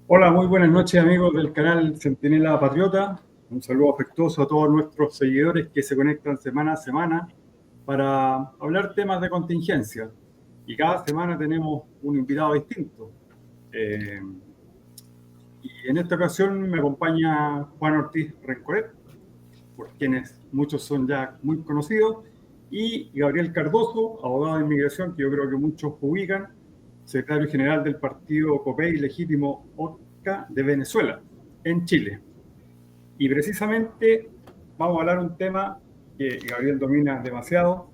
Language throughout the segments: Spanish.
Hola, muy buenas noches amigos del canal Centinela Patriota. Un saludo afectuoso a todos nuestros seguidores que se conectan semana a semana para hablar temas de contingencia. Y cada semana tenemos un invitado distinto. Y en esta ocasión me acompaña Juan Ortiz Rencoret, por quienes muchos son ya muy conocidos, y Gabriel Cardoso, abogado de inmigración, que yo creo que muchos ubican, secretario general del partido COPEI Legítimo ORCA de Venezuela, en Chile. Y precisamente vamos a hablar de un tema que Gabriel domina demasiado,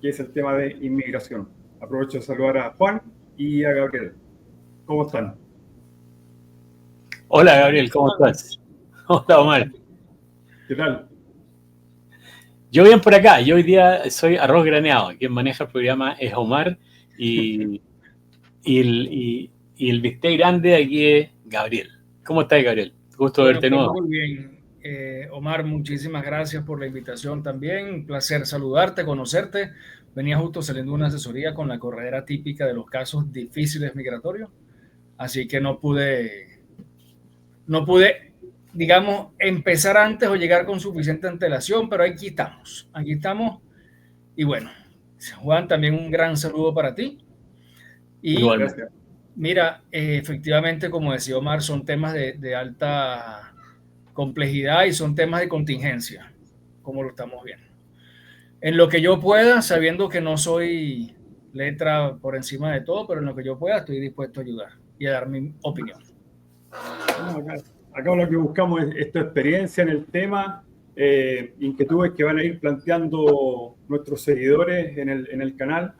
que es el tema de inmigración. Aprovecho de saludar a Juan y a Gabriel. ¿Cómo están? Hola Gabriel, ¿cómo estás? Hola Omar. ¿Qué tal? Yo bien por acá, yo hoy día soy arroz graneado. Quien maneja el programa es Omar y el bistec grande aquí es Gabriel. ¿Cómo estás, Gabriel? Gusto verte Pues nuevo. muy bien. Omar, muchísimas gracias por la invitación también. Un placer saludarte, conocerte. Venía justo saliendo de una asesoría con la corredera típica de los casos difíciles migratorios, así que no pude, digamos, empezar antes o llegar con suficiente antelación, pero aquí estamos. Y bueno, Juan, también un gran saludo para ti. Y Igualmente. mira, efectivamente, como decía Omar, son temas de alta complejidad y son temas de contingencia, como lo estamos viendo. En lo que yo pueda, sabiendo que no soy letra por encima de todo, pero en lo que yo pueda estoy dispuesto a ayudar y a dar mi opinión. Acá lo que buscamos es tu experiencia en el tema, inquietudes que van a ir planteando nuestros seguidores en el canal,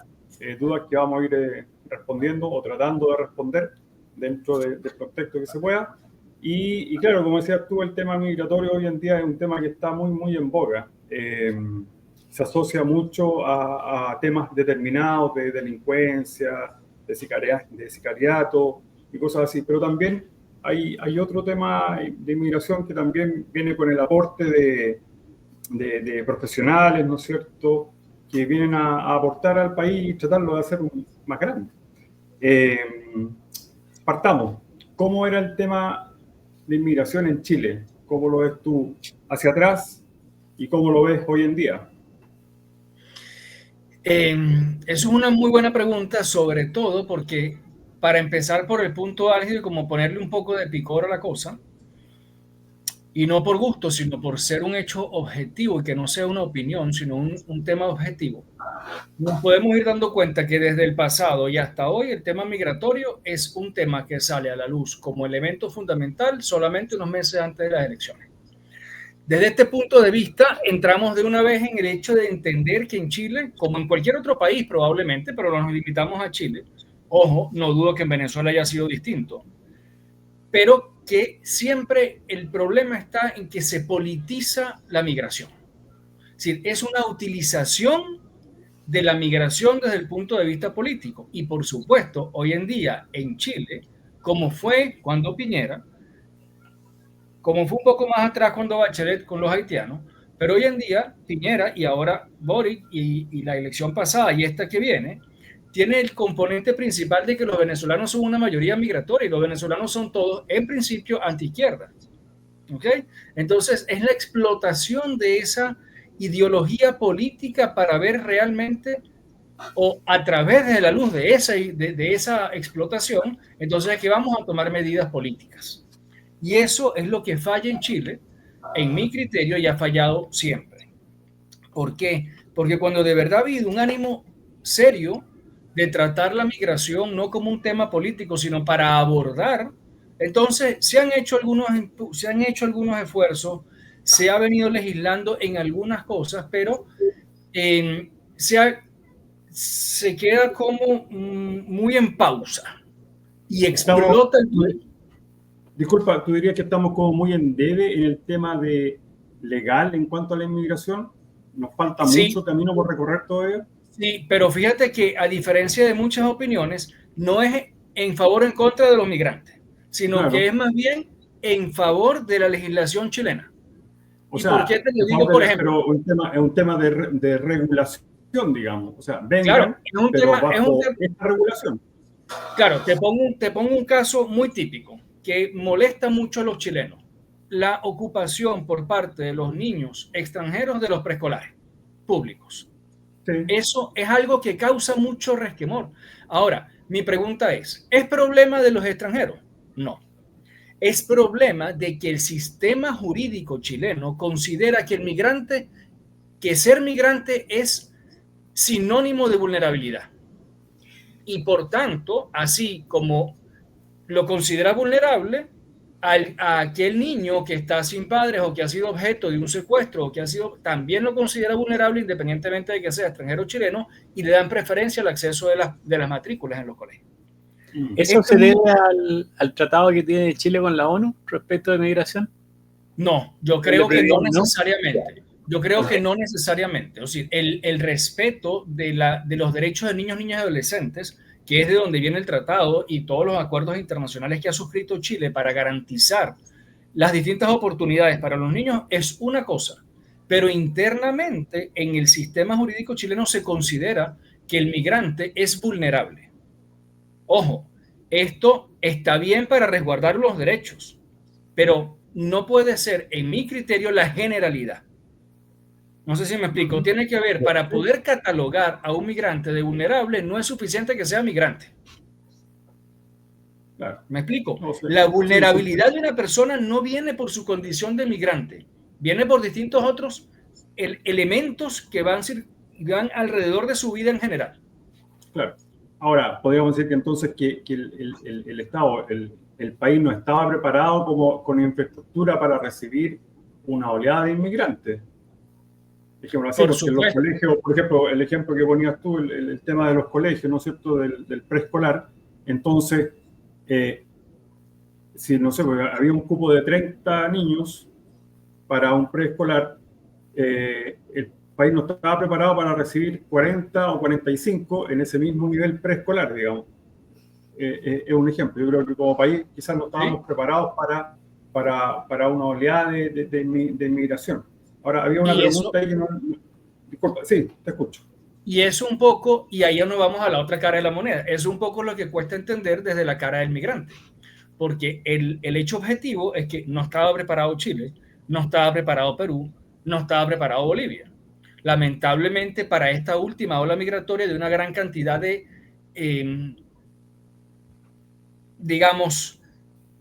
dudas que vamos a ir respondiendo o tratando de responder dentro del contexto que se pueda. Y claro, como decías tú, el tema migratorio hoy en día es un tema que está muy, muy en boga. Se asocia mucho a temas determinados de delincuencia, de sicariato y cosas así, pero también hay otro tema de inmigración que también viene con el aporte de profesionales, ¿no es cierto?, que vienen a aportar al país y tratarlo de hacer más grande. Partamos. ¿Cómo era el tema de inmigración en Chile? ¿Cómo lo ves tú hacia atrás y cómo lo ves hoy en día? Es una muy buena pregunta, sobre todo porque para empezar por el punto álgido y como ponerle un poco de picor a la cosa, y no por gusto, sino por ser un hecho objetivo y que no sea una opinión, sino un tema objetivo, nos podemos ir dando cuenta que desde el pasado y hasta hoy el tema migratorio es un tema que sale a la luz como elemento fundamental solamente unos meses antes de las elecciones. Desde este punto de vista, entramos de una vez en el hecho de entender que en Chile, como en cualquier otro país probablemente, pero nos limitamos a Chile, ojo, no dudo que en Venezuela haya sido distinto, pero que siempre el problema está en que se politiza la migración. Es decir, es una utilización de la migración desde el punto de vista político. Y por supuesto, hoy en día en Chile, como fue cuando Piñera, como fue un poco más atrás cuando Bachelet con los haitianos, pero hoy en día Piñera y ahora Boric y la elección pasada y esta que viene, tiene el componente principal de que los venezolanos son una mayoría migratoria y los venezolanos son todos, en principio, antiizquierda. ¿Ok? Entonces, es la explotación de esa ideología política para ver realmente o a través de la luz de esa explotación, entonces es que vamos a tomar medidas políticas. Y eso es lo que falla en Chile, en mi criterio, y ha fallado siempre. ¿Por qué? Porque cuando de verdad ha habido un ánimo serio de tratar la migración no como un tema político, sino para abordar, entonces se han hecho algunos esfuerzos, se ha venido legislando en algunas cosas, pero se queda como muy en pausa y explota el... Disculpa, tú dirías que estamos como muy en debe en el tema de legal en cuanto a la inmigración? ¿Nos falta mucho camino por recorrer todavía? Sí, pero fíjate que a diferencia de muchas opiniones, no es en favor o en contra de los migrantes, sino que es más bien en favor de la legislación chilena. O sea, ¿por qué te lo digo, por ejemplo? Pero es un tema de regulación, digamos. O sea, vengan, claro, pero bajo esta regulación. Claro, te pongo un caso muy típico que molesta mucho a los chilenos. La ocupación por parte de los niños extranjeros de los preescolares públicos. Sí. Eso es algo que causa mucho resquemor. Ahora, mi pregunta ¿es problema de los extranjeros? No. Es problema de que el sistema jurídico chileno considera que ser migrante es sinónimo de vulnerabilidad. Y por tanto, así como lo considera vulnerable, a aquel niño que está sin padres o que ha sido objeto de un secuestro o que también lo considera vulnerable independientemente de que sea extranjero o chileno, y le dan preferencia al acceso de las matrículas en los colegios. ¿Eso se debe al tratado que tiene Chile con la ONU respecto de migración? No, yo creo que no necesariamente. Yo creo que no necesariamente. O sea, el respeto de los derechos de niños, niñas y adolescentes, que es de donde viene el tratado y todos los acuerdos internacionales que ha suscrito Chile para garantizar las distintas oportunidades para los niños, es una cosa. Pero internamente, en el sistema jurídico chileno se considera que el migrante es vulnerable. Ojo, esto está bien para resguardar los derechos, pero no puede ser, en mi criterio, la generalidad. No sé si me explico. Tiene que haber, para poder catalogar a un migrante de vulnerable, no es suficiente que sea migrante. Claro. ¿Me explico? La vulnerabilidad de una persona no viene por su condición de migrante, viene por distintos otros elementos que van alrededor de su vida en general. Claro. Ahora, podríamos decir que entonces que el Estado, el país no estaba preparado con infraestructura para recibir una oleada de inmigrantes. Ejemplo, así, porque los colegios, por ejemplo, el ejemplo que ponías tú, el tema de los colegios, ¿no es cierto?, del preescolar. Entonces, si no sé, había un cupo de 30 niños para un preescolar, el país no estaba preparado para recibir 40 o 45 en ese mismo nivel preescolar, digamos. Es un ejemplo. Yo creo que como país quizás no estábamos preparados para una oleada de inmigración. Ahora, había una pregunta ahí que no... Disculpa, sí, te escucho. Y es un poco, y ahí nos vamos a la otra cara de la moneda, es un poco lo que cuesta entender desde la cara del migrante. Porque el hecho objetivo es que no estaba preparado Chile, no estaba preparado Perú, no estaba preparado Bolivia. Lamentablemente, para esta última ola migratoria de una gran cantidad de, digamos,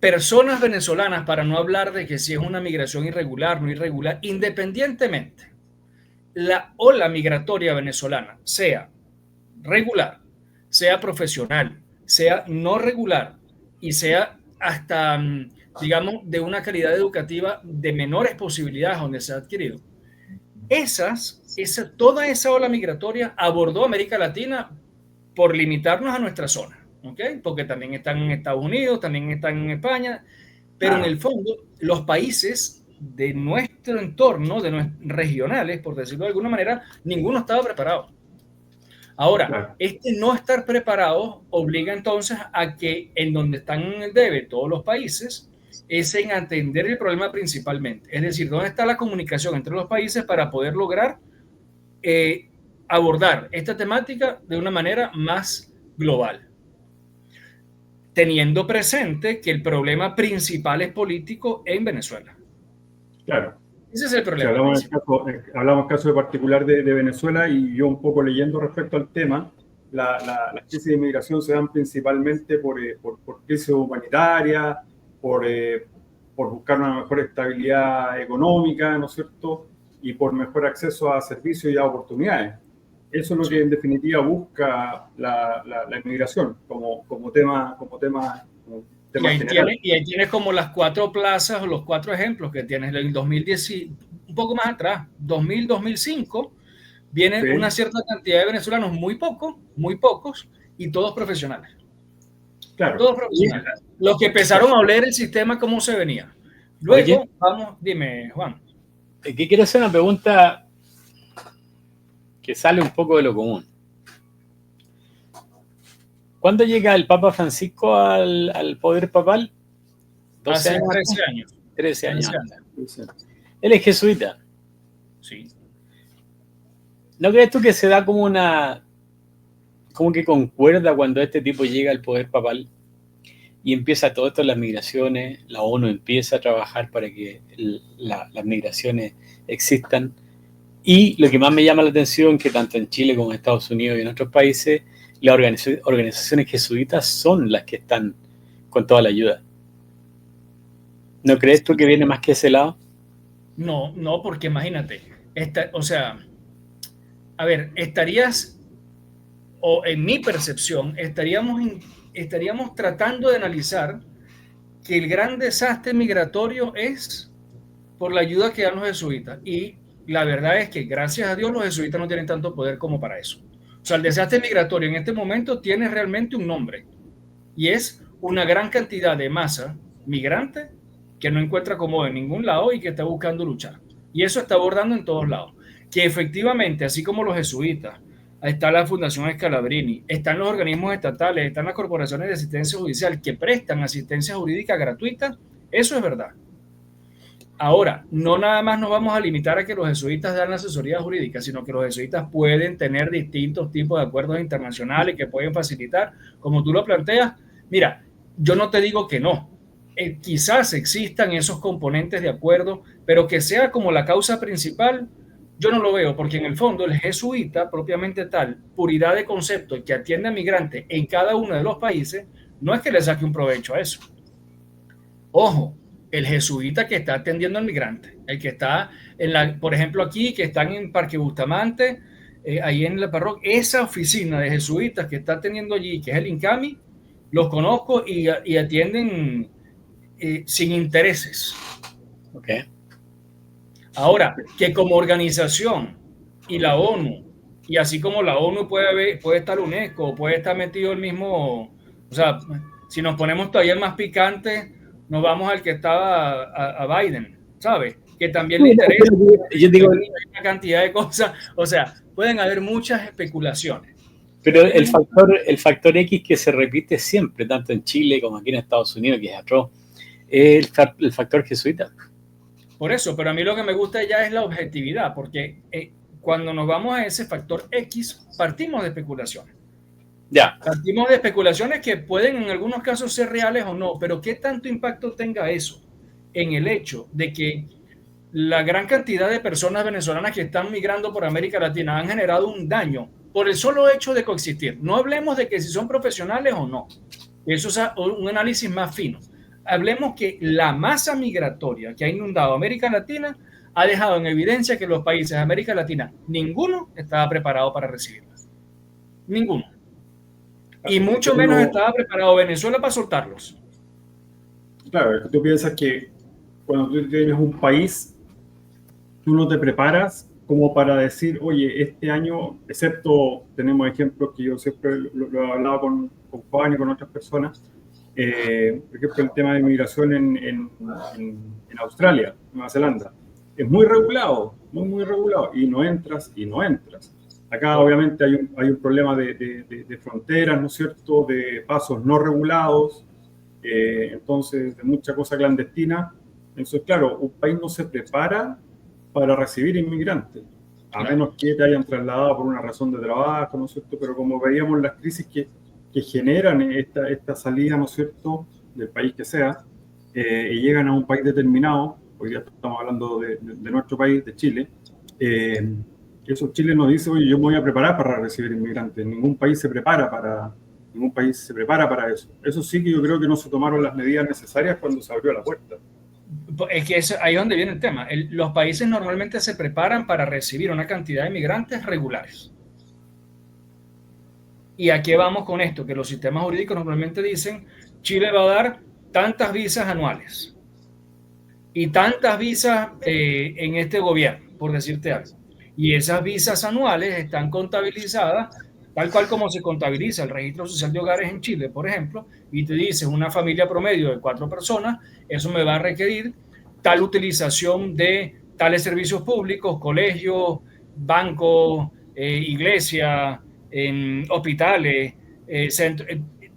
personas venezolanas, para no hablar de que si es una migración irregular, no irregular, independientemente la ola migratoria venezolana sea regular, sea profesional, sea no regular y sea hasta, digamos, de una calidad educativa de menores posibilidades donde se ha adquirido. Toda esa ola migratoria abordó América Latina por limitarnos a nuestra zona. ¿Okay? Porque también están en Estados Unidos, también están en España, pero en el fondo los países de nuestro entorno, regionales, por decirlo de alguna manera, ninguno estaba preparado. Ahora, no estar preparado obliga entonces a que en donde están en el debe todos los países es en atender el problema principalmente. Es decir, ¿dónde está la comunicación entre los países para poder lograr abordar esta temática de una manera más global? Teniendo presente que el problema principal es político en Venezuela. Claro. Ese es el problema. Si hablamos caso de particular de Venezuela, y yo un poco leyendo respecto al tema, las crisis de inmigración se dan principalmente por crisis humanitarias, por buscar una mejor estabilidad económica, ¿no es cierto?, y por mejor acceso a servicios y a oportunidades. Eso es lo que en definitiva busca la inmigración como tema y ahí tienes como las 4 plazas o los 4 ejemplos que tienes en el 2010, un poco más atrás, 2000-2005, viene una cierta cantidad de venezolanos, muy pocos, y todos profesionales. Claro. Todos profesionales. Los que empezaron a oler el sistema cómo se venía. Luego, dime, Juan. Aquí quiero hacer una pregunta que sale un poco de lo común. ¿Cuándo llega el Papa Francisco al poder papal? Hace 13 años. 13 años. Él es jesuita. Sí. ¿No crees tú que se da como que concuerda cuando este tipo llega al poder papal y empieza todo esto de las migraciones, la ONU empieza a trabajar para que las migraciones existan? Y lo que más me llama la atención, que tanto en Chile como en Estados Unidos y en otros países, las organizaciones jesuitas son las que están con toda la ayuda. ¿No crees tú que viene más que ese lado? No, porque imagínate, o sea, a ver, o en mi percepción, estaríamos tratando de analizar que el gran desastre migratorio es por la ayuda que dan los jesuitas. Y la verdad es que, gracias a Dios, los jesuitas no tienen tanto poder como para eso. O sea, el desastre migratorio en este momento tiene realmente un nombre, y es una gran cantidad de masa migrante que no encuentra acomodo en ningún lado y que está buscando luchar. Y eso está abordando en todos lados. Que efectivamente, así como los jesuitas, está la Fundación Scalabrini, están los organismos estatales, están las corporaciones de asistencia judicial que prestan asistencia jurídica gratuita, eso es verdad. Ahora, no nada más nos vamos a limitar a que los jesuitas dan la asesoría jurídica, sino que los jesuitas pueden tener distintos tipos de acuerdos internacionales que pueden facilitar, como tú lo planteas. Mira, yo no te digo que no. Quizás existan esos componentes de acuerdo, pero que sea como la causa principal, yo no lo veo, porque en el fondo el jesuita, propiamente tal, puridad de concepto que atiende a migrantes en cada uno de los países, no es que le saque un provecho a eso. Ojo, el jesuita que está atendiendo al migrante, el que está por ejemplo aquí, que están en Parque Bustamante, ahí en la parroquia, esa oficina de jesuitas que está atendiendo allí, que es el INCAMI, los conozco y atienden sin intereses. Okay. Ahora, que como organización y la ONU, y así como la ONU puede estar UNESCO, puede estar metido el mismo, o sea, si nos ponemos todavía más picante, nos vamos al que estaba a Biden, ¿sabes? Que también le interesa. Yo digo, una cantidad de cosas, o sea, pueden haber muchas especulaciones. Pero el factor X que se repite siempre, tanto en Chile como aquí en Estados Unidos, que es atroz, es el factor jesuita. Por eso, pero a mí lo que me gusta ya es la objetividad, porque cuando nos vamos a ese factor X, partimos de especulaciones. Ya. Partimos de especulaciones que pueden en algunos casos ser reales o no, pero ¿qué tanto impacto tenga eso en el hecho de que la gran cantidad de personas venezolanas que están migrando por América Latina han generado un daño por el solo hecho de coexistir? No hablemos de que si son profesionales o no, eso es un análisis más fino. Hablemos que la masa migratoria que ha inundado América Latina ha dejado en evidencia que los países de América Latina, ninguno estaba preparado para recibirlas. Ninguno. Y mucho menos estaba preparado Venezuela para soltarlos. Claro, es que tú piensas que cuando tú tienes un país, tú no te preparas como para decir, oye, este año, excepto, tenemos ejemplos que yo siempre lo he hablado con Juan y con otras personas, por ejemplo, el tema de migración en Australia, Nueva Zelanda, es muy regulado, muy regulado, y no entras. Acá obviamente hay un problema de fronteras, ¿no es cierto?, de pasos no regulados, entonces de mucha cosa clandestina. Entonces, claro, un país no se prepara para recibir inmigrantes, a menos que te hayan trasladado por una razón de trabajo, ¿no es cierto? Pero como veíamos las crisis que generan esta salida, ¿no es cierto?, del país que sea, y llegan a un país determinado, hoy ya estamos hablando de nuestro país, de Chile, eso Chile nos dice, oye, yo me voy a preparar para recibir inmigrantes. Ningún país se prepara para eso. Eso sí que yo creo que no se tomaron las medidas necesarias cuando se abrió la puerta. Es que ahí es donde viene el tema. Los países normalmente se preparan para recibir una cantidad de migrantes regulares. ¿Y a qué vamos con esto? Que los sistemas jurídicos normalmente dicen, Chile va a dar tantas visas anuales y tantas visas en este gobierno, por decirte algo. Y esas visas anuales están contabilizadas tal cual como se contabiliza el registro social de hogares en Chile, por ejemplo, y te dice una familia promedio de 4 personas, eso me va a requerir tal utilización de tales servicios públicos, colegios, bancos, iglesias, hospitales,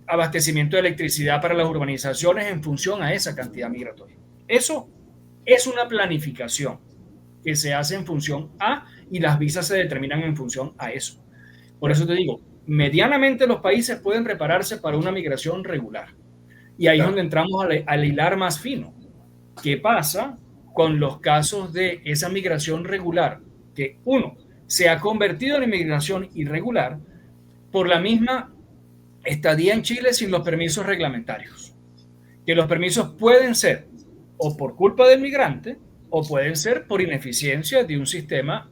abastecimiento de electricidad para las urbanizaciones en función a esa cantidad migratoria. Eso es una planificación que se hace en función a, y las visas se determinan en función a eso. Por eso te digo, medianamente los países pueden prepararse para una migración regular. Y ahí es donde entramos al hilar más fino. ¿Qué pasa con los casos de esa migración regular? Que uno, se ha convertido en migración irregular por la misma estadía en Chile sin los permisos reglamentarios. Que los permisos pueden ser o por culpa del migrante o pueden ser por ineficiencia de un sistema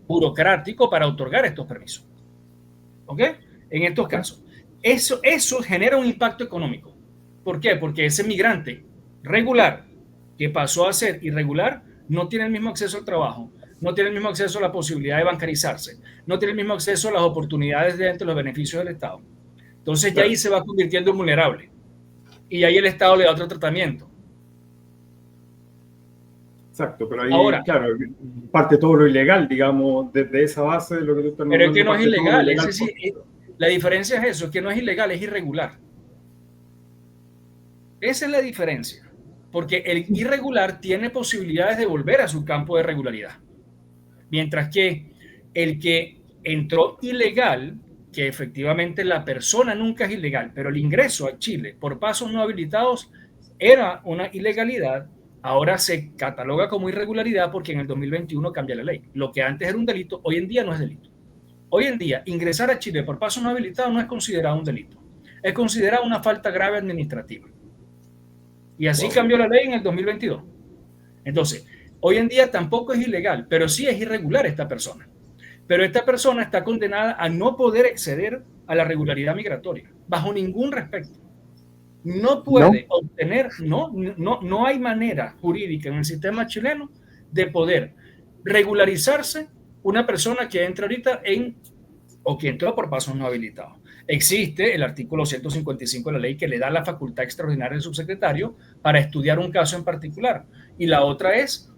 burocrático para otorgar estos permisos. ¿Ok? En estos casos. Eso genera un impacto económico. ¿Por qué? Porque ese migrante regular que pasó a ser irregular no tiene el mismo acceso al trabajo, no tiene el mismo acceso a la posibilidad de bancarizarse, no tiene el mismo acceso a las oportunidades dentro de los beneficios del Estado. Entonces ya ahí se va convirtiendo en vulnerable. Y ahí el Estado le da otro tratamiento. Exacto, pero ahí, ahora, claro, parte todo lo ilegal, digamos, desde esa base de lo que tú estás pero es que no es ilegal, es decir, la diferencia es eso, que no es ilegal, es irregular. Esa es la diferencia, porque el irregular tiene posibilidades de volver a su campo de regularidad, mientras que el que entró ilegal, que efectivamente la persona nunca es ilegal, pero el ingreso a Chile por pasos no habilitados era una ilegalidad, ahora se cataloga como irregularidad porque en el 2021 cambia la ley. Lo que antes era un delito, hoy en día no es delito. Hoy en día, ingresar a Chile por pasos no habilitados no es considerado un delito. Es considerado una falta grave administrativa. Y así cambió la ley en el 2022. Entonces, hoy en día tampoco es ilegal, pero sí es irregular esta persona. Pero esta persona está condenada a no poder acceder a la regularidad migratoria, bajo ningún respecto. No puede obtener, no hay manera jurídica en el sistema chileno de poder regularizarse una persona que entra ahorita o que entró por pasos no habilitados. Existe el artículo 155 de la ley que le da la facultad extraordinaria al subsecretario para estudiar un caso en particular. Y la otra es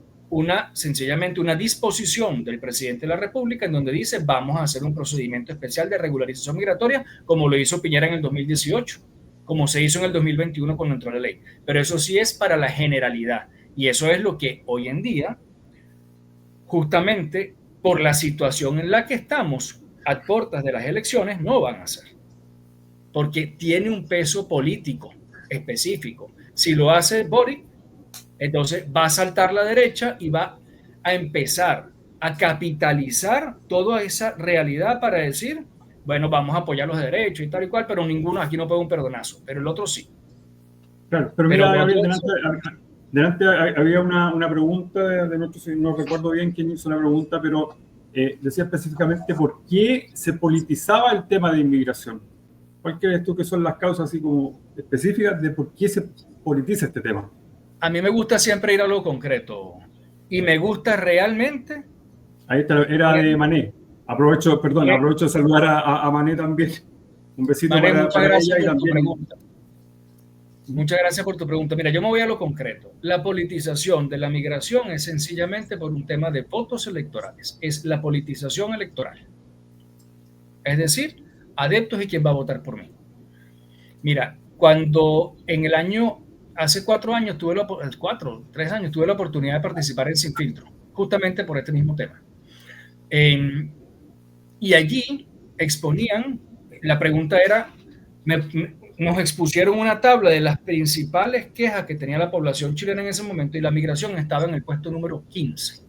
sencillamente una disposición del presidente de la República en donde dice vamos a hacer un procedimiento especial de regularización migratoria como lo hizo Piñera en el 2018, como se hizo en el 2021 cuando entró la ley. Pero eso sí es para la generalidad. Y eso es lo que hoy en día, justamente por la situación en la que estamos, a puertas de las elecciones, no van a hacer. Porque tiene un peso político específico. Si lo hace Boric, entonces va a saltar la derecha y va a empezar a capitalizar toda esa realidad para decir, bueno, vamos a apoyar los derechos y tal y cual, pero ninguno aquí no pega un perdonazo, pero el otro sí. Claro, pero mira, Gabriel, delante había una pregunta de nuestro, no recuerdo bien quién hizo la pregunta, pero decía específicamente por qué se politizaba el tema de inmigración. ¿Cuál crees tú que son las causas así como específicas de por qué se politiza este tema? A mí me gusta siempre ir a lo concreto y me gusta realmente. Ahí está, era de Mané. Aprovecho de saludar a Mané también. Un besito Mané, para ella y también. Muchas gracias por tu pregunta. Mira, yo me voy a lo concreto. La politización de la migración es sencillamente por un tema de votos electorales. Es la politización electoral. Es decir, adeptos y quién va a votar por mí. Mira, cuando en el año, hace 3 años, tuve la oportunidad de participar en Sin Filtro, justamente por este mismo tema. Y allí exponían, la pregunta era, nos expusieron una tabla de las principales quejas que tenía la población chilena en ese momento y la migración estaba en el puesto número 15.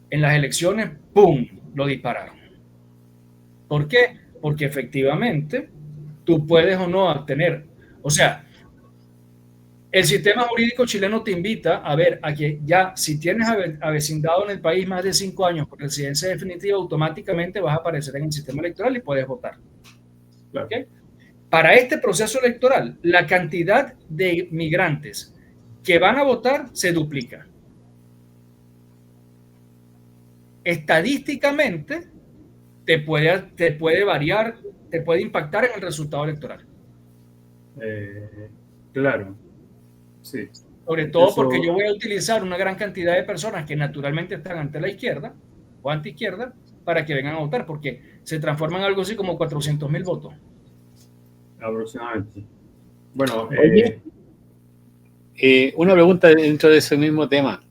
En las elecciones, ¡pum!, lo dispararon. ¿Por qué? Porque efectivamente tú puedes o no obtener, o sea, el sistema jurídico chileno te invita a ver a que ya si tienes avecindado en el país más de 5 años por residencia definitiva, automáticamente vas a aparecer en el sistema electoral y puedes votar. ¿Okay? Para este proceso electoral, la cantidad de migrantes que van a votar se duplica. Estadísticamente, te puede variar, te puede impactar en el resultado electoral. Claro, sí. Sobre todo porque yo voy a utilizar una gran cantidad de personas que naturalmente están ante la izquierda o anti-izquierda para que vengan a votar, porque se transforman en algo así como 400.000 votos. Aproximadamente. Bueno, una pregunta dentro de ese mismo tema.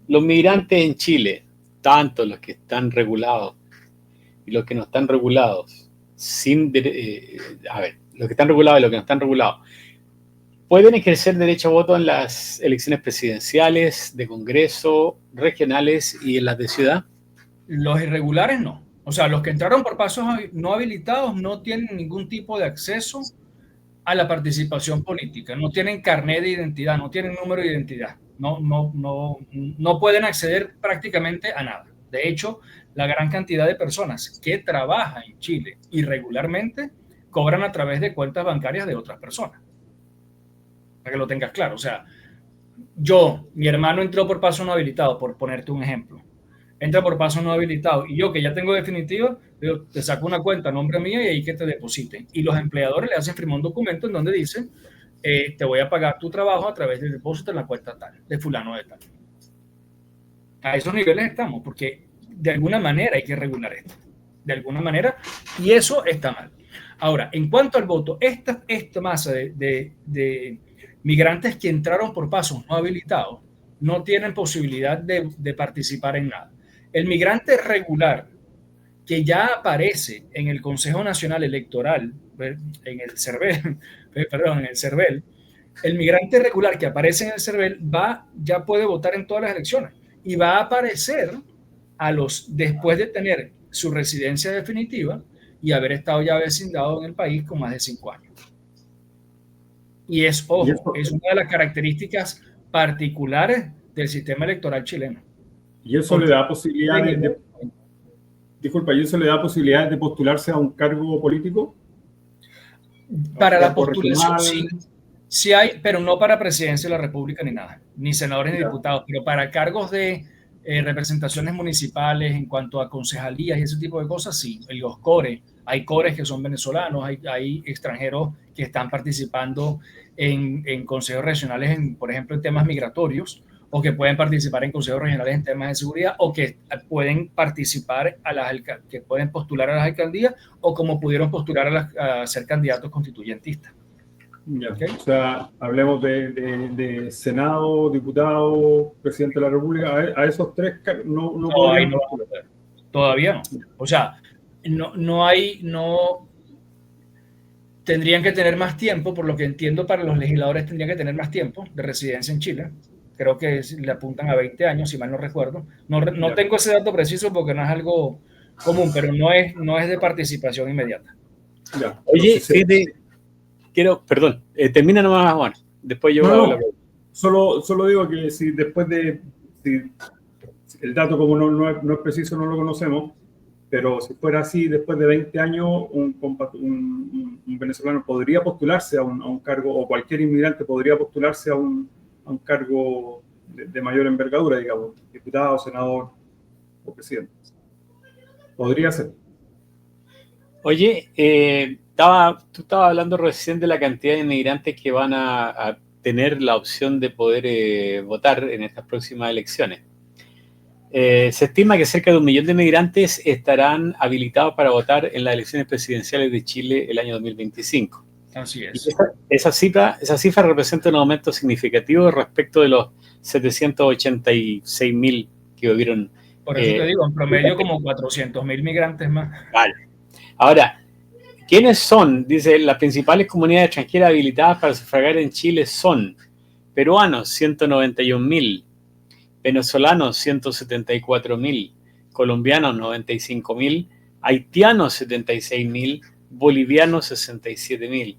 Los migrantes en Chile, tanto los que están regulados y los que no están regulados, los que están regulados y los que no están regulados, ¿pueden ejercer derecho a voto en las elecciones presidenciales, de Congreso, regionales y en las de ciudad? Los irregulares no. O sea, los que entraron por pasos no habilitados no tienen ningún tipo de acceso a la participación política, no tienen carnet de identidad, no tienen número de identidad, no pueden acceder prácticamente a nada. De hecho, la gran cantidad de personas que trabajan en Chile irregularmente cobran a través de cuentas bancarias de otras personas. Para que lo tengas claro. O sea, mi hermano entró por paso no habilitado, por ponerte un ejemplo. Entra por paso no habilitado y yo que ya tengo definitiva, te saco una cuenta a nombre mío y ahí que te depositen. Y los empleadores le hacen firmar un documento en donde dicen, te voy a pagar tu trabajo a través del depósito en la cuenta tal, de fulano de tal. A esos niveles estamos, porque de alguna manera hay que regular esto. De alguna manera, y eso está mal. Ahora, en cuanto al voto, esta masa de migrantes que entraron por pasos no habilitados no tienen posibilidad de participar en nada. El migrante regular que ya aparece en el Consejo Nacional Electoral, en el CERVEL, el migrante regular que aparece en el CERVEL ya puede votar en todas las elecciones y va a aparecer después de tener su residencia definitiva y haber estado ya vecindado en el país con más de 5 años. Y es una de las características particulares del sistema electoral chileno. Y eso le da posibilidades ¿y eso le da posibilidades de postularse a un cargo político? Para la postulación, sí hay, pero no para presidencia de la República ni nada, ni senadores ni diputados, pero para cargos de representaciones municipales en cuanto a concejalías y ese tipo de cosas, sí. Los cores, hay cores que son venezolanos, hay extranjeros que están participando en consejos regionales, por ejemplo, en temas migratorios, o que pueden participar en consejos regionales en temas de seguridad, o que pueden participar que pueden postular a las alcaldías, o como pudieron postular a ser candidatos constituyentistas. Okay. O sea, hablemos de Senado, diputado, presidente de la República, a esos tres no podrían postular. Todavía no. O sea, tendrían que tener más tiempo, por lo que entiendo, para los legisladores tendrían que tener más tiempo de residencia en Chile. Creo que le apuntan a 20 años, si mal no recuerdo. No tengo ese dato preciso porque no es algo común, pero no es de participación inmediata. Ya. Oye, perdón, termina nomás, Juan. Después yo hago la pregunta. Solo digo que si después si el dato como no es preciso, no lo conocemos, pero si fuera así, después de 20 años, un venezolano podría postularse a un cargo, o cualquier inmigrante podría postularse a un cargo de mayor envergadura, digamos, diputado, senador o presidente. Podría ser. Oye, tú estabas hablando recién de la cantidad de inmigrantes que van a tener la opción de poder votar en estas próximas elecciones. Se estima que cerca de 1 millón de inmigrantes estarán habilitados para votar en las elecciones presidenciales de Chile el año 2025. Así es. Esa cifra representa un aumento significativo respecto de los 786.000 que hubieron. Por eso te digo, en promedio como 400.000 migrantes más. Vale. Ahora, ¿quiénes son? Dice, las principales comunidades extranjeras habilitadas para sufragar en Chile son peruanos, 191.000, venezolanos, 174.000, colombianos, 95.000, haitianos, 76.000, bolivianos, 67.000.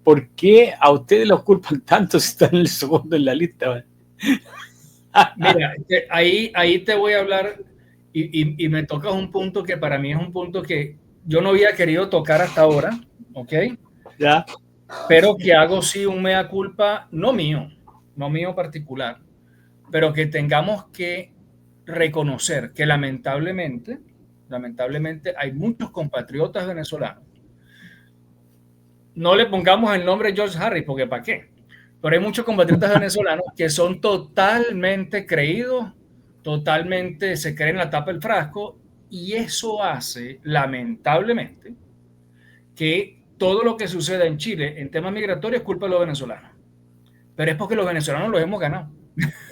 ¿Por qué a ustedes los culpan tanto si están en el segundo en la lista? Mira, ahí te voy a hablar y me tocas un punto que para mí es un punto que yo no había querido tocar hasta ahora, ¿ok? Ya. Pero que hago sí un mea culpa, no mío particular, pero que tengamos que reconocer que lamentablemente hay muchos compatriotas venezolanos no le pongamos el nombre George Harris, porque ¿para qué? Pero hay muchos compatriotas venezolanos que son totalmente creídos, totalmente se creen la tapa del frasco, y eso hace, lamentablemente, que todo lo que suceda en Chile en temas migratorios es culpa de los venezolanos. Pero es porque los venezolanos los hemos ganado.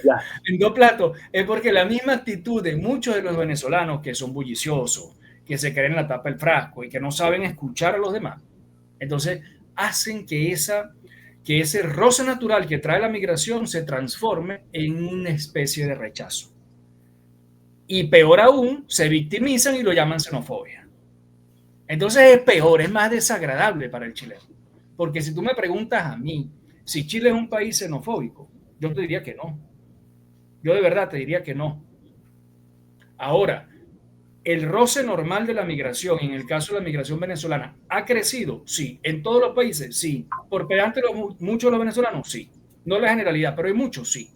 Ya. En dos platos. Es porque la misma actitud de muchos de los venezolanos que son bulliciosos, que se creen la tapa del frasco y que no saben escuchar a los demás, entonces hacen que ese roce natural que trae la migración se transforme en una especie de rechazo. Y peor aún, se victimizan y lo llaman xenofobia. Entonces es peor, es más desagradable para el chileno. Porque si tú me preguntas a mí si Chile es un país xenofóbico, yo te diría que no. Yo de verdad te diría que no. Ahora, el roce normal de la migración, en el caso de la migración venezolana, ¿ha crecido? Sí. ¿En todos los países? Sí. ¿Por pedante muchos de los venezolanos? Sí. No la generalidad, pero hay muchos, sí.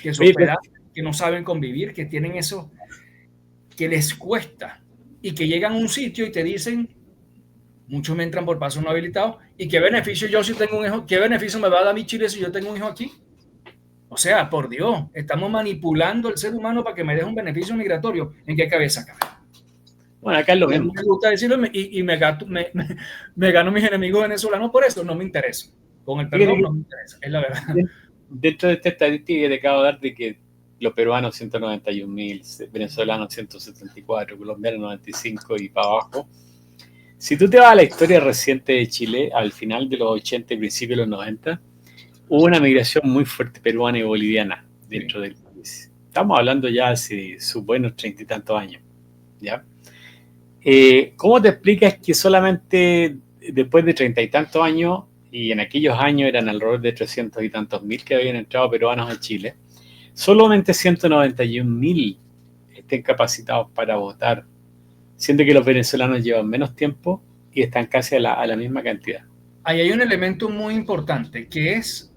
Que son pedantes, que no saben convivir, que tienen eso, que les cuesta y que llegan a un sitio y te dicen, muchos me entran por paso no habilitado, ¿y qué beneficio yo si tengo un hijo? ¿Qué beneficio me va a dar mi Chile si yo tengo un hijo aquí? O sea, por Dios, estamos manipulando al ser humano para que me deje un beneficio migratorio. ¿En qué cabeza cabe? Bueno, acá es lo mismo. Me gusta decirlo y me gano mis enemigos venezolanos por eso. No me interesa. Con el perdón no me interesa. Es la verdad. Dentro de esta estadística que te acabo de dar de que los peruanos 191.000, venezolanos 174, colombianos 95 y para abajo. Si tú te vas a la historia reciente de Chile, al final de los 80 y principios de los 90, hubo una migración muy fuerte peruana y boliviana dentro del país. Estamos hablando ya hace sus buenos 30 y tantos años, ¿ya? ¿Cómo te explicas que solamente después de 30 y tantos años, y en aquellos años eran alrededor de 300 y tantos mil que habían entrado peruanos a Chile, solamente 191.000 estén capacitados para votar, siendo que los venezolanos llevan menos tiempo y están casi a la misma cantidad? Ahí hay un elemento muy importante que es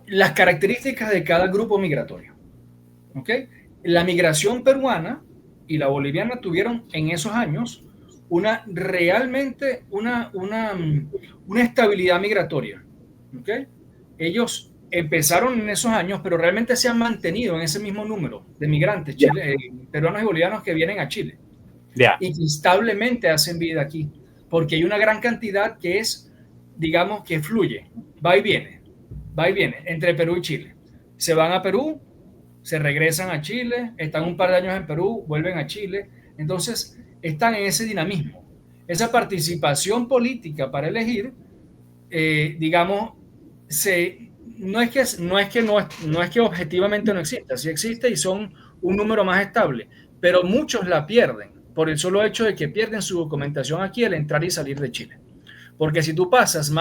las características de cada grupo migratorio. ¿Okay? La migración peruana y la boliviana tuvieron en esos años realmente una estabilidad migratoria. ¿Okay? Ellos empezaron en esos años, pero realmente se han mantenido en ese mismo número de migrantes peruanos y bolivianos que vienen a Chile. Y que establemente hacen vida aquí, porque hay una gran cantidad que es, digamos, que fluye, va y viene entre Perú y Chile. Se van a Perú, se regresan a Chile, están un par de años en Perú, vuelven a Chile. Entonces, están en ese dinamismo. Esa participación política para elegir, digamos, no es que objetivamente no exista, sí existe y son un número más estable, pero muchos la pierden por el solo hecho de que pierden su documentación aquí al entrar y salir de Chile. Porque si tú pasas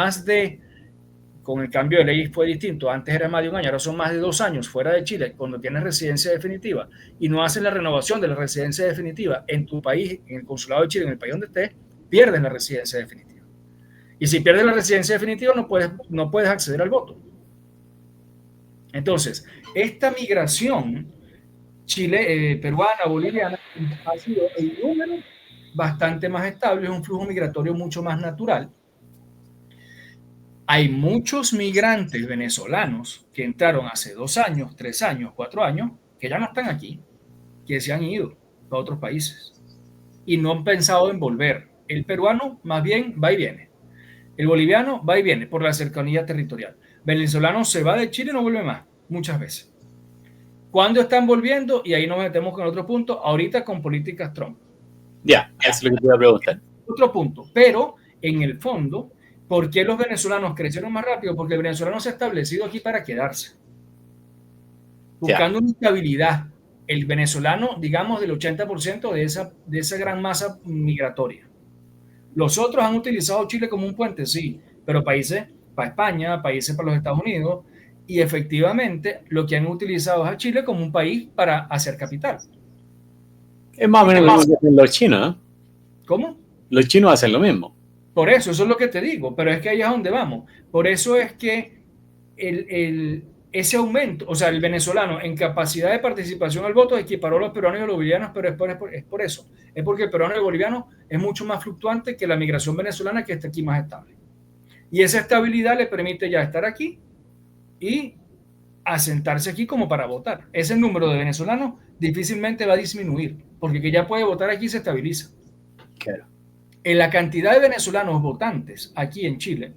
con el cambio de ley fue distinto, antes era más de un año, ahora son más de 2 años fuera de Chile, cuando tienes residencia definitiva y no hacen la renovación de la residencia definitiva en tu país, en el consulado de Chile, en el país donde estés, pierdes la residencia definitiva. Y si pierdes la residencia definitiva, no puedes acceder al voto. Entonces, esta migración peruana, boliviana, ha sido el número bastante más estable, es un flujo migratorio mucho más natural. Hay muchos migrantes venezolanos que entraron hace 2 años, 3 años, 4 años, que ya no están aquí, que se han ido a otros países y no han pensado en volver. El peruano más bien va y viene. El boliviano va y viene por la cercanía territorial. Venezolano se va de Chile y no vuelve más, muchas veces. ¿Cuándo están volviendo? Y ahí nos metemos con otro punto, ahorita con políticas Trump. Eso es lo que te iba a preguntar. Otro punto, pero en el fondo, ¿por qué los venezolanos crecieron más rápido? Porque el venezolano se ha establecido aquí para quedarse, buscando una estabilidad. El venezolano, digamos, del 80% de esa gran masa migratoria. Los otros han utilizado Chile como un puente, sí, pero países para España, países para los Estados Unidos, y efectivamente lo que han utilizado es a Chile como un país para hacer capital. Es más o menos lo que hacen los chinos, ¿eh? ¿Cómo? Los chinos hacen lo mismo. Por eso es lo que te digo, pero es que ahí es donde vamos. Por eso es que el ese aumento, o sea, el venezolano en capacidad de participación al voto equiparó a los peruanos y a los bolivianos, pero es por eso. Es porque el peruano y el boliviano es mucho más fluctuante que la migración venezolana, que está aquí más estable. Y esa estabilidad le permite ya estar aquí y asentarse aquí como para votar. Ese número de venezolanos difícilmente va a disminuir, porque que ya puede votar aquí se estabiliza. Claro. En la cantidad de venezolanos votantes aquí en Chile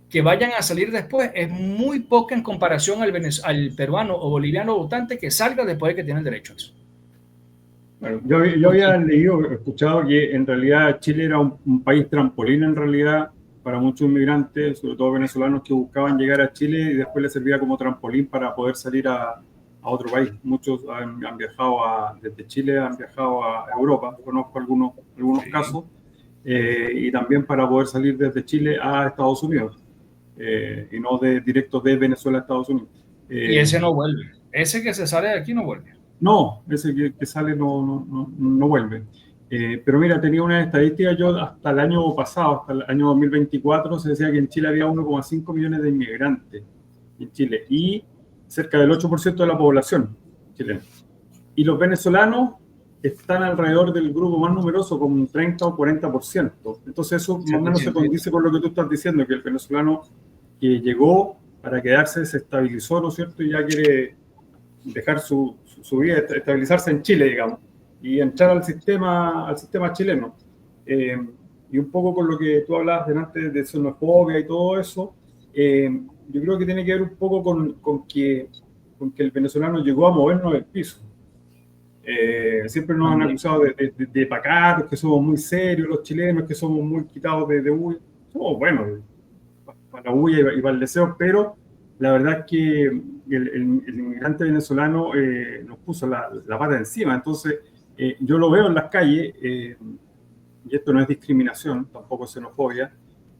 que vayan a salir después es muy poca en comparación al peruano o boliviano votante que salga después de que tiene el derecho a eso. Bueno, yo había leído, escuchado que en realidad Chile era un país trampolín en realidad para muchos inmigrantes, sobre todo venezolanos que buscaban llegar a Chile y después les servía como trampolín para poder salir a otro país. Muchos han viajado desde Chile, han viajado a Europa, conozco algunos sí. casos, y también para poder salir desde Chile a Estados Unidos, y no directo de Venezuela a Estados Unidos. Y ese no vuelve, ese que se sale de aquí no vuelve. No, ese que sale no vuelve. Pero mira, tenía una estadística, yo hasta el año pasado, hasta el año 2024, se decía que en Chile había 1,5 millones de inmigrantes en Chile y cerca del 8% de la población chilena. Y los venezolanos están alrededor del grupo más numeroso, con un 30 o 40%. Entonces eso más o menos se condice con lo que tú estás diciendo, que el venezolano que llegó para quedarse se estabilizó, ¿no es cierto? Y ya quiere dejar su vida, estabilizarse en Chile, digamos, y entrar al sistema chileno. Y un poco con lo que tú hablabas delante de xenofobia y todo eso, yo creo que tiene que ver un poco con que el venezolano llegó a movernos del piso. Siempre nos han acusado de pacatos, que somos muy serios los chilenos, que somos muy quitados de bulla. Somos buenos para la bulla y para el deseo, pero la verdad es que el inmigrante venezolano nos puso la pata encima. Entonces, yo lo veo en las calles, y esto no es discriminación, tampoco es xenofobia,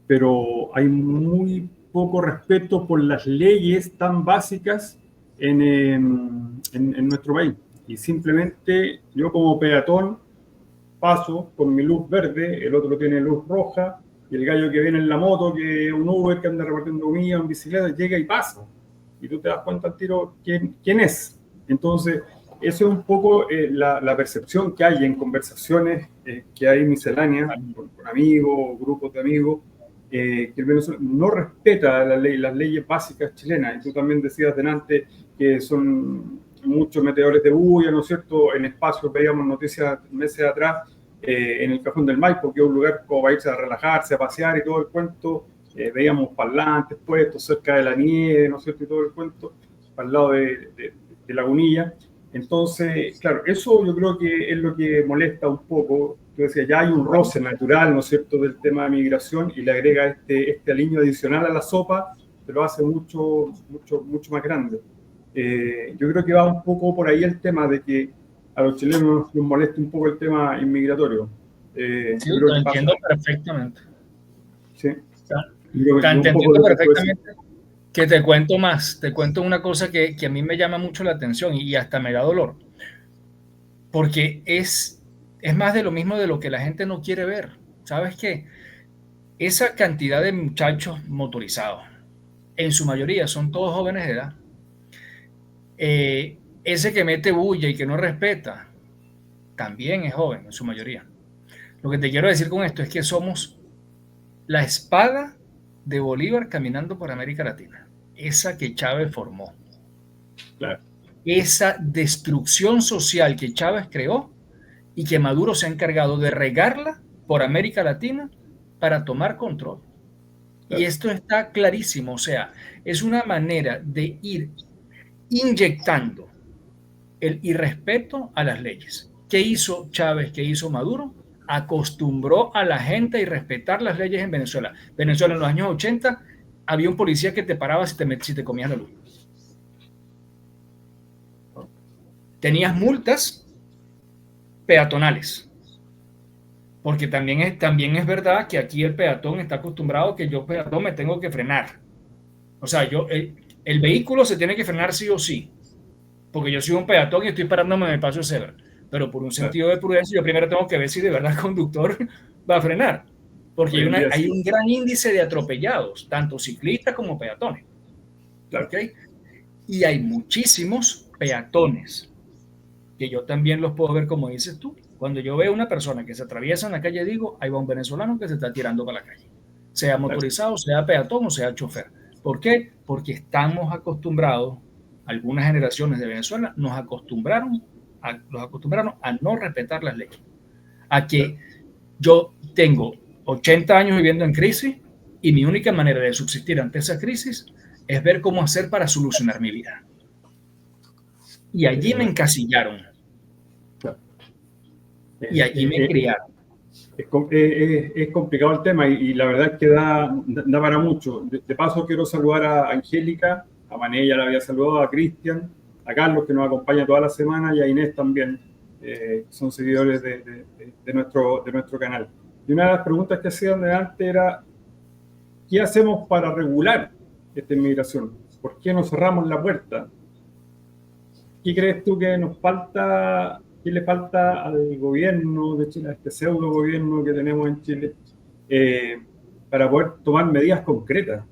pero hay muy poco respeto por las leyes tan básicas en nuestro país. Y simplemente yo como peatón paso con mi luz verde, el otro tiene luz roja, y el gallo que viene en la moto, que es un Uber que anda repartiendo comida en bicicleta, llega y pasa. Y tú te das cuenta al tiro quién es. Entonces, eso es un poco la percepción que hay en conversaciones que hay misceláneas con amigos, grupos de amigos, que el venezolano no respeta las leyes básicas chilenas. Y tú también decías delante que son muchos meteores de bulla, ¿no es cierto? En espacios veíamos noticias meses atrás, en el Cajón del Maipo, que es un lugar como para irse a relajarse, a pasear y todo el cuento. Veíamos parlantes puestos cerca de la nieve, ¿no es cierto? Y todo el cuento, al lado de Lagunilla. Entonces, claro, eso yo creo que es lo que molesta un poco. Tú decías, ya hay un roce natural, ¿no es cierto?, del tema de migración, y le agrega este aliño adicional a la sopa, que lo hace mucho más grande. Yo creo que va un poco por ahí el tema de que a los chilenos nos molesta un poco el tema inmigratorio. Sí, lo entiendo perfectamente. Sí. Te entiendo perfectamente. Que te cuento más, te cuento una cosa que a mí me llama mucho la atención y hasta me da dolor, porque es más de lo mismo de lo que la gente no quiere ver. ¿Sabes qué? Esa cantidad de muchachos motorizados, en su mayoría son todos jóvenes de edad, ese que mete bulla y que no respeta, también es joven en su mayoría. Lo que te quiero decir con esto es que somos la espada de Bolívar caminando por América Latina, esa que Chávez formó. Claro. Esa destrucción social que Chávez creó y que Maduro se ha encargado de regarla por América Latina para tomar control. Claro. Y esto está clarísimo, o sea, es una manera de ir inyectando el irrespeto a las leyes. ¿Qué hizo Chávez? ¿Qué hizo Maduro? Acostumbró a la gente a irrespetar las leyes en Venezuela. Venezuela en los años 80 había un policía que te paraba si te comías la luz. Tenías multas peatonales, porque también es verdad que aquí el peatón está acostumbrado que yo peatón me tengo que frenar. O sea, el vehículo se tiene que frenar sí o sí, porque yo soy un peatón y estoy parándome en el paso de cebra. Pero por un sentido de prudencia, yo primero tengo que ver si de verdad el conductor va a frenar, porque hay un gran índice de atropellados, tanto ciclistas como peatones. ¿Okay? Y hay muchísimos peatones, que yo también los puedo ver como dices tú. Cuando yo veo una persona que se atraviesa en la calle, digo, ahí va un venezolano que se está tirando para la calle. Sea motorizado, sea peatón o sea chofer. ¿Por qué? Porque estamos acostumbrados, algunas generaciones de Venezuela nos acostumbraron a no respetar las leyes. A que yo tengo 80 años viviendo en crisis y mi única manera de subsistir ante esa crisis es ver cómo hacer para solucionar mi vida. Y allí me encasillaron. Y allí me criaron. Es complicado el tema y la verdad es que da para mucho. De paso quiero saludar a Angélica, a Mané ya la había saludado, a Cristian, a Carlos que nos acompaña toda la semana y a Inés también, son seguidores de nuestro canal. Y una de las preguntas que hacían de antes era, ¿qué hacemos para regular esta inmigración? ¿Por qué no cerramos la puerta? ¿Qué crees tú que nos falta? ¿Qué le falta al gobierno de Chile, a este pseudo gobierno que tenemos en Chile, para poder tomar medidas concretas?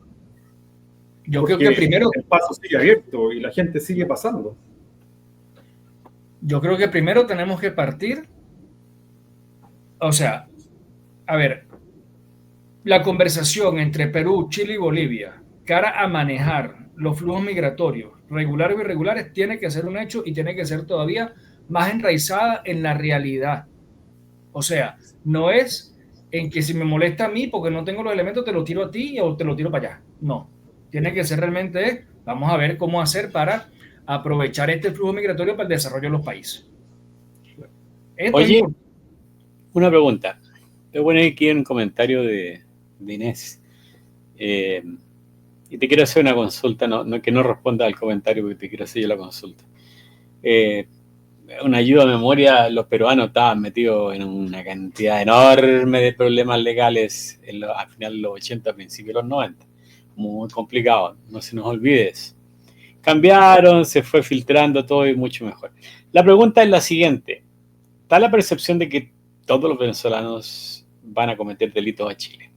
Yo creo que primero el paso sigue abierto y la gente sigue pasando. Yo creo que primero tenemos que partir, o sea, a ver, la conversación entre Perú, Chile y Bolivia, cara a manejar los flujos migratorios, regulares o irregulares, tiene que ser un hecho y tiene que ser todavía más enraizada en la realidad. O sea, no es en que si me molesta a mí porque no tengo los elementos, te lo tiro a ti o te lo tiro para allá. No, tiene que ser realmente, vamos a ver cómo hacer para aprovechar este flujo migratorio para el desarrollo de los países. Oye, una pregunta. Te voy a poner aquí un comentario de Inés. Y te quiero hacer una consulta, que no responda al comentario, porque te quiero hacer yo la consulta. Una ayuda a memoria, los peruanos estaban metidos en una cantidad enorme de problemas legales al final de los 80, a principios de los 90. Muy complicado, no se nos olvide eso. Cambiaron, se fue filtrando todo y mucho mejor. La pregunta es la siguiente. ¿Está la percepción de que todos los venezolanos van a cometer delitos a Chile?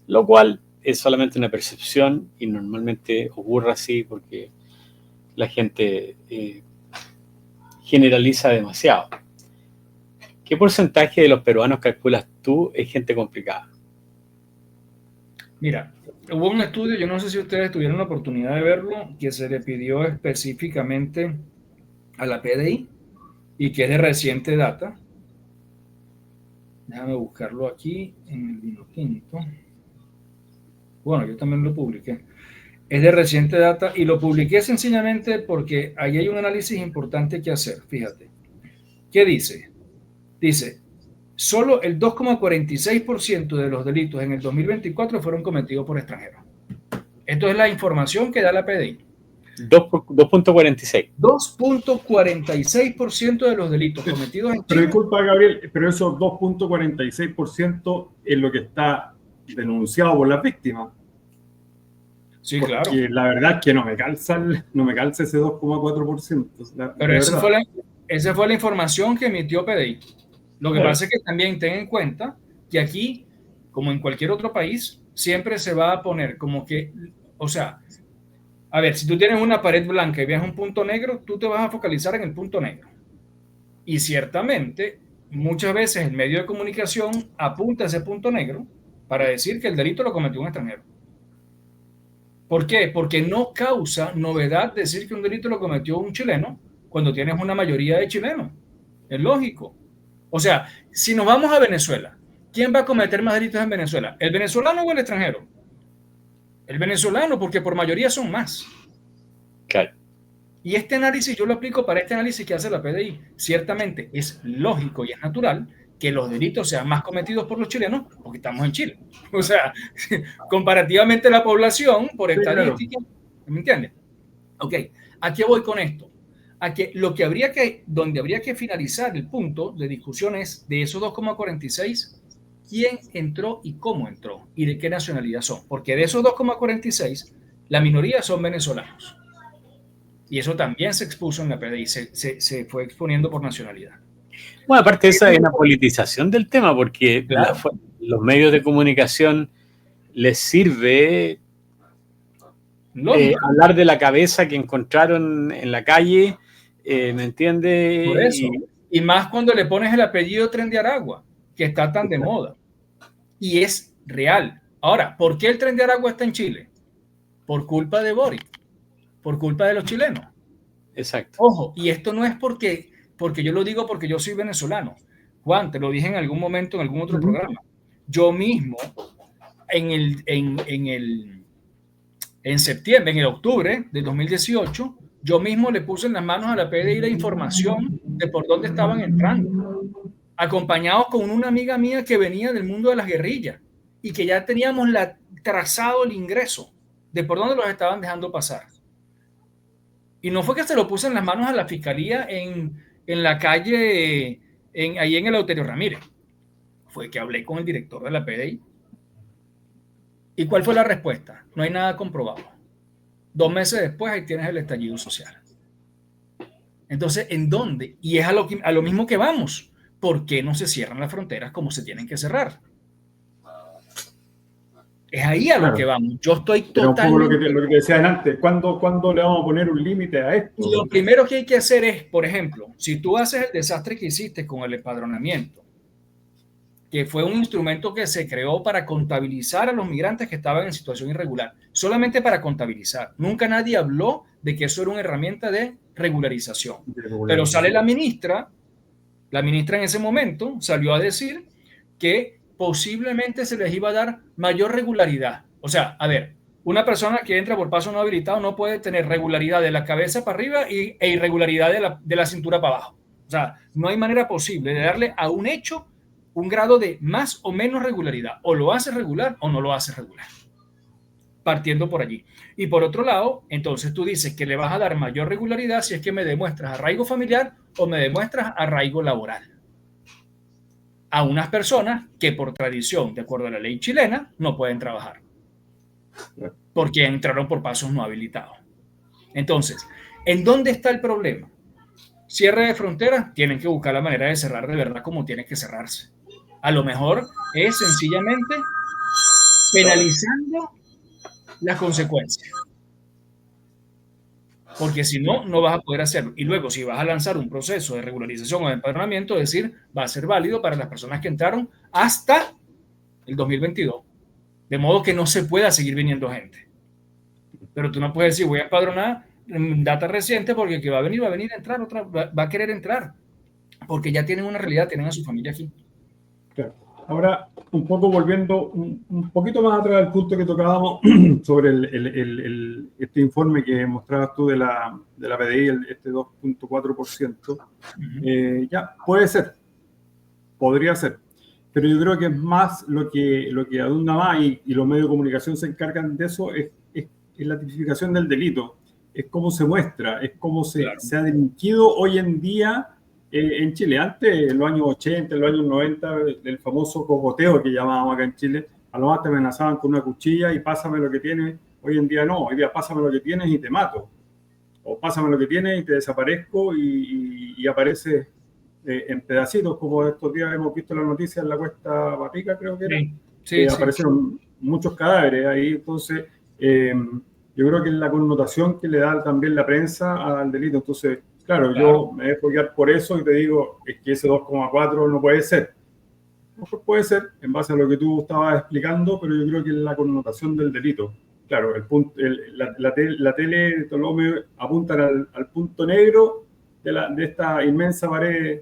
Lo cual es solamente una percepción y normalmente ocurre así porque la gente generaliza demasiado. ¿Qué porcentaje de los peruanos calculas tú es gente complicada? Mira, hubo un estudio, yo no sé si ustedes tuvieron la oportunidad de verlo, que se le pidió específicamente a la PDI y que es de reciente data. Déjame buscarlo aquí en el vino tinto. Bueno, yo también lo publiqué. Es de reciente data y lo publiqué sencillamente porque ahí hay un análisis importante que hacer. Fíjate. ¿Qué dice? Dice, solo el 2,46% de los delitos en el 2024 fueron cometidos por extranjeros. Esto es la información que da la PDI. 2.46. 2.46% de los delitos cometidos en Chile. Pero disculpa, Gabriel, pero esos 2.46% es lo que está denunciado por las víctimas. Sí, porque claro. La verdad es que no me calza ese 2,4%. Pero esa fue la información que emitió PDI. Lo que pasa es que también ten en cuenta que aquí, como en cualquier otro país, siempre se va a poner como que, o sea, a ver, si tú tienes una pared blanca y ves un punto negro, tú te vas a focalizar en el punto negro. Y ciertamente, muchas veces el medio de comunicación apunta a ese punto negro para decir que el delito lo cometió un extranjero. ¿Por qué? Porque no causa novedad decir que un delito lo cometió un chileno cuando tienes una mayoría de chilenos. Es lógico. O sea, si nos vamos a Venezuela, ¿quién va a cometer más delitos en Venezuela? ¿El venezolano o el extranjero? El venezolano, porque por mayoría son más. Claro. Y este análisis yo lo aplico para este análisis que hace la PDI. Ciertamente es lógico y es natural que los delitos sean más cometidos por los chilenos porque estamos en Chile. O sea, comparativamente la población, por estadística, claro. ¿Me entiendes? Ok, ¿a qué voy con esto? A que donde habría que finalizar el punto de discusión es de esos 2,46, quién entró y cómo entró y de qué nacionalidad son. Porque de esos 2,46, la minoría son venezolanos. Y eso también se expuso en la PDI, se fue exponiendo por nacionalidad. Bueno, aparte de eso hay una politización del tema, porque claro, los medios de comunicación les sirve hablar de la cabeza que encontraron en la calle, ¿me entiendes? Por eso. Y más cuando le pones el apellido Tren de Aragua, que está tan de moda. Y es real. Ahora, ¿por qué el Tren de Aragua está en Chile? Por culpa de Boric, por culpa de los chilenos. Exacto. Ojo, y esto no es porque yo lo digo porque yo soy venezolano. Juan, te lo dije en algún momento, en algún otro programa. Yo mismo, en septiembre, en el octubre de 2018, yo mismo le puse en las manos a la PDI la información de por dónde estaban entrando, acompañados con una amiga mía que venía del mundo de las guerrillas y que ya teníamos trazado el ingreso de por dónde los estaban dejando pasar. Y no fue que se lo puse en las manos a la fiscalía en la calle, ahí en el Eleuterio Ramírez. Fue que hablé con el director de la PDI. ¿Y cuál fue la respuesta? No hay nada comprobado. 2 meses después, ahí tienes el estallido social. Entonces, ¿en dónde? Y es a lo mismo que vamos. ¿Por qué no se cierran las fronteras como se tienen que cerrar? Es ahí a lo que vamos. Yo estoy totalmente... Lo que te decía antes, ¿cuándo le vamos a poner un límite a esto? Y lo primero que hay que hacer es, por ejemplo, si tú haces el desastre que hiciste con el empadronamiento, que fue un instrumento que se creó para contabilizar a los migrantes que estaban en situación irregular, solamente para contabilizar. Nunca nadie habló de que eso era una herramienta de regularización. Pero sale la ministra en ese momento salió a decir que posiblemente se les iba a dar mayor regularidad. O sea, a ver, una persona que entra por paso no habilitado no puede tener regularidad de la cabeza para arriba e irregularidad de la cintura para abajo. O sea, no hay manera posible de darle a un hecho un grado de más o menos regularidad. O lo hace regular o no lo hace regular. Partiendo por allí. Y por otro lado, entonces tú dices que le vas a dar mayor regularidad si es que me demuestras arraigo familiar o me demuestras arraigo laboral a unas personas que por tradición, de acuerdo a la ley chilena, no pueden trabajar porque entraron por pasos no habilitados. Entonces, ¿en dónde está el problema? Cierre de fronteras, tienen que buscar la manera de cerrar de verdad como tiene que cerrarse. A lo mejor es sencillamente penalizando las consecuencias. Porque si no, no vas a poder hacerlo. Y luego, si vas a lanzar un proceso de regularización o de empadronamiento, es decir, va a ser válido para las personas que entraron hasta el 2022. De modo que no se pueda seguir viniendo gente. Pero tú no puedes decir, voy a empadronar en data reciente porque el que va a venir a entrar, va a querer entrar. Porque ya tienen una realidad, tienen a su familia aquí. Claro. Ahora, un poco volviendo un poquito más atrás del punto que tocábamos sobre este informe que mostrabas tú de la PDI, este 2.4%, ya puede ser, podría ser, pero yo creo que es más lo que abunda más y los medios de comunicación se encargan de eso, es la tipificación del delito, es cómo se muestra, es cómo se ha delinquido hoy en día en Chile. Antes, en los años 80, en los años 90, el famoso cogoteo que llamábamos acá en Chile, a lo más te amenazaban con una cuchilla y pásame lo que tienes. Hoy en día no, hoy día pásame lo que tienes y te mato. O pásame lo que tienes y te desaparezco y apareces en pedacitos, como estos días hemos visto en las noticias en la Cuesta Patica, creo que era. Sí, aparecieron muchos cadáveres ahí. Entonces, yo creo que es la connotación que le da también la prensa al delito. Entonces, claro, yo me dejo guiar por eso y te digo, es que ese 2,4 no puede ser. No puede ser, en base a lo que tú estabas explicando, pero yo creo que es la connotación del delito. Claro, la tele, Ptolomeo, apuntan al punto negro de esta inmensa pared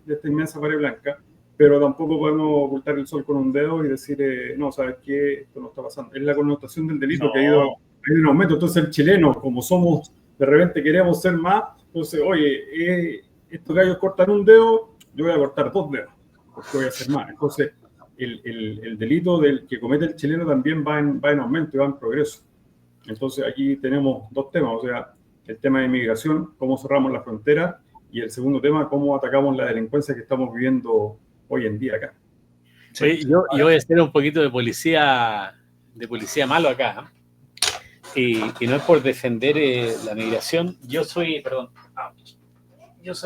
blanca, pero tampoco podemos ocultar el sol con un dedo y decir, no, ¿sabes qué? Esto no está pasando. Es la connotación del delito que ha ido en aumento. Entonces el chileno, como somos, de repente queremos ser más, entonces, oye, estos gallos cortan un dedo, yo voy a cortar 2 dedos, porque voy a hacer más. Entonces, el delito del que comete el chileno también va en aumento y va en progreso. Entonces, aquí tenemos 2 temas, o sea, el tema de inmigración, cómo cerramos la frontera, y el segundo tema, cómo atacamos la delincuencia que estamos viviendo hoy en día acá. Sí, yo voy a hacer un poquito de policía malo acá. Y no es por defender la migración. Yo soy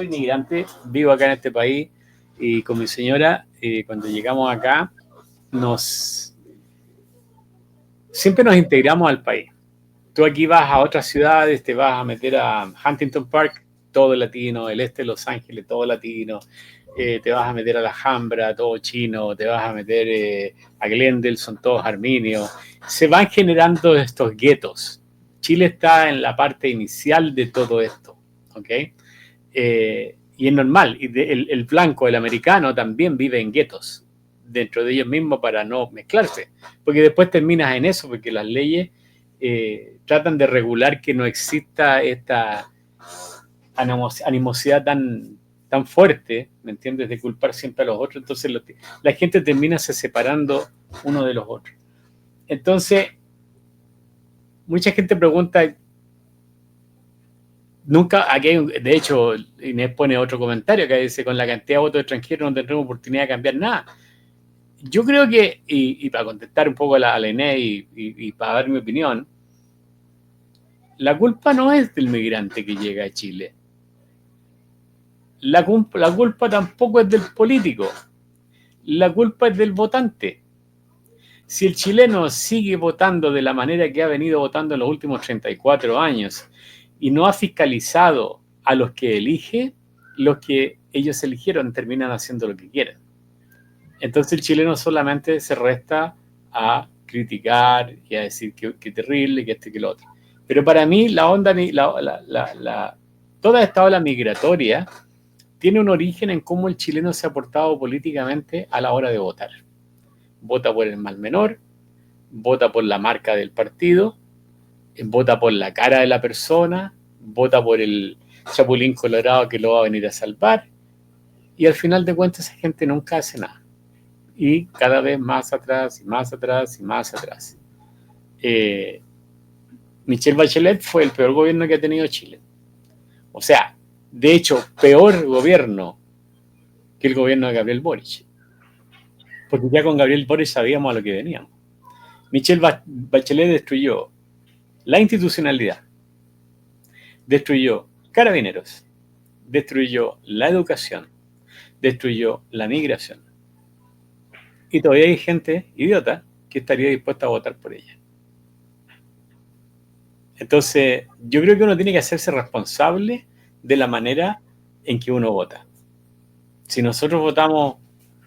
migrante, vivo acá en este país y con mi señora, cuando llegamos acá, siempre nos integramos al país. Tú aquí vas a otras ciudades, te vas a meter a Huntington Park, todo latino, el este de Los Ángeles, todo latino, te vas a meter a la Alhambra, todo chino, te vas a meter a Glendale, son todos armenios. Se van generando estos guetos. Chile está en la parte inicial de todo esto, ¿ok? Y es normal, y el blanco, el americano, también vive en guetos dentro de ellos mismos para no mezclarse, porque después terminas en eso, porque las leyes tratan de regular que no exista esta animosidad tan fuerte, ¿me entiendes?, de culpar siempre a los otros. Entonces la gente termina se separando uno de los otros. Entonces, mucha gente pregunta, nunca, aquí de hecho, Inés pone otro comentario que dice, con la cantidad de votos extranjeros no tendremos oportunidad de cambiar nada. Yo creo que, y para contestar un poco a la Inés y para dar mi opinión, la culpa no es del migrante que llega a Chile. La culpa tampoco es del político. La culpa es del votante. Si el chileno sigue votando de la manera que ha venido votando en los últimos 34 años y no ha fiscalizado a los que elige, los que ellos eligieron terminan haciendo lo que quieren. Entonces el chileno solamente se resta a criticar y a decir que terrible, que esto y que lo otro. Pero para mí toda esta ola migratoria tiene un origen en cómo el chileno se ha portado políticamente a la hora de votar. Vota por el mal menor, vota por la marca del partido, vota por la cara de la persona, vota por el chapulín colorado que lo va a venir a salvar, y al final de cuentas esa gente nunca hace nada. Y cada vez más atrás, y más atrás, y más atrás. Michelle Bachelet fue el peor gobierno que ha tenido Chile. O sea, de hecho, peor gobierno que el gobierno de Gabriel Boric. Porque ya con Gabriel Boric sabíamos a lo que veníamos. Michelle Bachelet destruyó la institucionalidad, destruyó Carabineros, destruyó la educación, destruyó la migración. Y todavía hay gente idiota que estaría dispuesta a votar por ella. Entonces, yo creo que uno tiene que hacerse responsable de la manera en que uno vota. Si nosotros votamos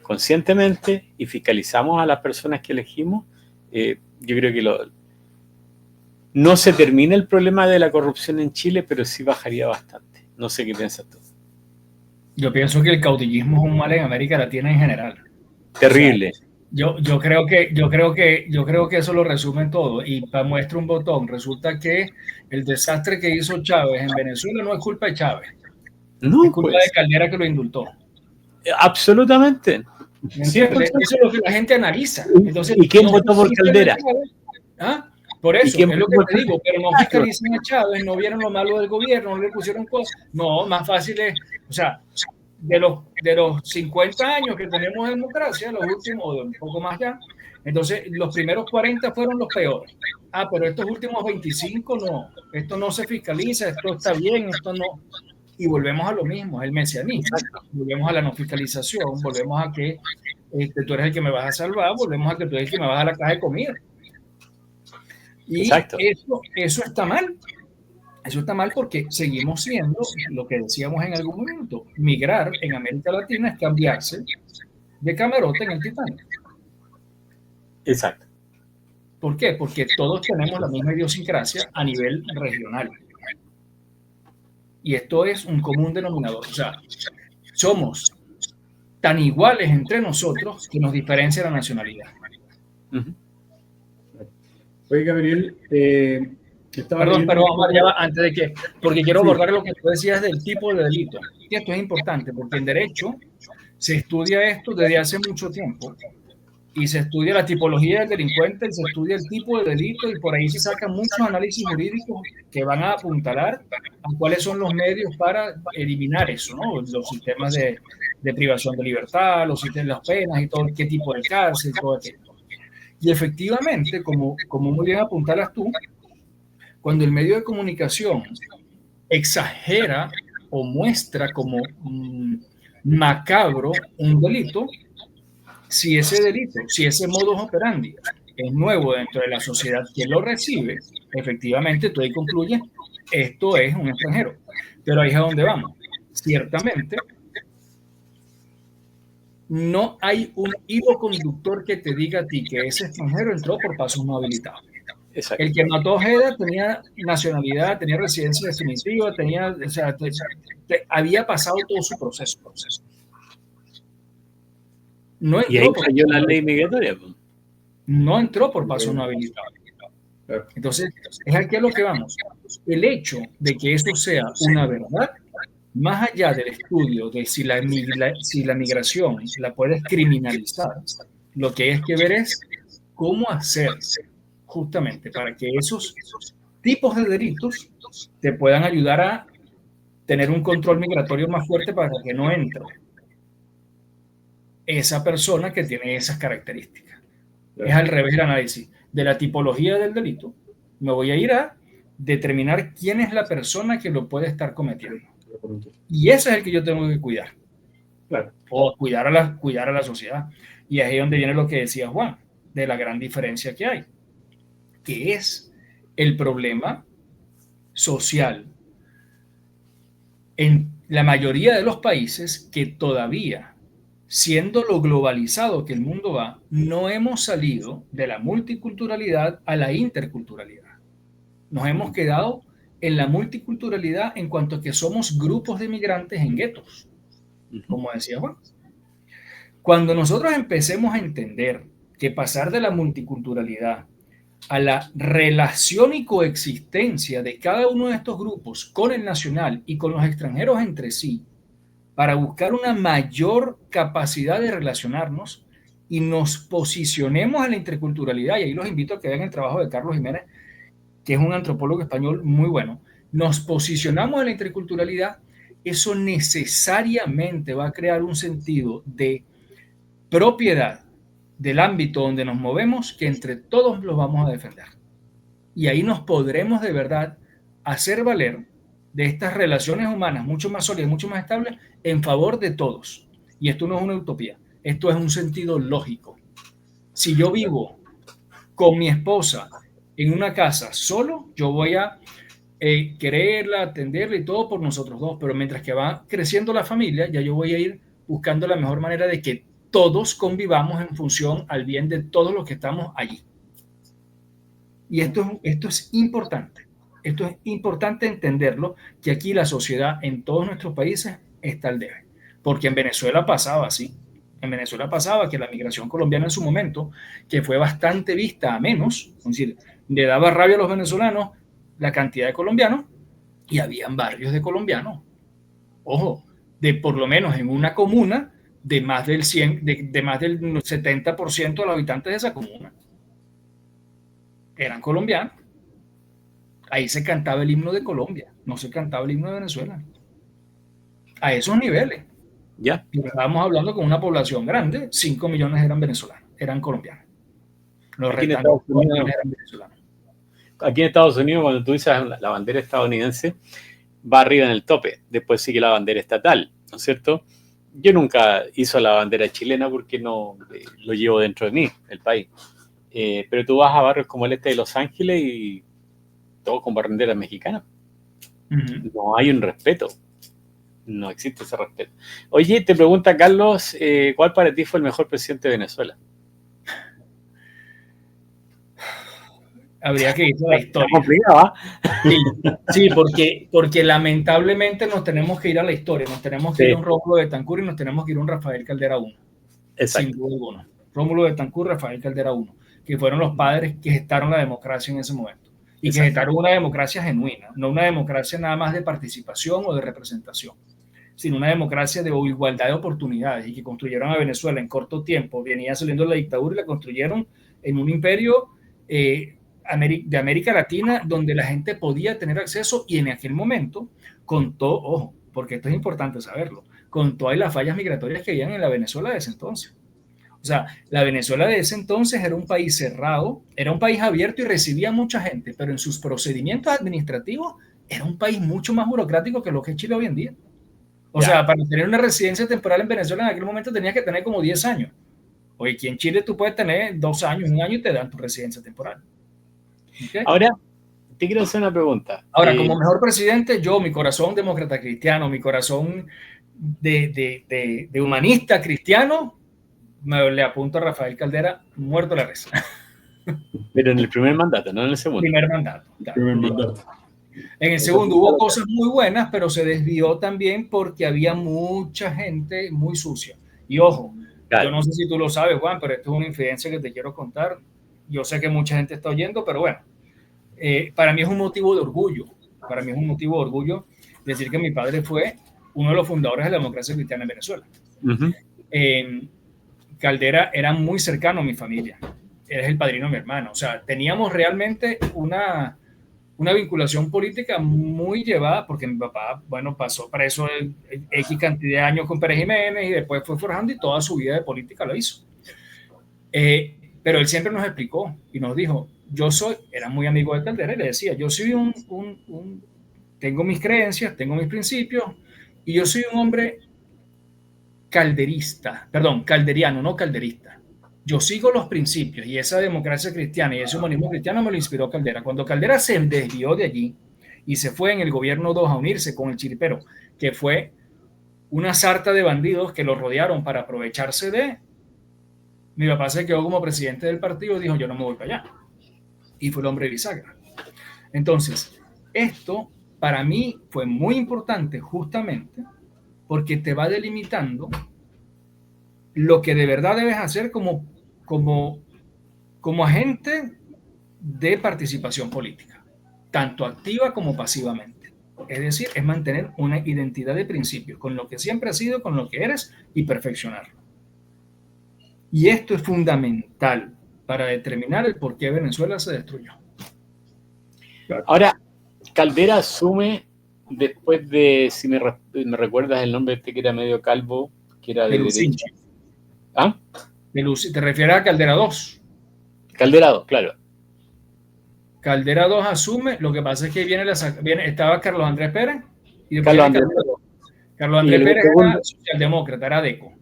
conscientemente y fiscalizamos a las personas que elegimos, yo creo que no se termina el problema de la corrupción en Chile, pero sí bajaría bastante. No sé qué piensas tú. Yo pienso que el caudillismo es un mal en América Latina en general. Terrible. O sea, yo creo que eso lo resume todo. Y para muestra un botón, resulta que el desastre que hizo Chávez en Venezuela no es culpa de Chávez. No, es culpa de Caldera, que lo indultó. Absolutamente. Eso es lo que la gente analiza. Entonces, ¿y quién votó por Caldera? ¿Ah? Por eso, es lo que te digo, pero no fiscalizan a Chávez, no vieron lo malo del gobierno, no le pusieron cosas. No, más fácil es, o sea, de los 50 años que tenemos de democracia, los últimos, un poco más ya, entonces los primeros 40 fueron los peores. Pero estos últimos 25 no, esto no se fiscaliza, esto está bien, esto no. Y volvemos a lo mismo, el mesianismo, volvemos a la no fiscalización, volvemos a que tú eres el que me vas a salvar, volvemos a que tú eres el que me vas a dar la caja de comida. Y eso está mal. Eso está mal porque seguimos siendo lo que decíamos en algún momento. Migrar en América Latina es cambiarse de camarote en el Titanic. Exacto. ¿Por qué? Porque todos tenemos la misma idiosincrasia a nivel regional. Y esto es un común denominador. O sea, somos tan iguales entre nosotros que nos diferencia la nacionalidad. Uh-huh. Oye, Gabriel, Perdón, antes de que, porque quiero abordar lo que tú decías del tipo de delito. Y esto es importante porque en derecho se estudia esto desde hace mucho tiempo y se estudia la tipología del delincuente, se estudia el tipo de delito y por ahí se sacan muchos análisis jurídicos que van a apuntalar a cuáles son los medios para eliminar eso, ¿no? Los sistemas de privación de libertad, los sistemas de las penas y todo, qué tipo de cárcel, todo esto. Y efectivamente, como muy bien apuntalas tú, cuando el medio de comunicación exagera o muestra como macabro un delito, si ese delito, si ese modus operandi es nuevo dentro de la sociedad que lo recibe, efectivamente tú ahí concluyes, esto es un extranjero. Pero ahí es a donde vamos. Ciertamente, no hay un hilo conductor que te diga a ti que ese extranjero entró por pasos no habilitados. Exacto. El que mató a Ojeda tenía nacionalidad, tenía residencia definitiva, tenía, o sea, había pasado todo su proceso. No Y ahí entró por, cayó la ley migratoria. Pues. no entró por pasos no habilitados. Entonces, es aquí a lo que vamos. El hecho de que eso sea una verdad, más allá del estudio de si la migración la puedes criminalizar, lo que hay que ver es cómo hacer justamente para que esos tipos de delitos te puedan ayudar a tener un control migratorio más fuerte para que no entre esa persona que tiene esas características. Es al revés el análisis. De la tipología del delito, me voy a ir a determinar quién es la persona que lo puede estar cometiendo. Y ese es el que yo tengo que cuidar. Claro. O cuidar a la sociedad. Y ahí es donde viene lo que decía Juan, de la gran diferencia que hay, que es el problema social en la mayoría de los países que todavía, siendo lo globalizado que el mundo va, no hemos salido de la multiculturalidad a la interculturalidad. Nos hemos quedado en la multiculturalidad en cuanto a que somos grupos de migrantes en guetos, como decía Juan. Cuando nosotros empecemos a entender que pasar de la multiculturalidad a la relación y coexistencia de cada uno de estos grupos con el nacional y con los extranjeros entre sí, para buscar una mayor capacidad de relacionarnos y nos posicionemos en la interculturalidad, y ahí los invito a que vean el trabajo de Carlos Jiménez, que es un antropólogo español muy bueno, nos posicionamos en la interculturalidad, eso necesariamente va a crear un sentido de propiedad del ámbito donde nos movemos que entre todos los vamos a defender. Y ahí nos podremos de verdad hacer valer de estas relaciones humanas mucho más sólidas, mucho más estables, en favor de todos. Y esto no es una utopía, esto es un sentido lógico. Si yo vivo con mi esposa en una casa solo, yo voy a quererla, atenderla y todo por nosotros dos, pero mientras que va creciendo la familia, ya yo voy a ir buscando la mejor manera de que todos convivamos en función al bien de todos los que estamos allí. Y esto es importante. Esto es importante entenderlo, que aquí la sociedad en todos nuestros países está al debe. Porque en Venezuela pasaba así. En Venezuela pasaba que la migración colombiana en su momento, que fue bastante vista a menos, es decir, le daba rabia a los venezolanos la cantidad de colombianos, y habían barrios de colombianos. Ojo, de por lo menos en una comuna, de más del 70% de los habitantes de esa comuna eran colombianos. Ahí se cantaba el himno de Colombia, no se cantaba el himno de Venezuela. A esos niveles. Ya. Y estábamos hablando con una población grande, 5 millones eran venezolanos, eran colombianos. Los restantes eran venezolanos. Aquí en Estados Unidos, cuando tú dices la bandera estadounidense, va arriba en el tope. Después sigue la bandera estatal, ¿no es cierto? Yo nunca hice la bandera chilena porque no lo llevo dentro de mí, el país. Pero tú vas a barrios como el este de Los Ángeles y todo con bandera mexicana. No hay un respeto. No existe ese respeto. Oye, te pregunta Carlos, ¿cuál para ti fue el mejor presidente de Venezuela? Habría que ir a la historia. Complicado, Sí, porque lamentablemente nos tenemos que ir a la historia. Nos tenemos que ir a un Rómulo Betancourt y nos tenemos que ir a un Rafael Caldera I. Exacto. Sin duda alguna. Rómulo Betancourt, Rafael Caldera I, que fueron los padres que gestaron la democracia en ese momento. Y que gestaron una democracia genuina, no una democracia nada más de participación o de representación, sino una democracia de igualdad de oportunidades, y que construyeron a Venezuela en corto tiempo. Venía saliendo la dictadura y la construyeron en un imperio de América Latina donde la gente podía tener acceso, y en aquel momento, con todo, ojo, porque esto es importante saberlo, con todas las fallas migratorias que habían en la Venezuela de ese entonces. O sea, la Venezuela de ese entonces era un país cerrado, era un país abierto y recibía mucha gente, pero en sus procedimientos administrativos era un país mucho más burocrático que lo que es Chile hoy en día. O sea, para tener una residencia temporal en Venezuela en aquel momento tenías que tener como 10 años. Hoy aquí en Chile tú puedes tener 2 años, 1 año y te dan tu residencia temporal. ¿Okay? Ahora, te quiero hacer una pregunta. Ahora, como mejor presidente, yo, mi corazón demócrata cristiano, mi corazón de humanista cristiano, le apunto a Rafael Caldera, muerto la risa. Pero en el primer mandato, no en el segundo. Primer mandato. Claro. Primer mandato. En el segundo hubo cosas muy buenas, pero se desvió también porque había mucha gente muy sucia. Y ojo, claro, yo no sé si tú lo sabes, Juan, pero esto es una infidencia que te quiero contar. Yo sé que mucha gente está oyendo, pero bueno, para mí es un motivo de orgullo. Para mí es un motivo de orgullo decir que mi padre fue uno de los fundadores de la democracia cristiana en Venezuela. Caldera era muy cercano a mi familia. Él es el padrino de mi hermano. O sea, teníamos realmente una vinculación política muy llevada, porque mi papá, bueno, pasó preso X cantidad de años con Pérez Jiménez y después fue forjando y toda su vida de política lo hizo. Pero él siempre nos explicó y nos dijo, era muy amigo de Caldera y le decía, yo soy tengo mis creencias, tengo mis principios y yo soy un hombre calderiano, no calderista. Yo sigo los principios y esa democracia cristiana y ese humanismo cristiano me lo inspiró Caldera. Cuando Caldera se desvió de allí y se fue en el gobierno 2 a unirse con el chiripero, que fue una sarta de bandidos que lo rodearon para aprovecharse de... Mi papá se quedó como presidente del partido y dijo, yo no me voy para allá. Y fue el hombre de bisagra. Entonces, esto para mí fue muy importante justamente porque te va delimitando lo que de verdad debes hacer como agente de participación política, tanto activa como pasivamente. Es decir, es mantener una identidad de principios con lo que siempre has sido, con lo que eres y perfeccionarlo. Y esto es fundamental para determinar el por qué Venezuela se destruyó. Ahora, Caldera asume después de, si me recuerdas el nombre que era medio calvo, que era de derecha. ¿Ah? ¿Te refieres a Caldera 2? Caldera 2, claro. Caldera 2 asume, lo que pasa es que estaba Carlos Andrés Pérez y después Carlos Andrés Pérez era socialdemócrata, era ADECO.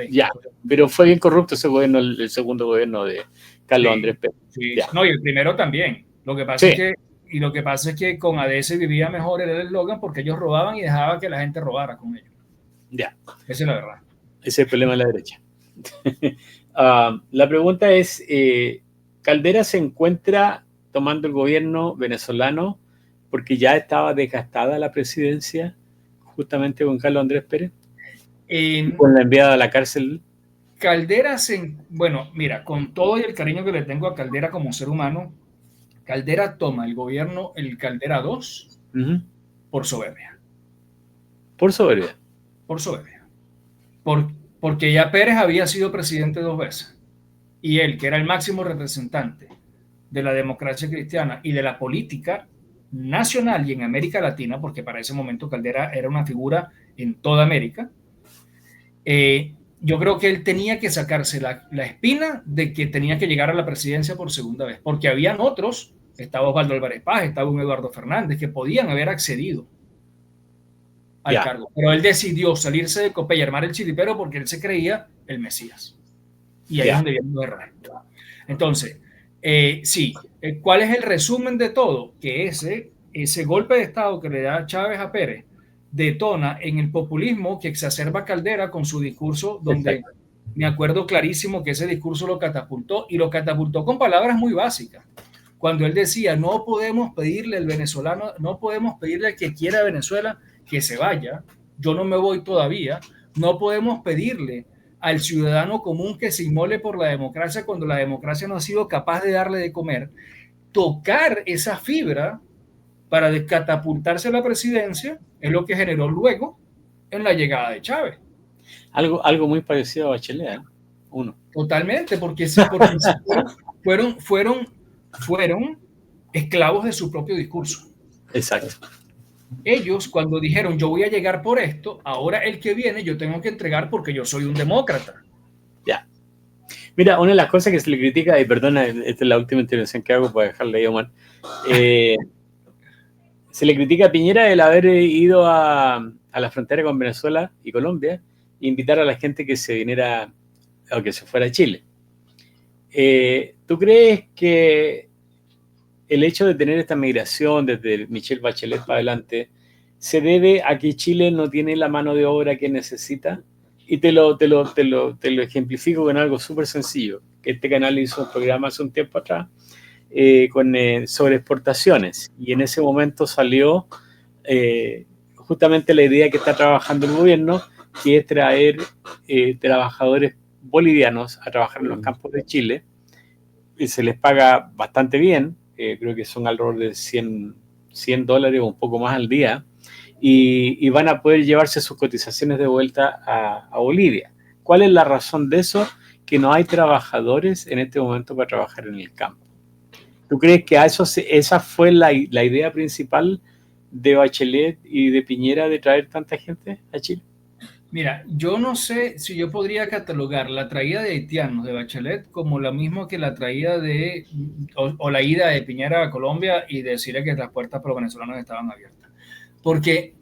Ya, pero fue bien corrupto ese gobierno, el segundo gobierno de Carlos Andrés Pérez. Sí. No, y el primero también. Lo que pasa es que con AD se vivía mejor, era el eslogan, porque ellos robaban y dejaban que la gente robara con ellos. Ya. Esa es la verdad. Ese es el problema de la derecha. La pregunta es, ¿Caldera se encuentra tomando el gobierno venezolano porque ya estaba desgastada la presidencia justamente con Carlos Andrés Pérez? Con la enviada a la cárcel. Caldera bueno, mira, con todo y el cariño que le tengo a Caldera como ser humano, Caldera toma el gobierno, el Caldera 2, por soberbia. ¿Por soberbia? Por soberbia. Porque ya Pérez había sido presidente 2 veces. Y él, que era el máximo representante de la democracia cristiana y de la política nacional y en América Latina, porque para ese momento Caldera era una figura en toda América, yo creo que él tenía que sacarse la espina de que tenía que llegar a la presidencia por segunda vez, porque habían otros, estaba Osvaldo Álvarez Paz, estaba un Eduardo Fernández, que podían haber accedido al cargo, pero él decidió salirse de Copé y armar el chiripero porque él se creía el Mesías, y ahí es donde viene el error. Entonces, ¿cuál es el resumen de todo? Que ese golpe de Estado que le da Chávez a Pérez detona en el populismo que exacerba Caldera con su discurso, donde me acuerdo clarísimo que ese discurso lo catapultó, y lo catapultó con palabras muy básicas. Cuando él decía, no podemos pedirle al venezolano, no podemos pedirle al que quiera Venezuela que se vaya, yo no me voy todavía, no podemos pedirle al ciudadano común que se inmole por la democracia cuando la democracia no ha sido capaz de darle de comer. Tocar esa fibra para catapultarse a la presidencia es lo que generó luego en la llegada de Chávez. Algo muy parecido a Bachelet, ¿eh? Totalmente, porque fueron esclavos de su propio discurso. Exacto. Ellos, cuando dijeron yo voy a llegar por esto, ahora el que viene yo tengo que entregar porque yo soy un demócrata. Ya. Mira, una de las cosas que se le critica, y perdona, esta es la última intervención que hago para dejarle ahí a Omar, se le critica a Piñera el haber ido a la frontera con Venezuela y Colombia e invitar a la gente que se viniera o que se fuera a Chile. ¿Tú crees que el hecho de tener esta migración desde Michelle Bachelet para adelante se debe a que Chile no tiene la mano de obra que necesita. Y te lo ejemplifico con algo súper sencillo. Este canal hizo un programa hace un tiempo atrás sobre exportaciones, y en ese momento salió justamente la idea que está trabajando el gobierno, que es traer trabajadores bolivianos a trabajar en los campos de Chile, y se les paga bastante bien, creo que son alrededor de $100 o un poco más al día, y van a poder llevarse sus cotizaciones de vuelta a Bolivia. ¿Cuál es la razón de eso? Que no hay trabajadores en este momento para trabajar en el campo. ¿Tú crees que esa fue la idea principal de Bachelet y de Piñera de traer tanta gente a Chile? Mira, yo no sé si yo podría catalogar la traída de haitianos de Bachelet como la misma que la traída o la ida de Piñera a Colombia y decirle que las puertas para los venezolanos estaban abiertas. Porque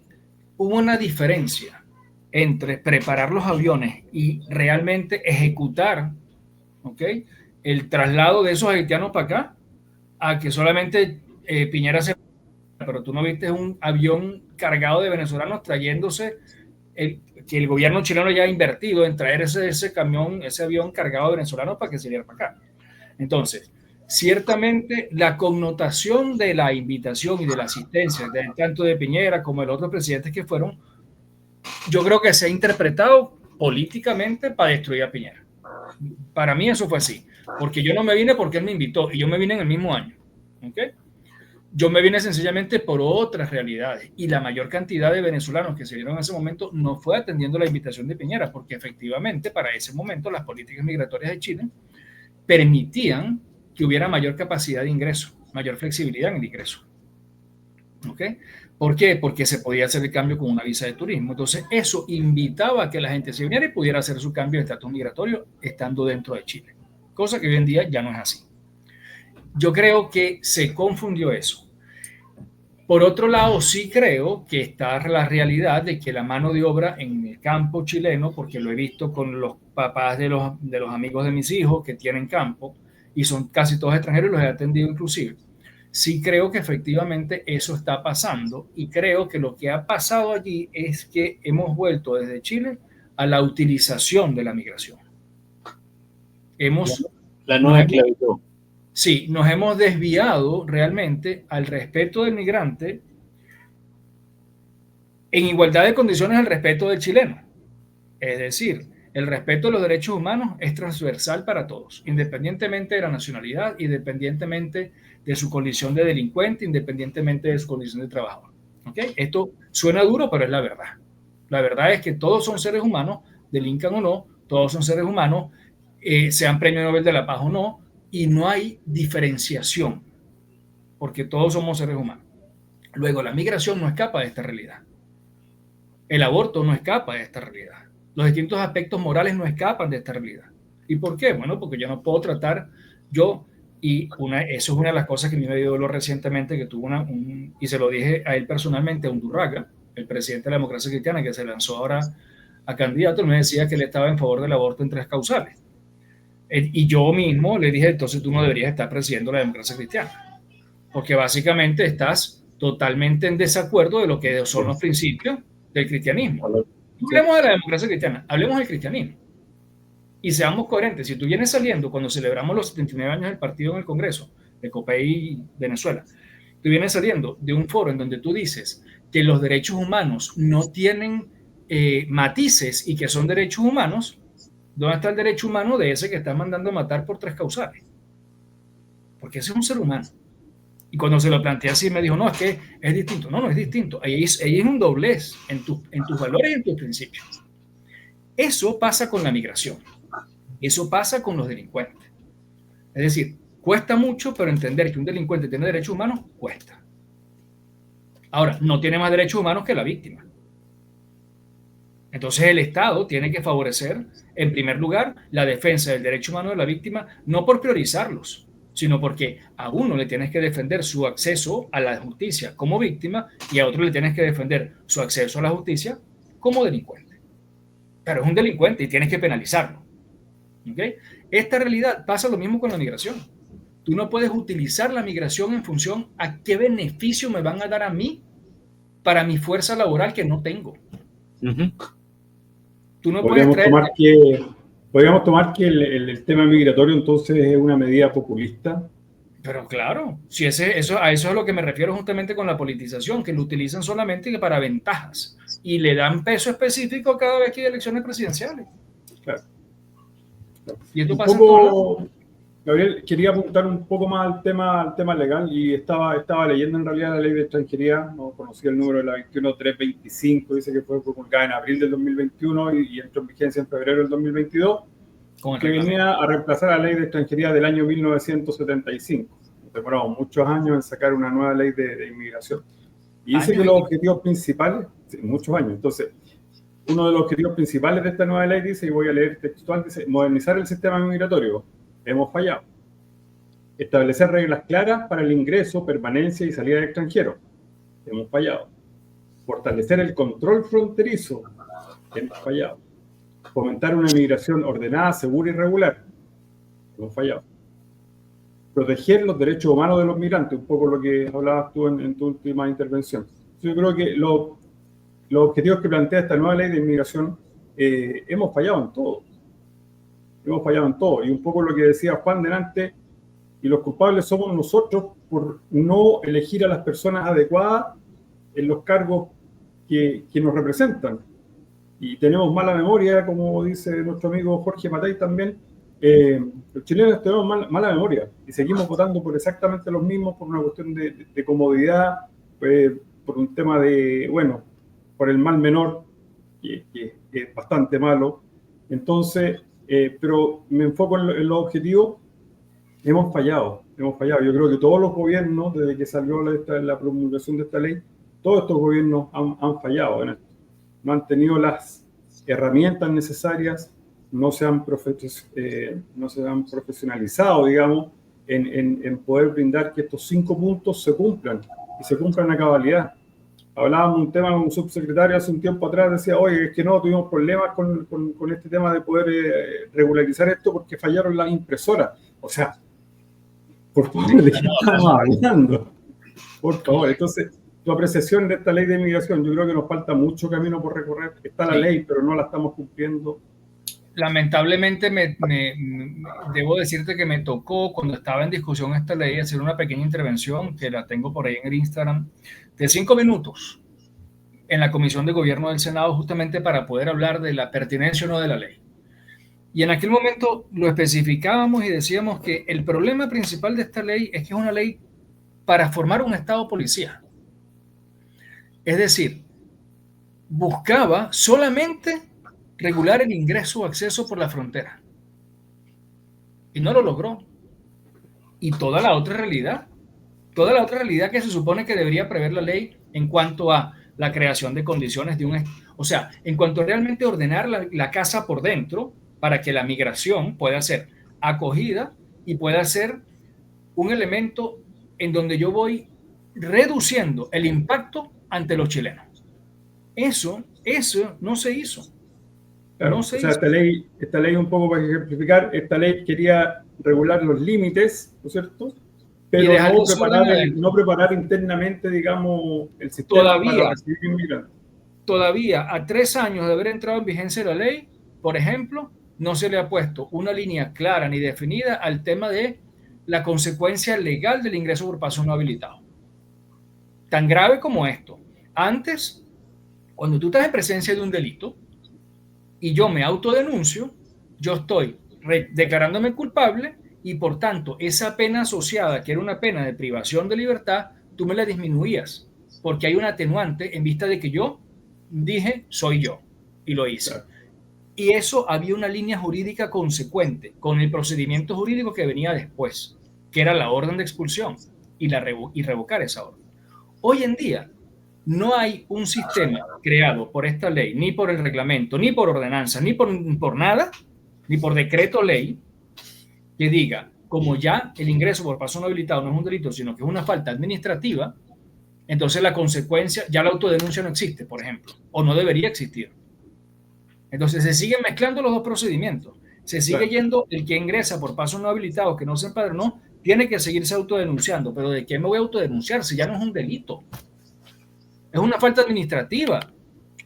hubo una diferencia entre preparar los aviones y realmente ejecutar, ¿ok?, el traslado de esos haitianos para acá, a que solamente Piñera se... Pero tú no viste un avión cargado de venezolanos trayéndose que el gobierno chileno ya ha invertido en traer ese avión cargado de venezolanos para que se viera para acá. Entonces, ciertamente la connotación de la invitación y de la asistencia, tanto de Piñera como de los otros presidentes que fueron, yo creo que se ha interpretado políticamente para destruir a Piñera. Para mí eso fue así, porque yo no me vine porque él me invitó, y yo me vine en el mismo año, ¿ok? Yo me vine sencillamente por otras realidades, y la mayor cantidad de venezolanos que se vieron en ese momento no fue atendiendo la invitación de Piñera, porque efectivamente para ese momento las políticas migratorias de Chile permitían que hubiera mayor capacidad de ingreso, mayor flexibilidad en el ingreso. ¿Ok? ¿Por qué? Porque se podía hacer el cambio con una visa de turismo. Entonces eso invitaba a que la gente se viniera y pudiera hacer su cambio de estatus migratorio estando dentro de Chile, cosa que hoy en día ya no es así. Yo creo que se confundió eso. Por otro lado, sí creo que está la realidad de que la mano de obra en el campo chileno, porque lo he visto con los papás de los amigos de mis hijos que tienen campo, y son casi todos extranjeros, y los he atendido inclusive, sí creo que efectivamente eso está pasando, y creo que lo que ha pasado allí es que hemos vuelto desde Chile a la utilización de la migración. La nueva esclavitud. Sí, nos hemos desviado realmente al respeto del migrante en igualdad de condiciones al respeto del chileno. Es decir, el respeto de los derechos humanos es transversal para todos, independientemente de la nacionalidad, independientemente de su condición de delincuente, independientemente de su condición de trabajador. ¿Okay? Esto suena duro, pero es la verdad. La verdad es que todos son seres humanos, delincan o no, todos son seres humanos, sean premio Nobel de la Paz o no, y no hay diferenciación, porque todos somos seres humanos. Luego, la migración no escapa de esta realidad. El aborto no escapa de esta realidad. Los distintos aspectos morales no escapan de esta realidad. ¿Y por qué? Bueno, porque yo no puedo tratar, eso es una de las cosas que a mí me dio dolor recientemente, que tuvo y se lo dije a él personalmente, a Undurraga, el presidente de la Democracia Cristiana, que se lanzó ahora a candidato, me decía que él estaba en favor del aborto en 3 causales. Y yo mismo le dije, entonces tú no deberías estar presidiendo la Democracia Cristiana, porque básicamente estás totalmente en desacuerdo de lo que son los principios del cristianismo. No hablemos de la Democracia Cristiana, hablemos del cristianismo. Y seamos coherentes. Si tú vienes saliendo, cuando celebramos los 79 años del partido en el Congreso, de COPEI Venezuela, tú vienes saliendo de un foro en donde tú dices que los derechos humanos no tienen matices y que son derechos humanos, ¿dónde está el derecho humano de ese que está mandando a matar por 3 causales? Porque ese es un ser humano. Y cuando se lo planteé así, me dijo, no, es que es distinto. No, no es distinto. Ahí es un doblez en tus valores y en tus principios. Eso pasa con la migración. Eso pasa con los delincuentes. Es decir, cuesta mucho, pero entender que un delincuente tiene derechos humanos, cuesta. Ahora, no tiene más derechos humanos que la víctima. Entonces el Estado tiene que favorecer, en primer lugar, la defensa del derecho humano de la víctima, no por priorizarlos, sino porque a uno le tienes que defender su acceso a la justicia como víctima y a otro le tienes que defender su acceso a la justicia como delincuente. Pero es un delincuente y tienes que penalizarlo. ¿Okay? Esta realidad pasa lo mismo con la migración. Tú no puedes utilizar la migración en función a qué beneficio me van a dar a mí para mi fuerza laboral que no tengo. Tú no puedes traer... Podríamos tomar que el tema migratorio entonces es una medida populista. Pero claro, si a eso es a lo que me refiero justamente con la politización, que lo utilizan solamente para ventajas y le dan peso específico cada vez que hay elecciones presidenciales. Claro. Y esto pasa en todo lado. Gabriel, quería apuntar un poco más al tema legal y estaba leyendo en realidad la ley de extranjería, no conocía el número de la 21325, dice que fue promulgada en abril del 2021 y entró en vigencia en febrero del 2022, que venía a reemplazar la ley de extranjería del año 1975. Demoramos muchos años en sacar una nueva ley de inmigración. Y dice que los objetivos principales, sí, muchos años, entonces, uno de los objetivos principales de esta nueva ley dice, y voy a leer textual, dice, modernizar el sistema migratorio. Hemos fallado. Establecer reglas claras para el ingreso, permanencia y salida de extranjeros. Hemos fallado. Fortalecer el control fronterizo. Hemos fallado. Fomentar una migración ordenada, segura y regular. Hemos fallado. Proteger los derechos humanos de los migrantes, un poco lo que hablabas tú en tu última intervención. Yo creo que los objetivos que plantea esta nueva ley de inmigración, hemos fallado en todo. Hemos fallado en todo. Y un poco lo que decía Juan delante, y los culpables somos nosotros por no elegir a las personas adecuadas en los cargos que nos representan. Y tenemos mala memoria, como dice nuestro amigo Jorge Matei también. Los chilenos tenemos mala memoria y seguimos votando por exactamente los mismos por una cuestión de comodidad, por un tema por el mal menor, que es bastante malo. Entonces, pero me enfoco en los objetivos. Hemos fallado. Yo creo que todos los gobiernos, desde que salió la promulgación de esta ley, todos estos gobiernos han fallado en esto. No han tenido las herramientas necesarias, no se han profesionalizado, digamos, en poder brindar que estos 5 puntos se cumplan y se cumplan a cabalidad. Hablábamos un tema con un subsecretario hace un tiempo atrás, decía, oye, es que no, tuvimos problemas con este tema de poder regularizar esto porque fallaron las impresoras. O sea, por favor, ¿de qué estamos hablando? Por favor, entonces, tu apreciación de esta ley de inmigración, yo creo que nos falta mucho camino por recorrer. Está la ley, pero no la estamos cumpliendo. Lamentablemente, debo decirte que me tocó, cuando estaba en discusión esta ley, hacer una pequeña intervención, que la tengo por ahí en el Instagram, de 5 minutos en la Comisión de Gobierno del Senado, justamente para poder hablar de la pertinencia o no de la ley. Y en aquel momento lo especificábamos y decíamos que el problema principal de esta ley es que es una ley para formar un Estado policía. Es decir, buscaba solamente regular el ingreso o acceso por la frontera. Y no lo logró. Y toda la otra realidad que se supone que debería prever la ley en cuanto a la creación de condiciones de o sea, en cuanto a realmente ordenar la casa por dentro para que la migración pueda ser acogida y pueda ser un elemento en donde yo voy reduciendo el impacto ante los chilenos. Eso no se hizo. Claro, no se hizo. Esta ley, un poco para ejemplificar, esta ley quería regular los límites, ¿no es cierto? Pero no preparar internamente, digamos, el sistema para recibir inmigrantes. Todavía, a 3 años de haber entrado en vigencia la ley, por ejemplo, no se le ha puesto una línea clara ni definida al tema de la consecuencia legal del ingreso por paso no habilitado. Tan grave como esto. Antes, cuando tú estás en presencia de un delito y yo me autodenuncio, yo estoy declarándome culpable y por tanto esa pena asociada, que era una pena de privación de libertad, tú me la disminuías porque hay un atenuante en vista de que yo dije soy yo y lo hice. Claro. Y eso había una línea jurídica consecuente con el procedimiento jurídico que venía después, que era la orden de expulsión y revocar esa orden. Hoy en día no hay un sistema creado por esta ley, ni por el reglamento, ni por ordenanza, ni por nada, ni por decreto ley, que diga, como ya el ingreso por paso no habilitado no es un delito, sino que es una falta administrativa, entonces la consecuencia, ya la autodenuncia no existe, por ejemplo, o no debería existir. Entonces se siguen mezclando los dos procedimientos. Se sigue yendo el que ingresa por paso no habilitado, que no se empadronó, tiene que seguirse autodenunciando. ¿Pero de qué me voy a autodenunciar si ya no es un delito? Es una falta administrativa.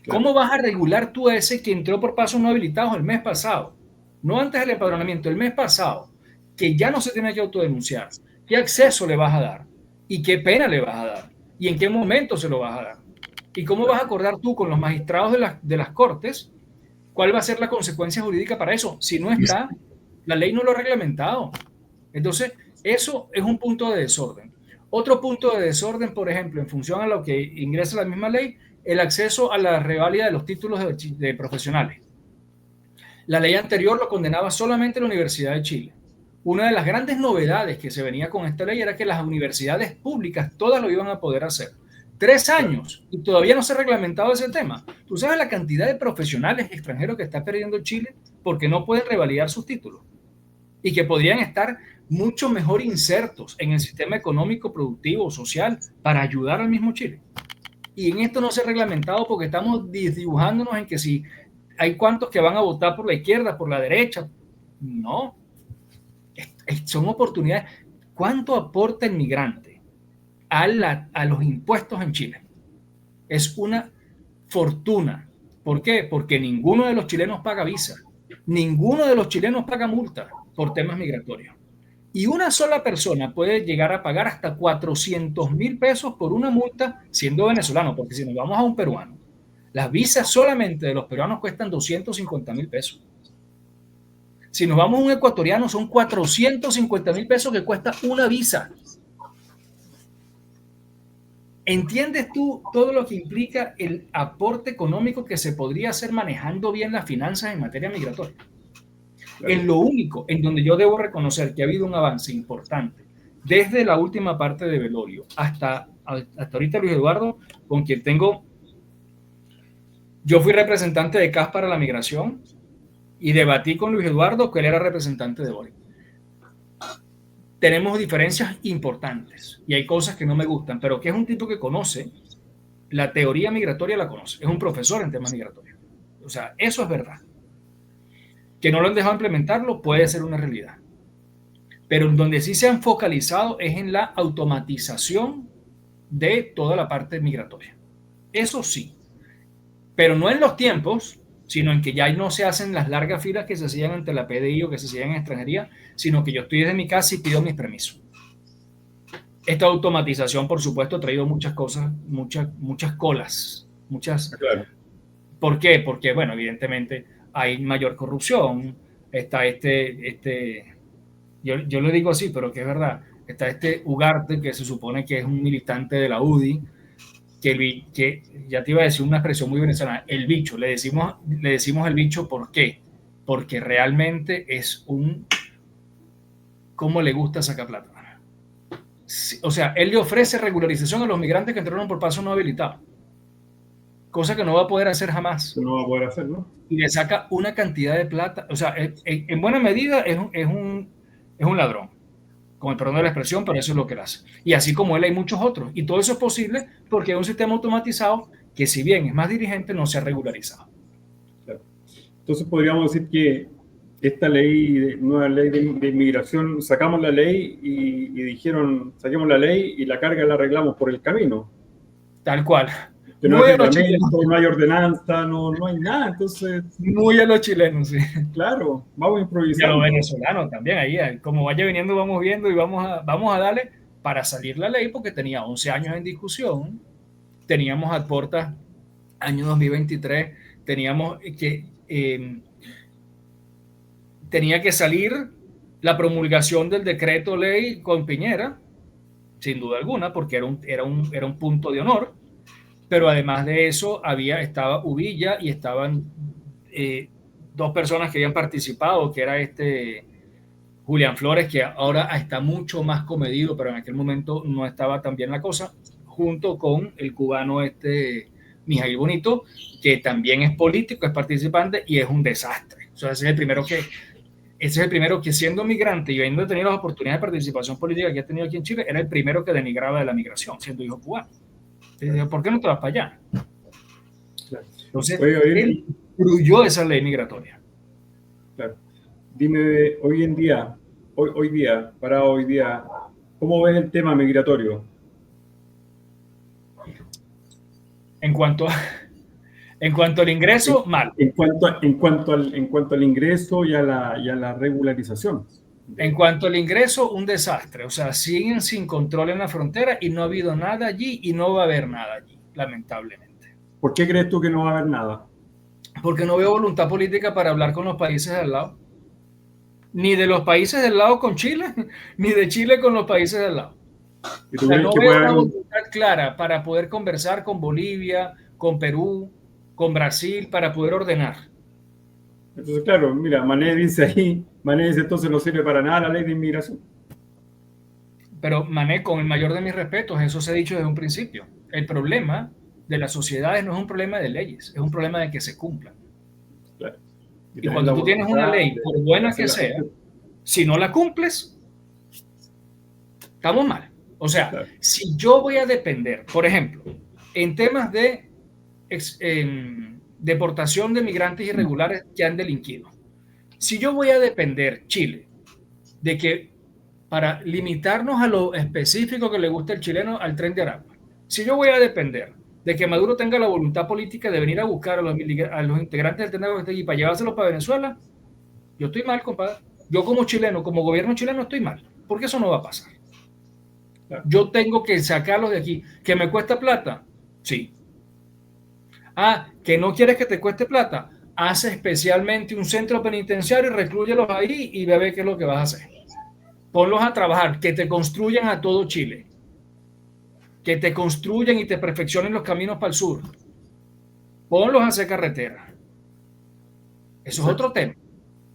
¿Cómo vas a regular tú a ese que entró por pasos no habilitados el mes pasado? No antes del empadronamiento, el mes pasado, que ya no se tiene que autodenunciar. ¿Qué acceso le vas a dar? ¿Y qué pena le vas a dar? ¿Y en qué momento se lo vas a dar? ¿Y cómo vas a acordar tú con los magistrados de las cortes cuál va a ser la consecuencia jurídica para eso? Si no está, la ley no lo ha reglamentado. Entonces, eso es un punto de desorden. Otro punto de desorden, por ejemplo, en función a lo que ingresa la misma ley, el acceso a la reválida de los títulos de profesionales. La ley anterior lo condenaba solamente la Universidad de Chile. Una de las grandes novedades que se venía con esta ley era que las universidades públicas todas lo iban a poder hacer. 3 años y todavía no se ha reglamentado ese tema. ¿Tú sabes la cantidad de profesionales extranjeros que está perdiendo Chile porque no pueden revalidar sus títulos? Y que podrían estar mucho mejor insertos en el sistema económico, productivo, social, para ayudar al mismo Chile. Y en esto no se ha reglamentado porque estamos dibujándonos en que si hay cuantos que van a votar por la izquierda, por la derecha. No. Son oportunidades. ¿Cuánto aporta el migrante a los impuestos en Chile? Es una fortuna. ¿Por qué? Porque ninguno de los chilenos paga visa. Ninguno de los chilenos paga multa por temas migratorios. Y una sola persona puede llegar a pagar hasta 400.000 pesos por una multa siendo venezolano, porque si nos vamos a un peruano, las visas solamente de los peruanos cuestan 250.000 pesos. Si nos vamos a un ecuatoriano, son 450.000 pesos que cuesta una visa. ¿Entiendes tú todo lo que implica el aporte económico que se podría hacer manejando bien las finanzas en materia migratoria? Claro. En lo único en donde yo debo reconocer que ha habido un avance importante desde la última parte de Velorio hasta ahorita Luis Eduardo, con quien yo fui representante de CAS para la migración y debatí con Luis Eduardo que él era representante de Boric. Tenemos diferencias importantes y hay cosas que no me gustan, pero que es un tipo que conoce la teoría migratoria, la conoce, es un profesor en temas migratorios. O sea, eso es verdad. Que no lo han dejado implementarlo puede ser una realidad. Pero donde sí se han focalizado es en la automatización de toda la parte migratoria. Eso sí. Pero no en los tiempos, sino en que ya no se hacen las largas filas que se hacían ante la PDI o que se hacían en extranjería, sino que yo estoy desde mi casa y pido mis permisos. Esta automatización, por supuesto, ha traído muchas cosas, muchas colas. Claro. ¿Por qué? Porque, bueno, evidentemente hay mayor corrupción, está yo lo digo así, pero que es verdad, está Ugarte, que se supone que es un militante de la UDI, que ya te iba a decir una expresión muy venezolana, el bicho, le decimos el bicho, ¿por qué? Porque realmente es ¿cómo le gusta sacar plata? O sea, él le ofrece regularización a los migrantes que entraron por paso no habilitado, cosa que no va a poder hacer jamás. No va a poder hacer, ¿no? Y le saca una cantidad de plata, o sea, en buena medida es un ladrón, con el perdón de la expresión, pero eso es lo que él hace. Y así como él hay muchos otros. Y todo eso es posible porque es un sistema automatizado que, si bien es más dirigente, no se ha regularizado. Claro. Entonces podríamos decir que esta nueva ley de inmigración, sacamos la ley y dijeron, saquemos la ley y la carga la arreglamos por el camino. Tal cual. Que no hay reglamento, no hay ordenanza, no hay nada, entonces... Muy a los chilenos, sí. Claro, vamos improvisando. Y a los venezolanos también, ahí, como vaya viniendo, vamos viendo y vamos a darle para salir la ley, porque tenía 11 años en discusión, teníamos a puertas, año 2023, teníamos que... tenía que salir la promulgación del decreto ley con Piñera, sin duda alguna, porque era un punto de honor. Pero además de eso estaba Uvilla y estaban 2 personas que habían participado, que era Julián Flores, que ahora está mucho más comedido, pero en aquel momento no estaba tan bien la cosa, junto con el cubano Mijail Bonito, que también es político, es participante y es un desastre. O sea, ese es el primero que siendo migrante y habiendo tenido las oportunidades de participación política que ha tenido aquí en Chile, era el primero que denigraba de la migración, siendo hijo cubano. ¿Por qué no te vas para allá? Entonces, él incluyó esa ley migratoria. Claro. Dime, hoy en día, hoy día, parado hoy día, ¿cómo ves el tema migratorio? En cuanto al ingreso, mal. En cuanto al ingreso y a la regularización. En cuanto al ingreso, un desastre. O sea, siguen sin control en la frontera y no ha habido nada allí y no va a haber nada allí, lamentablemente. ¿Por qué crees tú que no va a haber nada? Porque no veo voluntad política para hablar con los países de al lado. Ni de los países del lado con Chile, ni de Chile con los países del lado. ¿Y O tú sea, crees no que veo puede una haber voluntad clara para poder conversar con Bolivia, con Perú, con Brasil, para poder ordenar. Entonces, claro, mira, Mané dice entonces no sirve para nada la ley de inmigración. Pero, Mané, con el mayor de mis respetos, eso se ha dicho desde un principio. El problema de las sociedades no es un problema de leyes, es un problema de que se cumplan. Claro. Y cuando tú tienes una ley, por buena que sea, si no la cumples, estamos mal. O sea, claro, si yo voy a depender, por ejemplo, en temas de deportación de migrantes irregulares que han delinquido, si yo voy a depender, Chile, de que para limitarnos a lo específico que le gusta el chileno al tren de Aragua, si yo voy a depender de que Maduro tenga la voluntad política de venir a buscar a los integrantes del tren de Aragua y para llevárselos para Venezuela, yo estoy mal, compadre. Yo como chileno, como gobierno chileno estoy mal, porque eso no va a pasar. Yo tengo que sacarlos de aquí. ¿Que me cuesta plata? Sí. Ah, ¿que no quieres que te cueste plata? Haz especialmente un centro penitenciario y reclúyelos ahí y ve qué es lo que vas a hacer. Ponlos a trabajar, que te construyan a todo Chile. Que te construyan y te perfeccionen los caminos para el sur. Ponlos a hacer carretera. Eso es otro tema.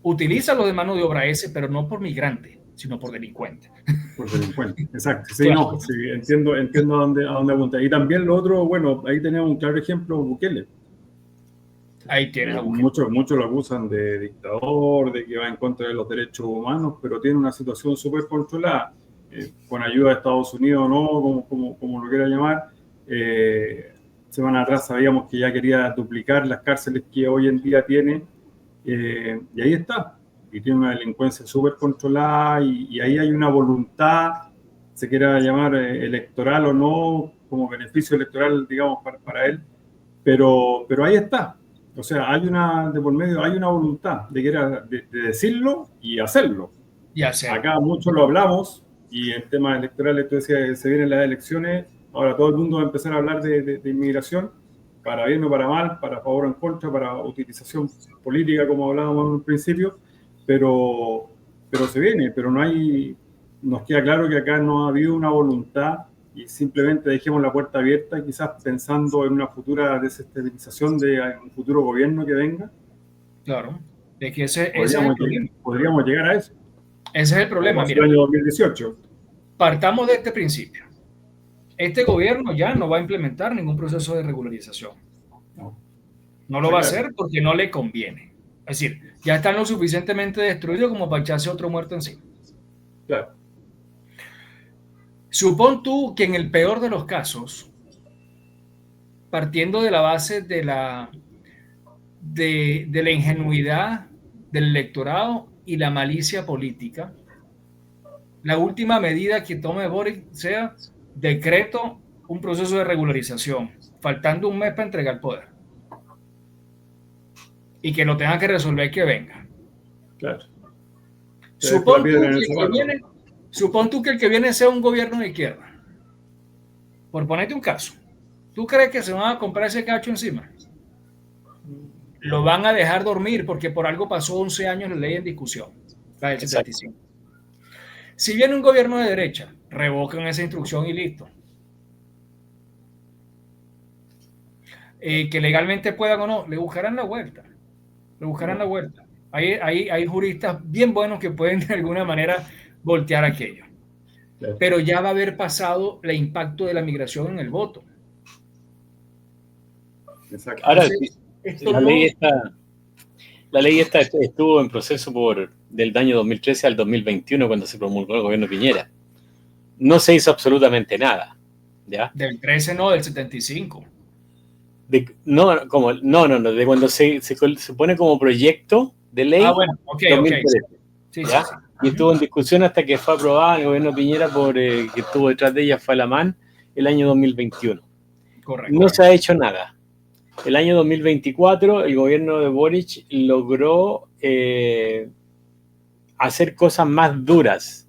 Utilízalos de mano de obra pero no por migrante, sino por delincuente. Por delincuente, exacto. Sí, claro. No, sí, entiendo a dónde apunta. Y también lo otro, bueno, ahí tenemos un claro ejemplo, Bukele. Ahí tienes a Bukele. Muchos lo acusan de dictador, de que va en contra de los derechos humanos, pero tiene una situación súper controlada, con ayuda de Estados Unidos, ¿no? Como lo quiera llamar. Semanas atrás sabíamos que ya quería duplicar las cárceles que hoy en día tiene, y ahí está. Y tiene una delincuencia súper controlada y ahí hay una voluntad, se quiera llamar electoral o no, como beneficio electoral, digamos, para él, pero ahí está. O sea, de por medio hay una voluntad de decirlo y hacerlo. Acá mucho lo hablamos y en temas electorales, tú decías, se vienen las elecciones, ahora todo el mundo va a empezar a hablar de inmigración, para bien o para mal, para favor o en contra, para utilización política, como hablábamos en un principio. Pero se viene, pero nos queda claro que acá no ha habido una voluntad y simplemente dejemos la puerta abierta, quizás pensando en una futura desestabilización de un futuro gobierno que venga. Claro, de que podríamos llegar a eso. Ese es el problema. Mira, el año 2018. Partamos de este principio. Este gobierno ya no va a implementar ningún proceso de regularización. No lo va a hacer porque no le conviene. Es decir, ya están lo suficientemente destruidos como para echarse otro muerto encima. Claro. Supón tú que en el peor de los casos, partiendo de la base de la ingenuidad del electorado y la malicia política, la última medida que tome Boric sea decreto un proceso de regularización, faltando un mes para entregar el poder. Y que lo tenga que resolver que venga. Claro. Supón tú que el que viene sea un gobierno de izquierda. Por ponerte un caso. ¿Tú crees que se van a comprar ese cacho encima? Lo van a dejar dormir porque por algo pasó 11 años la ley en discusión. La del 75. Si viene un gobierno de derecha, revocan esa instrucción y listo. Que legalmente puedan o no, le buscarán la vuelta. Hay juristas bien buenos que pueden de alguna manera voltear aquello. Claro. Pero ya va a haber pasado el impacto de la migración en el voto. Exacto. Ahora, la ley esta estuvo en proceso del año 2013 al 2021 cuando se promulgó el gobierno Piñera. No se hizo absolutamente nada. ¿Ya? Del 13 no, del 75. De cuando se pone como proyecto de ley. Ah, bueno, ok. Sí, ¿ya? Sí. y estuvo en discusión hasta que fue aprobada en el gobierno Piñera que estuvo detrás de ella fue Alamán el año 2021. Correcto. No se ha hecho nada. El año 2024 el gobierno de Boric logró hacer cosas más duras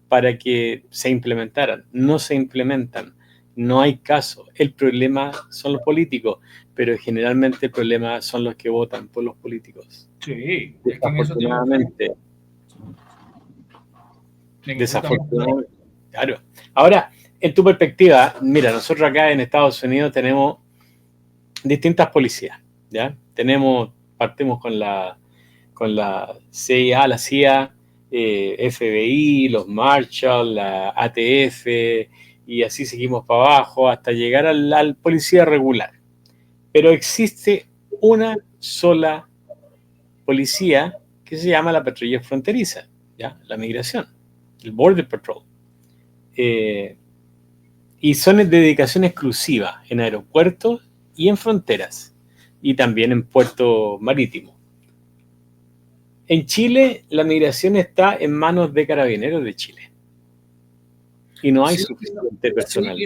para que se implementaran. No se implementan. No hay caso. El problema son los políticos, pero generalmente el problema son los que votan por los políticos. Sí, Desafortunadamente. Desafortunadamente. Claro. Ahora, en tu perspectiva, mira, nosotros acá en Estados Unidos tenemos distintas policías, ¿ya? Partimos con la CIA, la CIA, FBI, los Marshall, la ATF, y así seguimos para abajo hasta llegar al policía regular. Pero existe una sola policía que se llama la patrulla fronteriza, ¿ya? La migración, el Border Patrol. Y son de dedicación exclusiva en aeropuertos y en fronteras, y también en puertos marítimos. En Chile, la migración está en manos de Carabineros de Chile. Y no hay suficiente personal.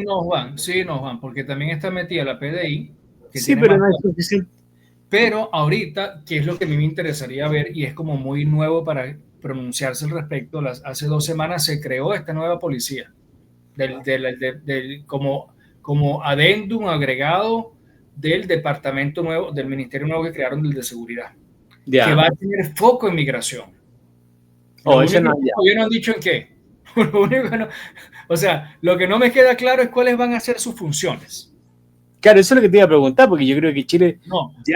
Sí, nos van, porque también está metida la PDI. Sí, pero no hay suficiente. Pero ahorita, que es lo que a mí me interesaría ver, y es como muy nuevo para pronunciarse al respecto, hace 2 semanas se creó esta nueva policía, como adendum agregado del departamento nuevo, del ministerio nuevo que crearon del de seguridad, que va a tener foco en migración. Todavía no han dicho en qué. O sea, lo que no me queda claro es cuáles van a ser sus funciones. Claro, eso es lo que te iba a preguntar, porque yo creo que Chile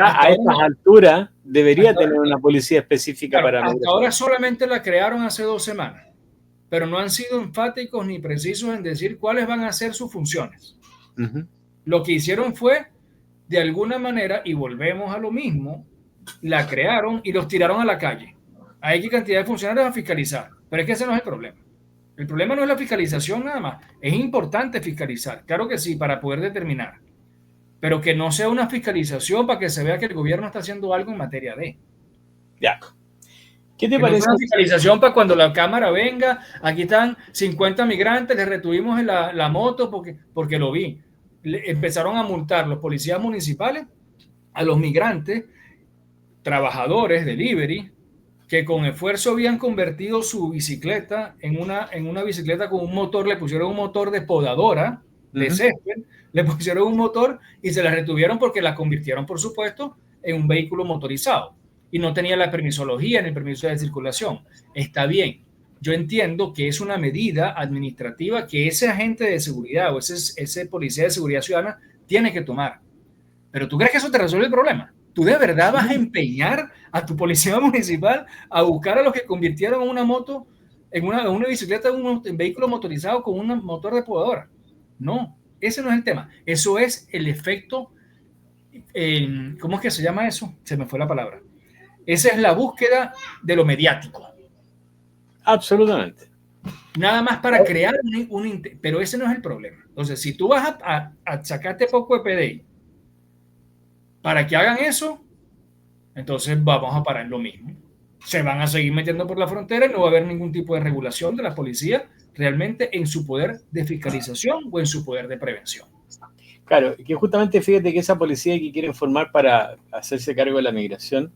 a estas alturas debería tener una policía específica para migración. Hasta ahora solamente la crearon hace 2 semanas, pero no han sido enfáticos ni precisos en decir cuáles van a ser sus funciones. Lo que hicieron fue, de alguna manera, y volvemos a lo mismo, la crearon y los tiraron a la calle. Hay que cantidad de funcionarios a fiscalizar, pero es que ese no es el problema. El problema no es la fiscalización nada más. Es importante fiscalizar, claro que sí, para poder determinar, pero que no sea una fiscalización para que se vea que el gobierno está haciendo algo en materia de. Ya. ¿Qué te parece? No una fiscalización para cuando la cámara venga, aquí están 50 migrantes, les retuvimos en la moto porque lo vi. Empezaron a multar los policías municipales a los migrantes, trabajadores, delivery, que con esfuerzo habían convertido su bicicleta en una bicicleta con un motor, le pusieron un motor de podadora, de césped, le pusieron un motor y se la retuvieron porque la convirtieron, por supuesto, en un vehículo motorizado y no tenía la permisología ni el permiso de circulación. Está bien, yo entiendo que es una medida administrativa que ese agente de seguridad o ese policía de seguridad ciudadana tiene que tomar. Pero ¿tú crees que eso te resuelve el problema? ¿Tú de verdad vas a empeñar a tu policía municipal a buscar a los que convirtieron una moto en una bicicleta, en vehículo motorizado con un motor de podadora? No, ese no es el tema. Eso es el efecto, ¿cómo es que se llama eso? Se me fue la palabra. Esa es la búsqueda de lo mediático. Absolutamente. Nada más para crear pero ese no es el problema. Entonces, si tú vas a sacarte poco de PDI para que hagan eso, entonces vamos a parar en lo mismo. Se van a seguir metiendo por la frontera y no va a haber ningún tipo de regulación de la policía realmente en su poder de fiscalización o en su poder de prevención. Claro, que justamente fíjate que esa policía que quieren formar para hacerse cargo de la migración,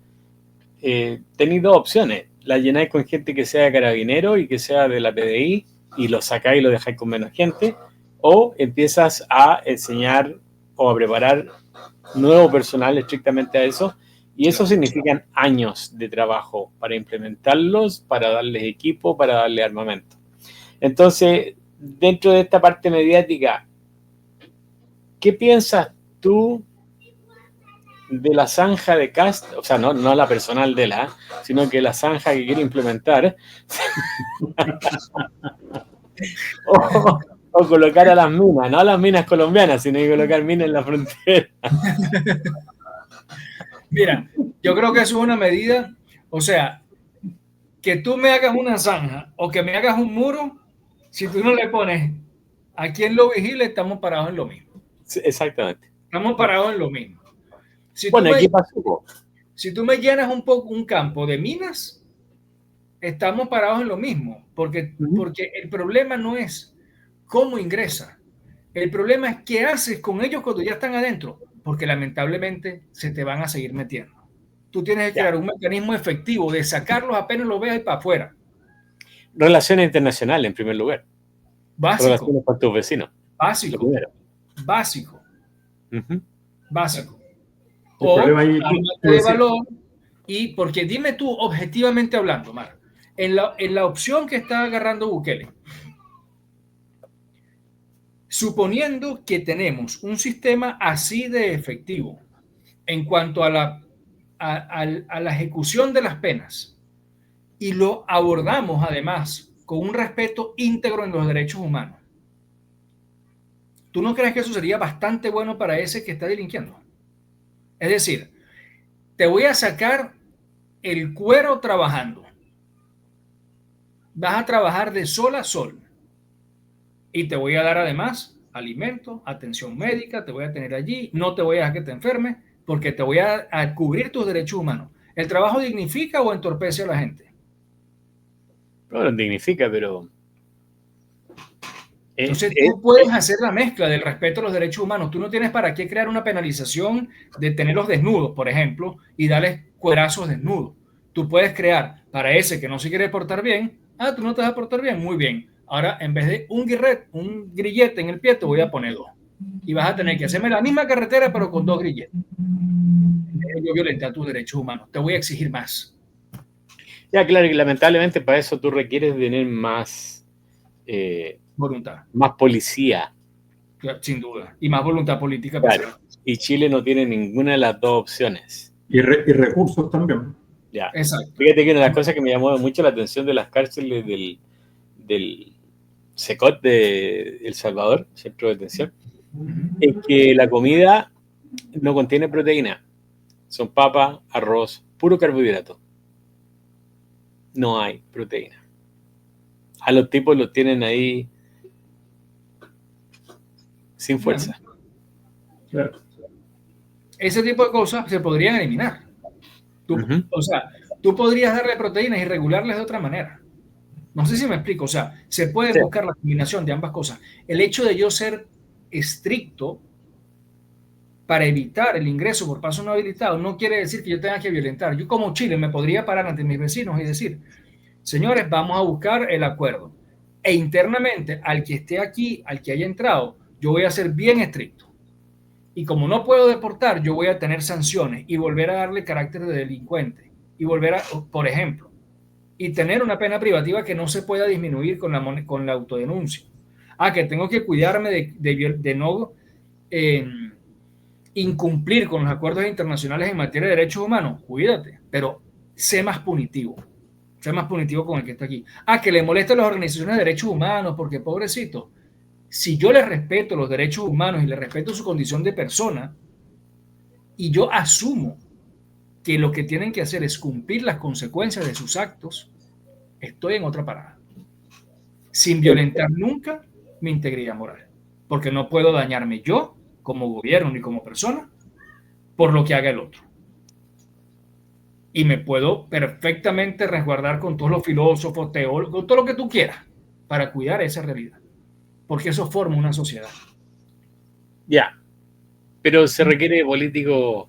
tenéis 2 opciones. La llenáis con gente que sea carabinero y que sea de la PDI y lo sacáis y lo dejáis con menos gente, o empiezas a enseñar o a preparar nuevo personal estrictamente a eso, y eso significan años de trabajo para implementarlos, para darles equipo, para darle armamento. Entonces, dentro de esta parte mediática, ¿qué piensas tú de la zanja de Kast? O sea, no la personal de sino que la zanja que quiere implementar o colocar a las minas, no a las minas colombianas, sino que colocar minas en la frontera. Mira, yo creo que eso es una medida, o sea, que tú me hagas una zanja o que me hagas un muro, si tú no le pones a quien lo vigile, estamos parados en lo mismo. Sí, exactamente. Estamos parados en lo mismo. Aquí pasó. Si tú me llenas un campo de minas, estamos parados en lo mismo, porque el problema no es cómo ingresa, el problema es qué haces con ellos cuando ya están adentro, porque lamentablemente se te van a seguir metiendo. Tú tienes que crear un mecanismo efectivo de sacarlos apenas lo veas y para afuera. Relaciones internacionales, en primer lugar. Básico. Relaciones con tus vecinos. Básico. Básico. O ármate de valor. Y porque dime tú, objetivamente hablando, Mar, en la opción que está agarrando Bukele, suponiendo que tenemos un sistema así de efectivo en cuanto a la ejecución de las penas y lo abordamos además con un respeto íntegro en los derechos humanos, ¿tú no crees que eso sería bastante bueno para ese que está delinquiendo? Es decir, te voy a sacar el cuero trabajando. Vas a trabajar de sol a sol. Y te voy a dar además alimento, atención médica, te voy a tener allí, no te voy a dejar que te enfermes, porque te voy a cubrir tus derechos humanos. ¿El trabajo dignifica o entorpece a la gente? No, lo dignifica, pero... Entonces tú puedes hacer la mezcla del respeto a los derechos humanos. Tú no tienes para qué crear una penalización de tenerlos desnudos, por ejemplo, y darles cuerazos desnudos. Tú puedes crear para ese que no se quiere portar bien, tú no te vas a portar bien, muy bien. Ahora, en vez de un grillete en el pie, te voy a poner 2. Y vas a tener que hacerme la misma carretera, pero con 2 grilletes. Yo violenté tus derechos humanos. Te voy a exigir más. Ya, claro, y lamentablemente para eso tú requieres tener más... voluntad. Más policía. Sin duda. Y más voluntad política. Claro. Y Chile no tiene ninguna de las dos opciones. Y recursos también. Ya. Exacto. Fíjate que una de las cosas que me llamó mucho la atención de las cárceles del SECOT de El Salvador, Centro de Detención, es que la comida no contiene proteína. Son papa, arroz, puro carbohidrato. No hay proteína. A los tipos los tienen ahí sin fuerza. Claro. Ese tipo de cosas se podrían eliminar. O sea, tú podrías darle proteínas y regularlas de otra manera. No sé si me explico. O sea, se puede buscar la combinación de ambas cosas. El hecho de yo ser estricto para evitar el ingreso por paso no habilitado no quiere decir que yo tenga que violentar. Yo como Chile me podría parar ante mis vecinos y decir, señores, vamos a buscar el acuerdo. E internamente, al que esté aquí, al que haya entrado, yo voy a ser bien estricto. Y como no puedo deportar, yo voy a tener sanciones y volver a darle carácter de delincuente. Y volver a, por ejemplo, y tener una pena privativa que no se pueda disminuir con la autodenuncia. Que tengo que cuidarme de no incumplir con los acuerdos internacionales en materia de derechos humanos. Cuídate, pero sé más punitivo. Sé más punitivo con el que está aquí. Que le molesta a las organizaciones de derechos humanos porque pobrecito. Si yo le respeto los derechos humanos y le respeto su condición de persona y yo asumo que lo que tienen que hacer es cumplir las consecuencias de sus actos, estoy en otra parada. Sin violentar nunca mi integridad moral. Porque no puedo dañarme yo como gobierno ni como persona por lo que haga el otro. Y me puedo perfectamente resguardar con todos los filósofos, teólogos, con todo lo que tú quieras para cuidar esa realidad. Porque eso forma una sociedad. Ya. Pero se requiere político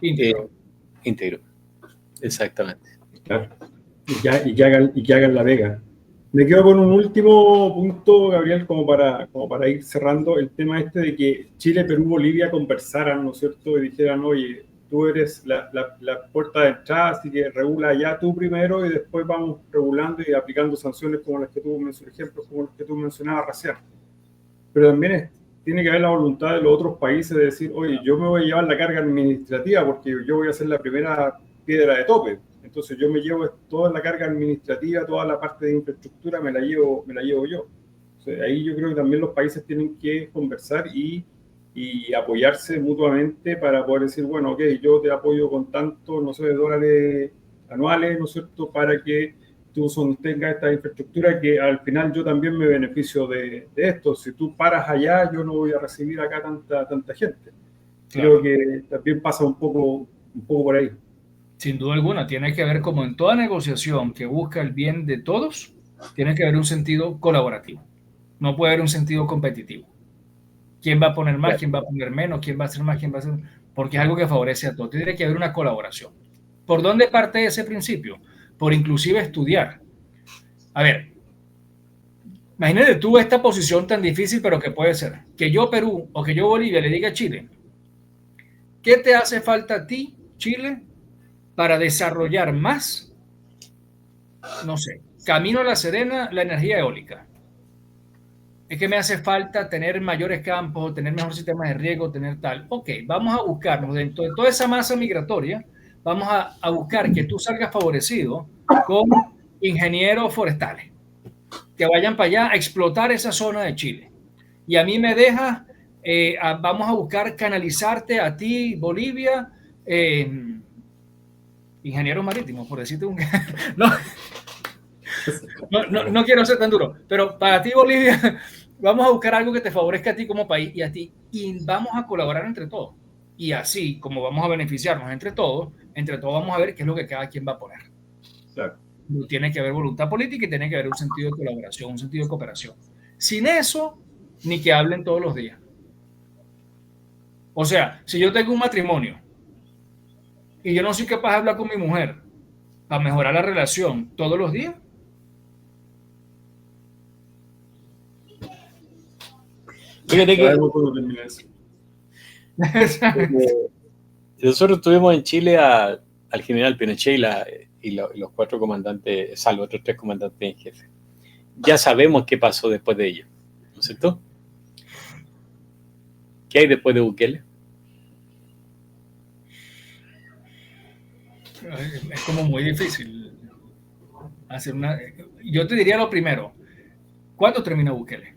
íntegro. Exactamente. Claro. Y que hagan la vega. Me quedo con un último punto, Gabriel, como para ir cerrando el tema de que Chile, Perú, Bolivia conversaran, ¿no es cierto? Y dijeran, oye, tú eres la puerta de entrada, así que regula ya tú primero y después vamos regulando y aplicando sanciones como las que tú mencionabas, ejemplos como los que tú mencionabas recién. Pero también tiene que haber la voluntad de los otros países de decir, oye, yo me voy a llevar la carga administrativa porque yo voy a ser la primera piedra de tope. Entonces yo me llevo toda la carga administrativa, toda la parte de infraestructura me la llevo yo. Entonces, ahí yo creo que también los países tienen que conversar y apoyarse mutuamente para poder decir, bueno, ok, yo te apoyo con tanto, no sé, de dólares anuales, ¿no es cierto?, para que tú tengas esta infraestructura que al final yo también me beneficio de esto. Si tú paras allá, yo no voy a recibir acá tanta gente. Claro. Creo que también pasa un poco por ahí. Sin duda alguna, tiene que haber, como en toda negociación que busca el bien de todos, tiene que haber un sentido colaborativo. No puede haber un sentido competitivo. ¿Quién va a poner más? ¿Quién va a poner menos? ¿Quién va a hacer más? ¿Quién va a hacer? Porque es algo que favorece a todos. Tiene que haber una colaboración. ¿Por dónde parte ese principio? Por inclusive estudiar. A ver, imagínate tú esta posición tan difícil, pero que puede ser. Que yo, Perú, o que yo, Bolivia, le diga a Chile, ¿qué te hace falta a ti, Chile, para desarrollar más, no sé, camino a La Serena, la energía eólica? Es que me hace falta tener mayores campos, tener mejor sistema de riego, tener tal. Ok, vamos a buscarnos dentro de toda esa masa migratoria, vamos a buscar que tú salgas favorecido con ingenieros forestales, que vayan para allá a explotar esa zona de Chile. Y a mí me deja, vamos a buscar canalizarte a ti, Bolivia, ingenieros marítimos, por decirte un... no quiero ser tan duro, pero para ti, Bolivia, vamos a buscar algo que te favorezca a ti como país y a ti, y vamos a colaborar entre todos. Y así, como vamos a beneficiarnos entre todos vamos a ver qué es lo que cada quien va a poner. Claro. Tiene que haber voluntad política y tiene que haber un sentido de colaboración, un sentido de cooperación. Sin eso, ni que hablen todos los días. O sea, si yo tengo un matrimonio y yo no soy capaz de hablar con mi mujer para mejorar la relación todos los días, fíjate que nosotros tuvimos en Chile al general Pinochet y los 4 comandantes, salvo otros 3 comandantes en jefe. Ya sabemos qué pasó después de ello, ¿no es cierto? ¿Qué hay después de Bukele? Es como muy difícil hacer una... Yo te diría lo primero, ¿cuándo termina Bukele?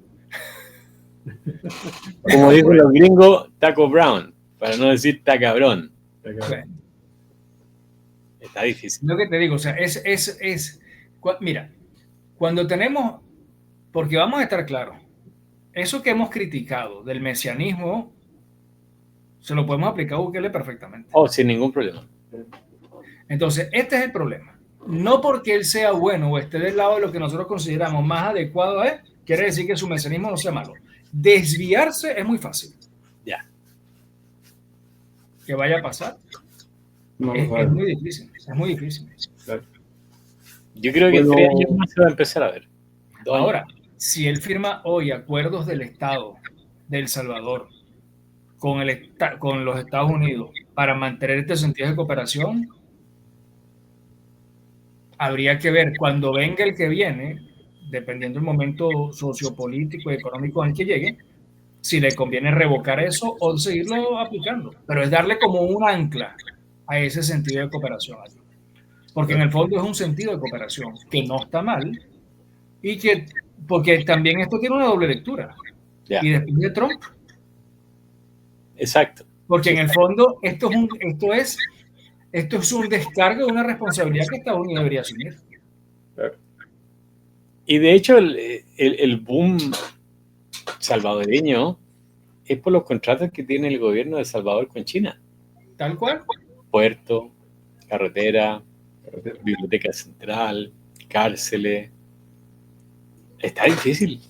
Como dicen los gringos, Taco Brown, para no decir tacabrón. Bueno, está difícil. Lo que te digo, o sea, mira, cuando tenemos, porque vamos a estar claros, eso que hemos criticado del mesianismo, se lo podemos aplicar a Bukele perfectamente. Oh, sin ningún problema. Entonces, este es el problema. No porque él sea bueno o esté del lado de lo que nosotros consideramos más adecuado a él, quiere decir que su mesianismo no sea malo. Desviarse es muy fácil. Ya. ¿Qué vaya a pasar? No, es muy difícil. Es muy difícil. Claro. Yo creo que en 3 años más se va a empezar a ver. Ahora, si él firma hoy acuerdos del Estado de El Salvador con los Estados Unidos para mantener este sentido de cooperación, habría que ver cuando venga el que viene, dependiendo del momento sociopolítico y económico en el que llegue, si le conviene revocar eso o seguirlo aplicando. Pero es darle como un ancla a ese sentido de cooperación. Porque en el fondo es un sentido de cooperación que no está mal y que, porque también esto tiene una doble lectura. Ya. Y después de Trump. Exacto. Porque en el fondo esto es un descargo de una responsabilidad que Estados Unidos debería asumir. Y de hecho el boom salvadoreño es por los contratos que tiene el gobierno de El Salvador con China. Tal cual. Puerto, carretera, biblioteca central, cárceles. Está difícil.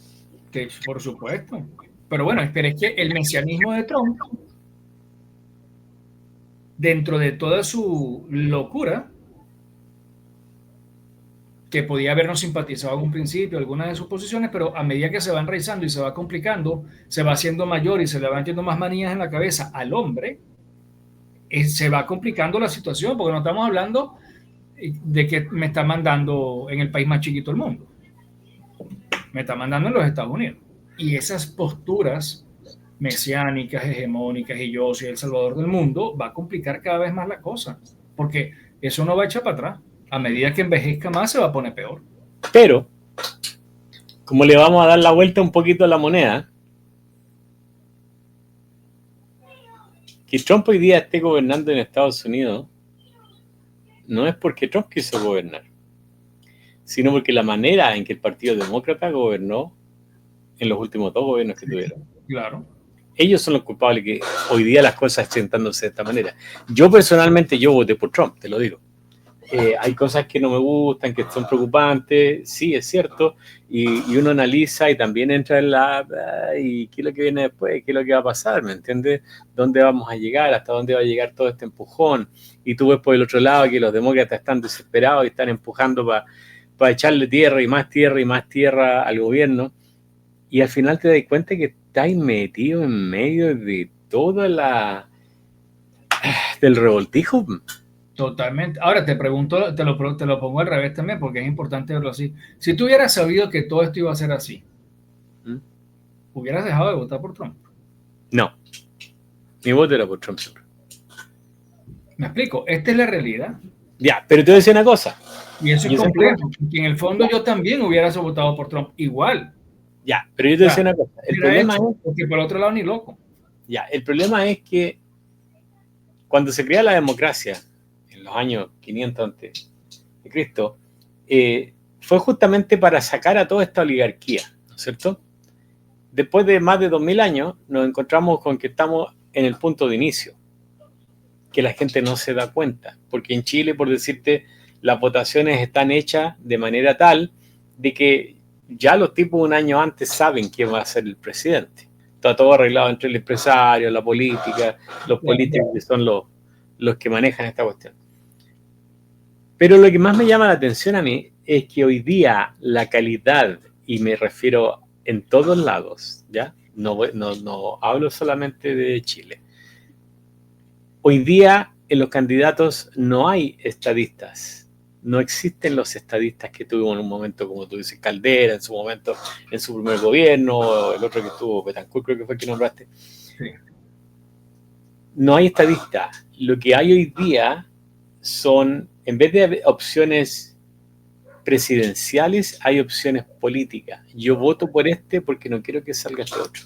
Que, por supuesto. Pero bueno, pero es que el mesianismo de Trump, dentro de toda su locura, que podía habernos simpatizado en un principio, algunas de sus posiciones, pero a medida que se va enraizando y se va complicando, se va haciendo mayor y se le van metiendo más manías en la cabeza al hombre, se va complicando la situación, porque no estamos hablando de que me está mandando en el país más chiquito del mundo. Me está mandando en los Estados Unidos. Y esas posturas mesiánicas, hegemónicas, y yo soy el salvador del mundo, va a complicar cada vez más la cosa, porque eso no va a echar para atrás. A medida que envejezca más, se va a poner peor. Pero, como le vamos a dar la vuelta un poquito a la moneda, que Trump hoy día esté gobernando en Estados Unidos no es porque Trump quiso gobernar, sino porque la manera en que el Partido Demócrata gobernó en los últimos 2 gobiernos que tuvieron. Claro. Ellos son los culpables que hoy día las cosas estén dándose de esta manera. Yo personalmente, yo voté por Trump, te lo digo. hay cosas que no me gustan, que son preocupantes, sí, es cierto, y uno analiza y también entra en y qué es lo que viene después, qué es lo que va a pasar, ¿me entiendes? ¿Dónde vamos a llegar? ¿Hasta dónde va a llegar todo este empujón? Y tú ves por el otro lado que los demócratas están desesperados y están empujando para echarle tierra y más tierra y más tierra al gobierno, y al final te das cuenta que estás metido en medio de toda del revoltijo. Totalmente. Ahora te pregunto, te lo pongo al revés también, porque es importante verlo así. Si tú hubieras sabido que todo esto iba a ser así, ¿hubieras dejado de votar por Trump? No. Mi voto era por Trump siempre. ¿Me explico? Esta es la realidad. Ya, pero te voy a decir una cosa. Y eso es complejo, porque en el fondo yo también hubiera votado por Trump igual. Ya, pero yo te voy a decir una cosa. El problema es, porque por el otro lado ni loco. Ya, el problema es que cuando se crea la democracia, en los años 500 antes de Cristo, fue justamente para sacar a toda esta oligarquía, ¿no es cierto? Después de más de 2000 años, nos encontramos con que estamos en el punto de inicio, que la gente no se da cuenta, porque en Chile, por decirte, las votaciones están hechas de manera tal de que ya los tipos un año antes saben quién va a ser el presidente. Está todo arreglado entre el empresario, la política, los políticos que son los que manejan esta cuestión. Pero lo que más me llama la atención a mí es que hoy día la calidad, y me refiero en todos lados, ¿ya? No hablo solamente de Chile. Hoy día en los candidatos no hay estadistas, no existen los estadistas que tuvo en un momento, como tú dices, Caldera en su momento, en su primer gobierno, el otro que estuvo, Betancourt creo que fue el que nombraste. Sí. No hay estadistas. Lo que hay hoy día son, en vez de opciones presidenciales, hay opciones políticas. Yo voto por este porque no quiero que salga este otro.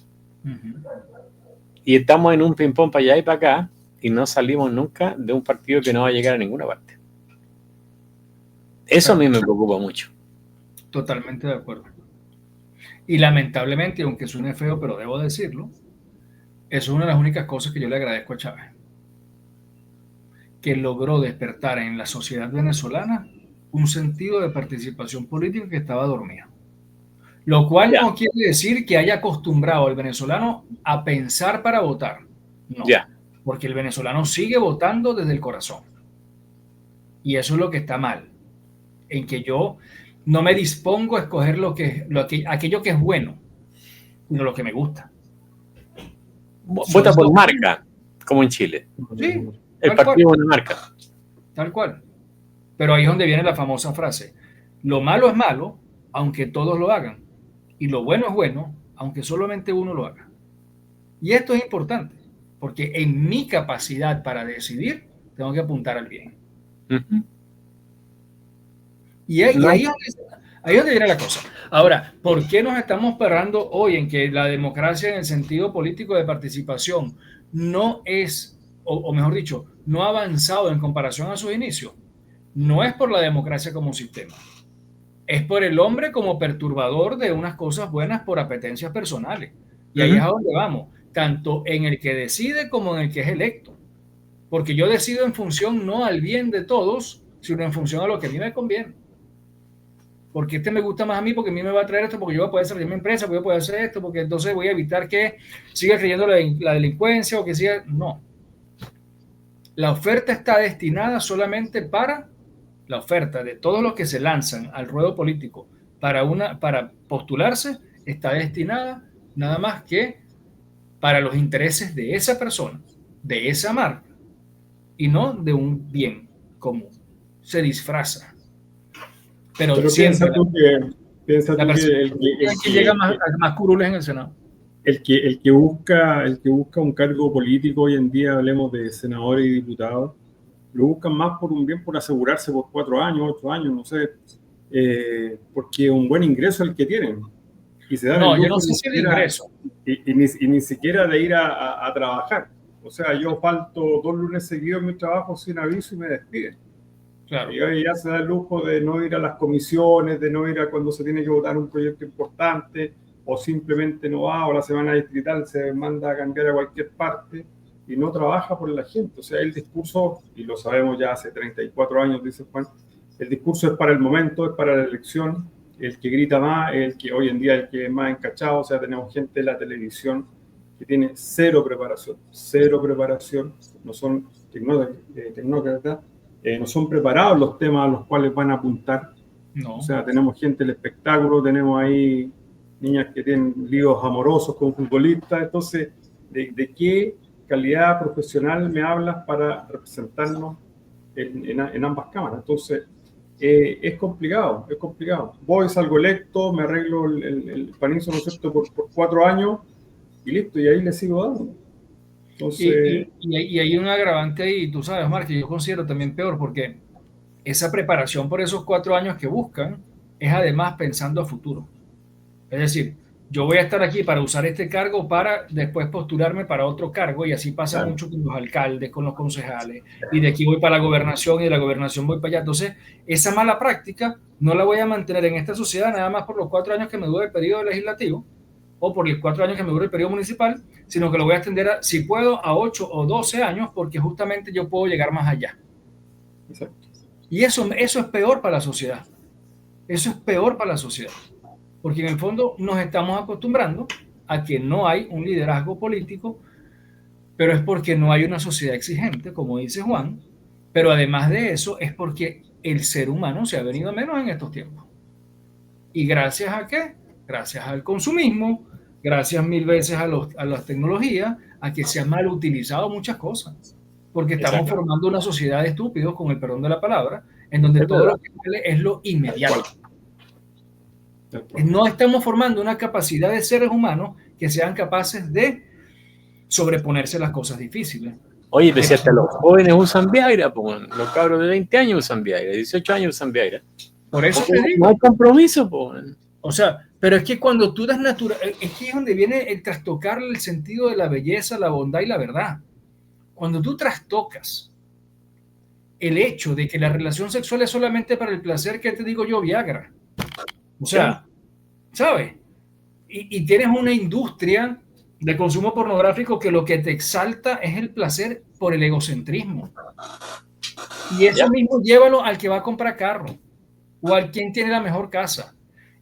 Y estamos en un ping-pong para allá y para acá, y no salimos nunca de un partido que no va a llegar a ninguna parte. Eso a mí me preocupa mucho. Totalmente de acuerdo. Y lamentablemente, aunque suene feo, pero debo decirlo, es una de las únicas cosas que yo le agradezco a Chávez, que logró despertar en la sociedad venezolana un sentido de participación política que estaba dormido. Lo cual no quiere decir que haya acostumbrado al venezolano a pensar para votar. No. Porque el venezolano sigue votando desde el corazón. Y eso es lo que está mal. En que yo no me dispongo a escoger aquello que es bueno, sino lo que me gusta. Vota por marca, como en Chile. Sí. El partido es una marca. Tal cual. Pero ahí es donde viene la famosa frase. Lo malo es malo, aunque todos lo hagan. Y lo bueno es bueno, aunque solamente uno lo haga. Y esto es importante, porque en mi capacidad para decidir, tengo que apuntar al bien. Y ahí es donde viene la cosa. Ahora, ¿por qué nos estamos parando hoy en que la democracia en el sentido político de participación no es, o mejor dicho, no ha avanzado en comparación a sus inicios? No es por la democracia como sistema. Es por el hombre como perturbador de unas cosas buenas por apetencias personales. Y ahí es a donde vamos, tanto en el que decide como en el que es electo. Porque yo decido en función no al bien de todos, sino en función a lo que a mí me conviene. Porque este me gusta más a mí, porque a mí me va a traer esto, porque yo voy a poder desarrollar mi empresa, porque yo voy a poder hacer esto, porque entonces voy a evitar que siga creyendo la delincuencia o que siga... No. La oferta está destinada solamente para... La oferta de todos los que se lanzan al ruedo político para postularse está destinada nada más que para los intereses de esa persona, de esa marca, y no de un bien común. Se disfraza. Pero piensa tú que el que llega más curules en el Senado. El que busca un cargo político hoy en día, hablemos de senadores y diputados, lo buscan más por un bien, por asegurarse por 4 años, 8 años, no sé, porque un buen ingreso es el que tienen. Y se dan yo no sé si el ingreso. Y ni siquiera de ir a trabajar. O sea, yo falto 2 lunes seguidos en mi trabajo sin aviso y me despiden. Claro. Y ya se da el lujo de no ir a las comisiones, de no ir a cuando se tiene que votar un proyecto importante, o simplemente no va, o la semana distrital se manda a cambiar a cualquier parte. y no trabaja por la gente. O sea, el discurso, y lo sabemos ya hace 34 años, dice Juan, el discurso es para el momento, es para la elección, el que grita más, el que hoy en día el que es más encachado. O sea, tenemos gente en la televisión que tiene cero preparación, no son tecnócratas, no son preparados los temas a los cuales van a apuntar. No. O sea, tenemos gente en el espectáculo, tenemos ahí niñas que tienen líos amorosos con futbolistas. Entonces, ¿de qué calidad profesional me hablas para representarnos en ambas cámaras? Entonces, es complicado. Voy, salgo electo, me arreglo el panizo, ¿no es cierto?, por 4 años y listo, y ahí le sigo dando. Entonces, y hay un agravante ahí, tú sabes, Omar, que yo considero también peor, porque esa preparación por esos 4 años que buscan es además pensando a futuro. Es decir, yo voy a estar aquí para usar este cargo para después postularme para otro cargo, y así pasa mucho con los alcaldes, con los concejales, y de aquí voy para la gobernación y de la gobernación voy para allá. Entonces, esa mala práctica no la voy a mantener en esta sociedad nada más por los 4 años que me dure el periodo legislativo o por los 4 años que me dure el periodo municipal, sino que lo voy a extender, si puedo, a 8 o 12 años, porque justamente yo puedo llegar más allá. exacto. Y eso es peor para la sociedad. Eso es peor para la sociedad. Porque en el fondo nos estamos acostumbrando a que no hay un liderazgo político, pero es porque no hay una sociedad exigente, como dice Juan, pero además de eso es porque el ser humano se ha venido a menos en estos tiempos. ¿Y gracias a qué? Gracias al consumismo, gracias 1000 veces a las tecnologías, a que se han mal utilizado muchas cosas. Porque estamos formando una sociedad de estúpidos, con el perdón de la palabra, en donde todo lo que vale es lo inmediato. No estamos formando una capacidad de seres humanos que sean capaces de sobreponerse a las cosas difíciles. Oye, pero si hasta los jóvenes usan Viagra, pues, los cabros de 20 años usan Viagra, 18 años usan Viagra. Por eso te digo. No hay compromiso, pues. O sea, pero es que cuando tú das natural, es que es donde viene el trastocar el sentido de la belleza, la bondad y la verdad. Cuando tú trastocas el hecho de que la relación sexual es solamente para el placer, ¿qué te digo yo? Viagra. O sea, ¿sabes? Y tienes una industria de consumo pornográfico que lo que te exalta es el placer por el egocentrismo. Y eso mismo llévalo al que va a comprar carro o al quien tiene la mejor casa.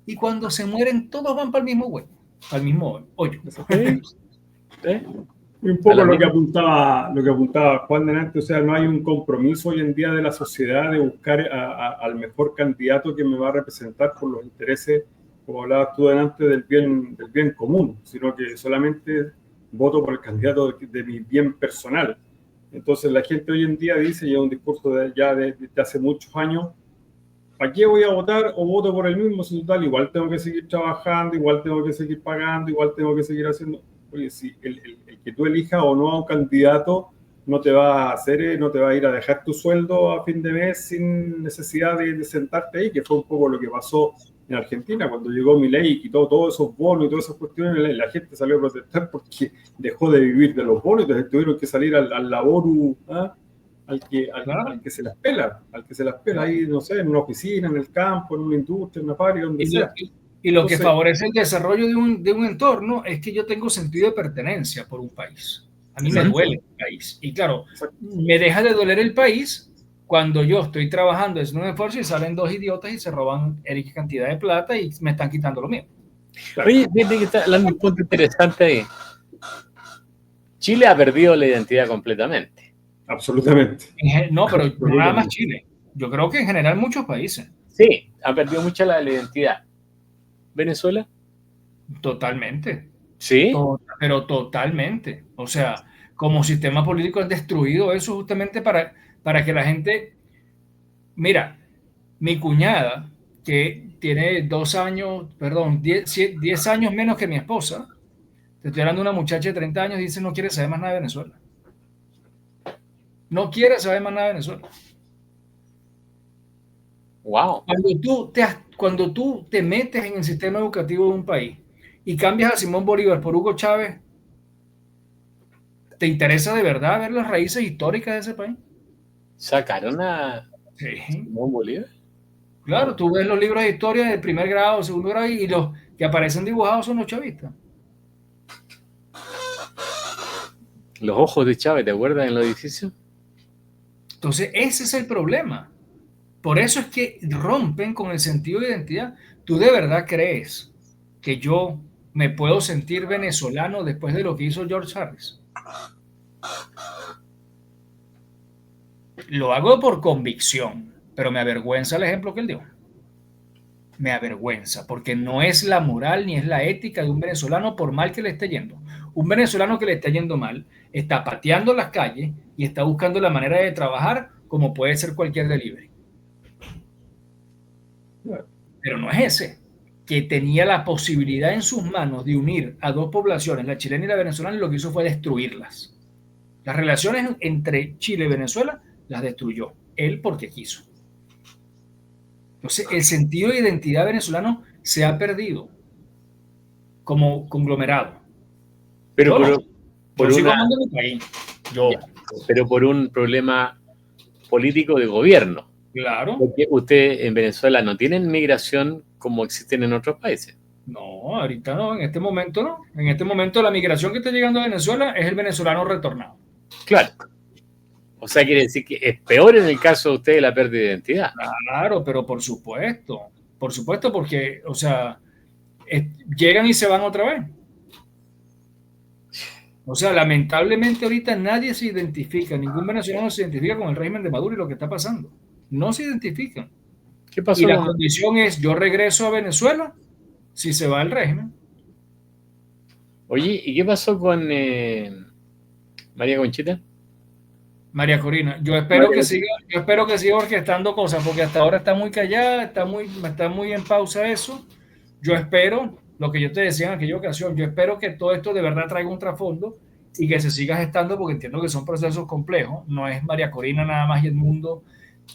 Y cuando se mueren, todos van para el mismo hueco, al mismo hoyo. Y un poco lo que apuntaba Juan delante. O sea, no hay un compromiso hoy en día de la sociedad de buscar al mejor candidato que me va a representar por los intereses, como hablabas tú delante, del bien común, sino que solamente voto por el candidato de mi bien personal. Entonces la gente hoy en día dice, y es un discurso de hace muchos años, ¿para qué voy a votar o voto por el mismo? Si total, igual tengo que seguir trabajando, igual tengo que seguir pagando, igual tengo que seguir haciendo. Oye, si el que tú elijas o no a un candidato no te va a ir a dejar tu sueldo a fin de mes sin necesidad de sentarte ahí, que fue un poco lo que pasó en Argentina cuando llegó Milei y quitó todos esos bonos y todas esas cuestiones. La gente salió a protestar porque dejó de vivir de los bonos, entonces tuvieron que salir al laboru, al que se las pela, ahí, no sé, en una oficina, en el campo, en una industria, en una fábrica, donde sea. Y lo que favorece el desarrollo de un entorno es que yo tengo sentido de pertenencia por un país. A mí me duele el país. Y claro, me deja de doler el país cuando yo estoy trabajando, es un esfuerzo y salen 2 idiotas y se roban X cantidad de plata y me están quitando lo mío. Claro. Oye, fíjate que está hablando un punto interesante ahí. Chile ha perdido la identidad completamente. Absolutamente. No, pero no nada más Chile. Yo creo que en general muchos países. Sí, ha perdido mucha la identidad. ¿Venezuela? Totalmente. Sí. Pero totalmente. O sea, como sistema político han destruido eso justamente para que la gente... Mira, mi cuñada, que tiene 10 años menos que mi esposa, te estoy hablando de una muchacha de 30 años, dice no quiere saber más nada de Venezuela. No quiere saber más nada de Venezuela. Wow. Cuando tú te metes en el sistema educativo de un país y cambias a Simón Bolívar por Hugo Chávez, ¿te interesa de verdad ver las raíces históricas de ese país? ¿Sacaron a Simón Bolívar? Claro, tú ves los libros de historia de primer grado, segundo grado, y los que aparecen dibujados son los chavistas. Los ojos de Chávez, ¿te acuerdas en los edificios? Entonces, ese es el problema. Por eso es que rompen con el sentido de identidad. ¿Tú de verdad crees que yo me puedo sentir venezolano después de lo que hizo George Harris? Lo hago por convicción, pero me avergüenza el ejemplo que él dio. Me avergüenza, porque no es la moral ni es la ética de un venezolano por mal que le esté yendo. Un venezolano que le está yendo mal está pateando las calles y está buscando la manera de trabajar como puede ser cualquier delivery. Pero no es ese, que tenía la posibilidad en sus manos de unir a dos poblaciones, la chilena y la venezolana, y lo que hizo fue destruirlas. Las relaciones entre Chile y Venezuela las destruyó, él porque quiso. Entonces, el sentido de identidad venezolano se ha perdido como conglomerado. Pero pero por un problema político de gobierno. Claro. Porque usted en Venezuela no tienen migración como existen en otros países. No, ahorita no, en este momento no. En este momento la migración que está llegando a Venezuela es el venezolano retornado. Claro. O sea, quiere decir que es peor en el caso de usted de la pérdida de identidad. Claro, pero por supuesto, porque, o sea, llegan y se van otra vez. O sea, lamentablemente ahorita nadie se identifica, ningún venezolano se identifica con el régimen de Maduro y lo que está pasando. No se identifican. ¿Qué pasó? Y la condición es, yo regreso a Venezuela si se va el régimen. Oye, ¿y qué pasó con María Conchita? María Corina, yo espero que siga orquestando cosas, porque hasta ahora está muy callada, está muy en pausa eso. Yo espero, lo que yo te decía en aquella ocasión, yo espero que todo esto de verdad traiga un trasfondo y que se siga gestando, porque entiendo que son procesos complejos. No es María Corina nada más y el mundo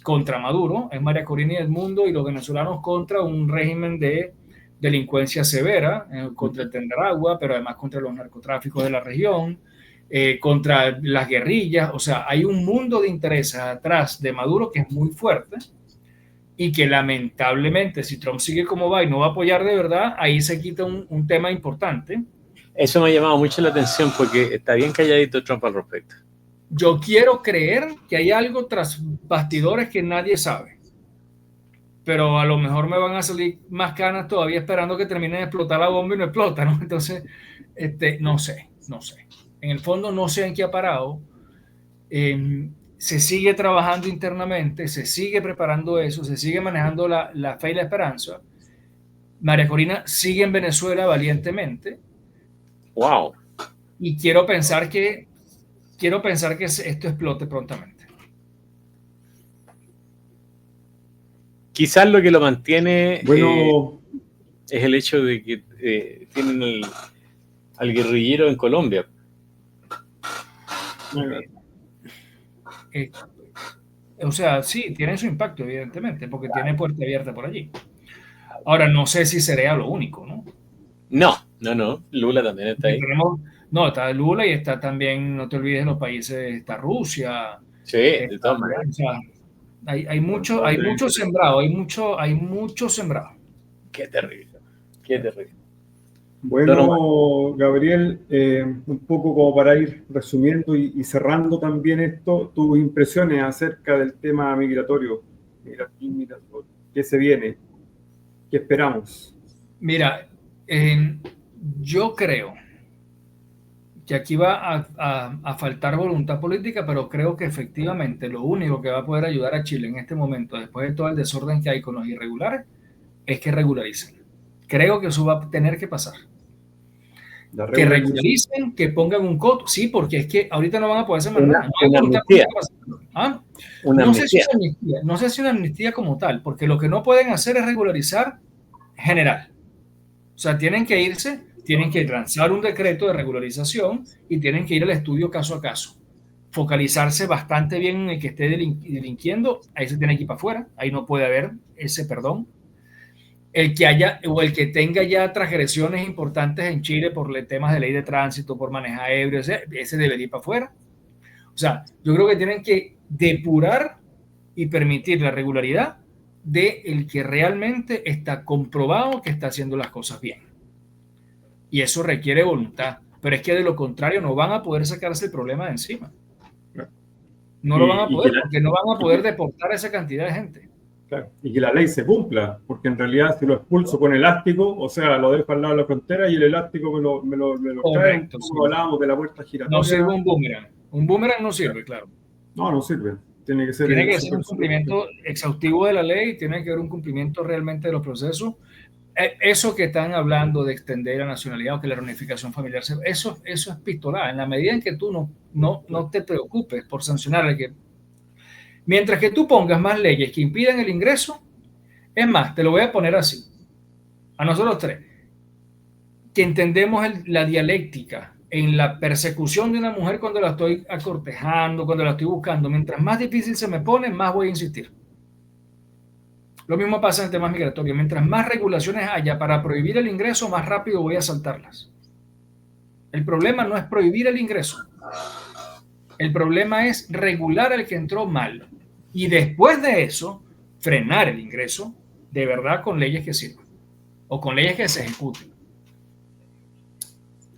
contra Maduro, es María Corina y el mundo y los venezolanos contra un régimen de delincuencia severa, contra el Tenderagua, pero además contra los narcotráficos de la región, contra las guerrillas. O sea, hay un mundo de intereses atrás de Maduro que es muy fuerte y que lamentablemente, si Trump sigue como va y no va a apoyar de verdad, ahí se quita un tema importante. Eso me ha llamado mucho la atención porque está bien calladito Trump al respecto. Yo quiero creer que hay algo tras bastidores que nadie sabe, pero a lo mejor me van a salir más canas todavía esperando que termine de explotar la bomba y no explota, ¿no? Entonces, no sé. En el fondo no sé en qué ha parado. Se sigue trabajando internamente, se sigue preparando eso, se sigue manejando la fe y la esperanza. María Corina sigue en Venezuela valientemente. ¡Wow! Y quiero pensar que esto explote prontamente. Quizás lo que lo mantiene Bueno, es el hecho de que tienen al guerrillero en Colombia. O sea, sí, tiene su impacto, evidentemente, porque tiene puerta abierta por allí. Ahora, no sé si sería lo único, ¿no? No. Lula también está ahí. Está Lula y está también, no te olvides, los países, está Rusia. Sí, de todas maneras. O sea, hay mucho sembrado, hay mucho sembrado. Qué terrible. Bueno, Gabriel, un poco como para ir resumiendo y cerrando también esto, tus impresiones acerca del tema migratorio. ¿Qué se viene? ¿Qué esperamos? Mira, yo creo que aquí va a faltar voluntad política, pero creo que efectivamente lo único que va a poder ayudar a Chile en este momento, después de todo el desorden que hay con los irregulares, es que regularicen. Creo que eso va a tener que pasar. Que regularicen, que pongan un coto. Sí, porque es que ahorita no van a poder hacer más nada. Una amnistía. No sé si una amnistía como tal, porque lo que no pueden hacer es regularizar general. O sea, tienen que irse, tienen que lanzar un decreto de regularización y tienen que ir al estudio caso a caso. Focalizarse bastante bien en el que esté delinquiendo, ahí se tiene que ir para afuera, ahí no puede haber ese perdón. El que tenga ya transgresiones importantes en Chile por temas de ley de tránsito, por manejar ebrio, ese debería ir para afuera. O sea, yo creo que tienen que depurar y permitir la regularidad de el que realmente está comprobado que está haciendo las cosas bien. Y eso requiere voluntad. pero es que de lo contrario no van a poder sacarse el problema de encima. No lo van a poder, porque no van a poder deportar a esa cantidad de gente. Claro, y que la ley se cumpla, porque en realidad si lo expulso con elástico, o sea, lo dejo al lado de la frontera y el elástico me lo trae, Correcto, sí. hablábamos de la puerta giratoria. No sirve un boomerang. Un boomerang no sirve, claro. No sirve. Tiene que ser Un cumplimiento exhaustivo de la ley, tiene que haber un cumplimiento realmente de los procesos. Eso que están hablando de extender la nacionalidad o que la reunificación familiar, eso es pistolada. En la medida en que tú no te preocupes por sancionar al que... Mientras que tú pongas más leyes que impidan el ingreso, es más, te lo voy a poner así. A nosotros tres, que entendemos la dialéctica en la persecución de una mujer cuando la estoy acortejando, cuando la estoy buscando, mientras más difícil se me pone, más voy a insistir. Lo mismo pasa en temas migratorios. Mientras más regulaciones haya para prohibir el ingreso, más rápido voy a saltarlas. El problema no es prohibir el ingreso. El problema es regular al que entró mal. Y después de eso, frenar el ingreso de verdad con leyes que sirvan. O con leyes que se ejecuten.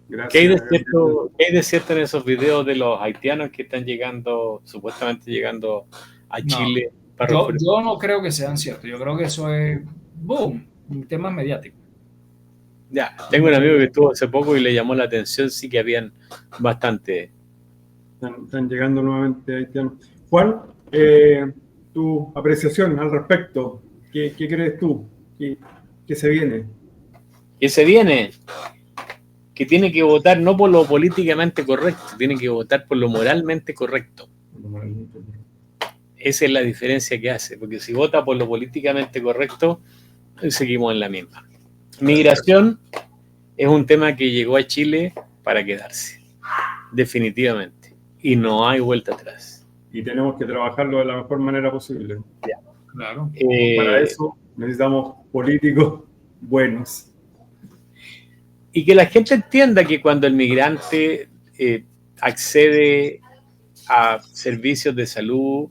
Gracias. ¿Qué hay de cierto en esos videos de los haitianos que están llegando, supuestamente llegando a Chile? Yo no creo que sean ciertos. Yo creo que eso es, boom, un tema mediático. Ya, tengo un amigo que estuvo hace poco y le llamó la atención, sí que habían bastante. Están llegando nuevamente haitianos. Juan, tu apreciación al respecto, ¿qué crees tú? ¿Qué se viene? ¿Qué se viene? Que tiene que votar no por lo políticamente correcto, tiene que votar por lo moralmente correcto. Esa es la diferencia que hace, porque si vota por lo políticamente correcto, seguimos en la misma. Migración es un tema que llegó a Chile para quedarse, definitivamente, y no hay vuelta atrás. Y tenemos que trabajarlo de la mejor manera posible. Ya. Claro. Para eso necesitamos políticos buenos. Y que la gente entienda que cuando el migrante accede a servicios de salud,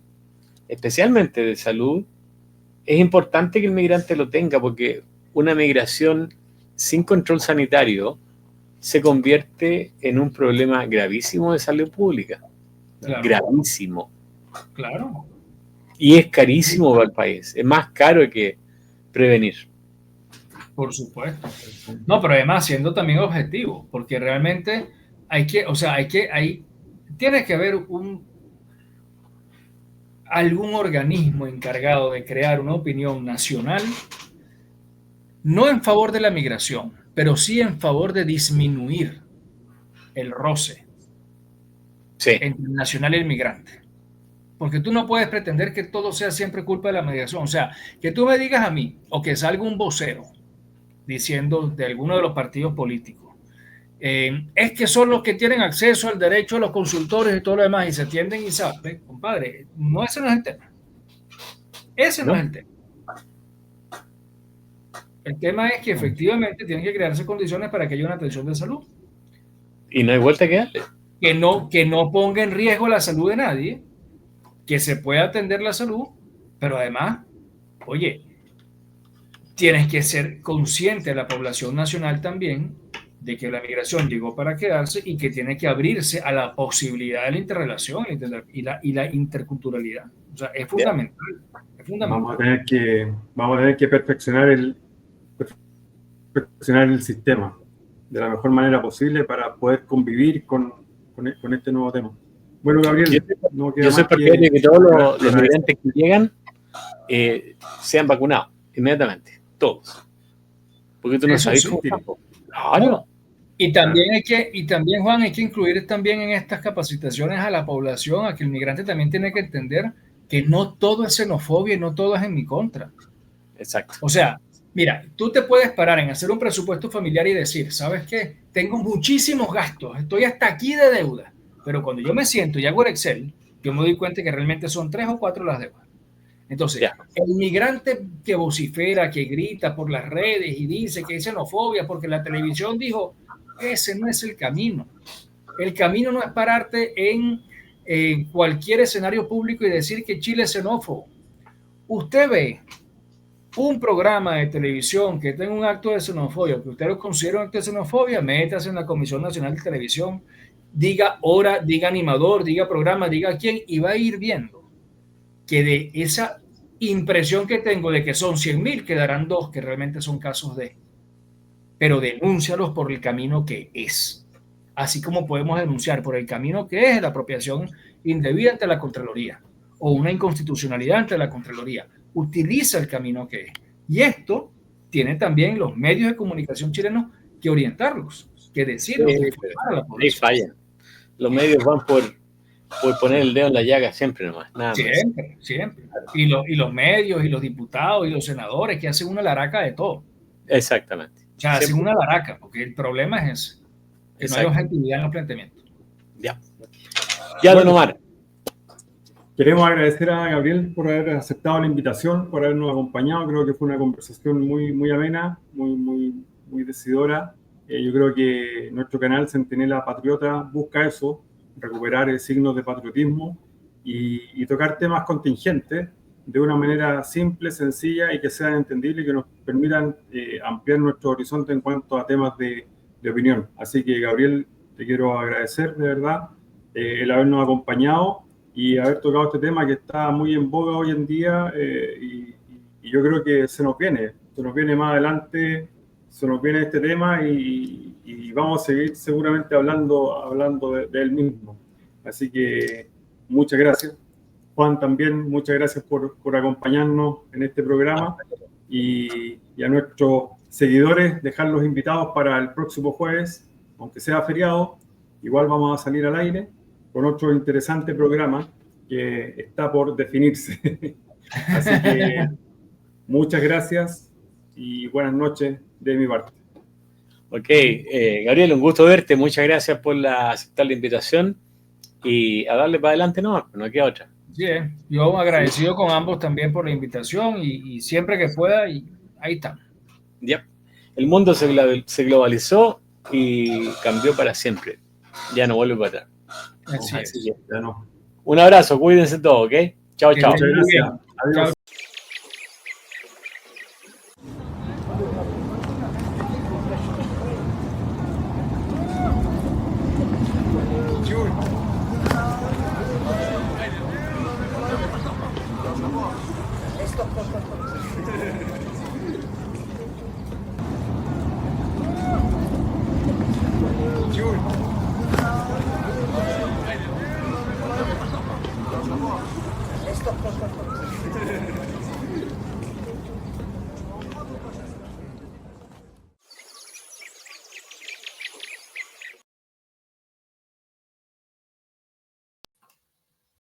especialmente de salud, es importante que el migrante lo tenga, porque una migración sin control sanitario se convierte en un problema gravísimo de salud pública. Claro. Gravísimo. Claro. Y es carísimo para el país. Es más caro que prevenir. Por supuesto. No, pero además siendo también objetivo, porque realmente tiene que haber algún organismo encargado de crear una opinión nacional, no en favor de la migración, pero sí en favor de disminuir el roce entre el nacional y el migrante. Porque tú no puedes pretender que todo sea siempre culpa de la migración. O sea, que tú me digas a mí, o que salga un vocero diciendo de alguno de los partidos políticos, es que son los que tienen acceso al derecho a los consultores y todo lo demás, y se tienden y saben, compadre, ese no es el tema. Ese no es el tema. El tema es que efectivamente tienen que crearse condiciones para que haya una atención de salud. Y no hay vuelta que darle. Que no ponga en riesgo la salud de nadie, que se pueda atender la salud, pero además, oye, tienes que ser consciente de la población nacional también de que la migración llegó para quedarse y que tiene que abrirse a la posibilidad de la interrelación y la interculturalidad. O sea, es fundamental. Es fundamental. Vamos a tener que perfeccionar el sistema de la mejor manera posible para poder convivir con este nuevo tema. Bueno, Gabriel, yo soy partidario de que todos los migrantes que llegan sean vacunados inmediatamente, todos. Porque tú no sabes cómo. Claro. Y también, Juan, hay que incluir también en estas capacitaciones a la población, a que el migrante también tiene que entender que no todo es xenofobia y no todo es en mi contra. Exacto. O sea, mira, tú te puedes parar en hacer un presupuesto familiar y decir, ¿sabes qué? Tengo muchísimos gastos, estoy hasta aquí de deuda. Pero cuando yo me siento y hago el Excel, yo me doy cuenta que realmente son 3 o 4 las deudas. Entonces, el migrante que vocifera, que grita por las redes y dice que es xenofobia porque la televisión dijo, ese no es el camino. El camino no es pararte en cualquier escenario público y decir que Chile es xenófobo. Usted ve un programa de televisión que tenga un acto de xenofobia, que usted lo considera un acto de xenofobia, métase en la Comisión Nacional de Televisión, diga hora, diga animador, diga programa, diga quién, y va a ir viendo que de esa impresión que tengo de que son 100.000, quedarán 2 que realmente son casos de, pero denúncialos por el camino que es. Así como podemos denunciar por el camino que es la apropiación indebida ante la Contraloría o una inconstitucionalidad ante la Contraloría. Utiliza el camino que es. Y esto tiene también los medios de comunicación chilenos que orientarlos, que decirlos, que informar a la población. Ahí falla. Los medios van por poner el dedo en la llaga siempre nomás, nada más. Siempre, siempre. Y los medios, y los diputados, y los senadores, que hacen una laraca de todo. Exactamente. O sea, hacen una laraca, porque el problema es ese, que no hay objetividad en los planteamientos. Ya, don Omar. Queremos agradecer a Gabriel por haber aceptado la invitación, por habernos acompañado. Creo que fue una conversación muy, muy amena, muy decidora. Yo creo que nuestro canal Centinela Patriota busca eso, recuperar signos de patriotismo y tocar temas contingentes de una manera simple, sencilla y que sean entendibles y que nos permitan ampliar nuestro horizonte en cuanto a temas de opinión. Así que, Gabriel, te quiero agradecer de verdad el habernos acompañado y haber tocado este tema que está muy en boga hoy en día y yo creo que se nos viene más adelante, se nos viene este tema y vamos a seguir seguramente hablando de él mismo. Así que muchas gracias. Juan, también muchas gracias por acompañarnos en este programa y a nuestros seguidores dejarlos invitados para el próximo jueves, aunque sea feriado, igual vamos a salir al aire con otro interesante programa que está por definirse. Así que muchas gracias y buenas noches de mi parte. Ok, Gabriel, un gusto verte, muchas gracias por aceptar la invitación y a darle para adelante nomás, no queda otra. Sí, yo agradecido con ambos también por la invitación y siempre que pueda, y ahí está. Ya. El mundo se globalizó y cambió para siempre. Ya no vuelve para atrás. Así es. Ya no. Un abrazo, cuídense todos, ¿ok? Chao, chao. Muchas gracias. Adiós. Chao. Esto.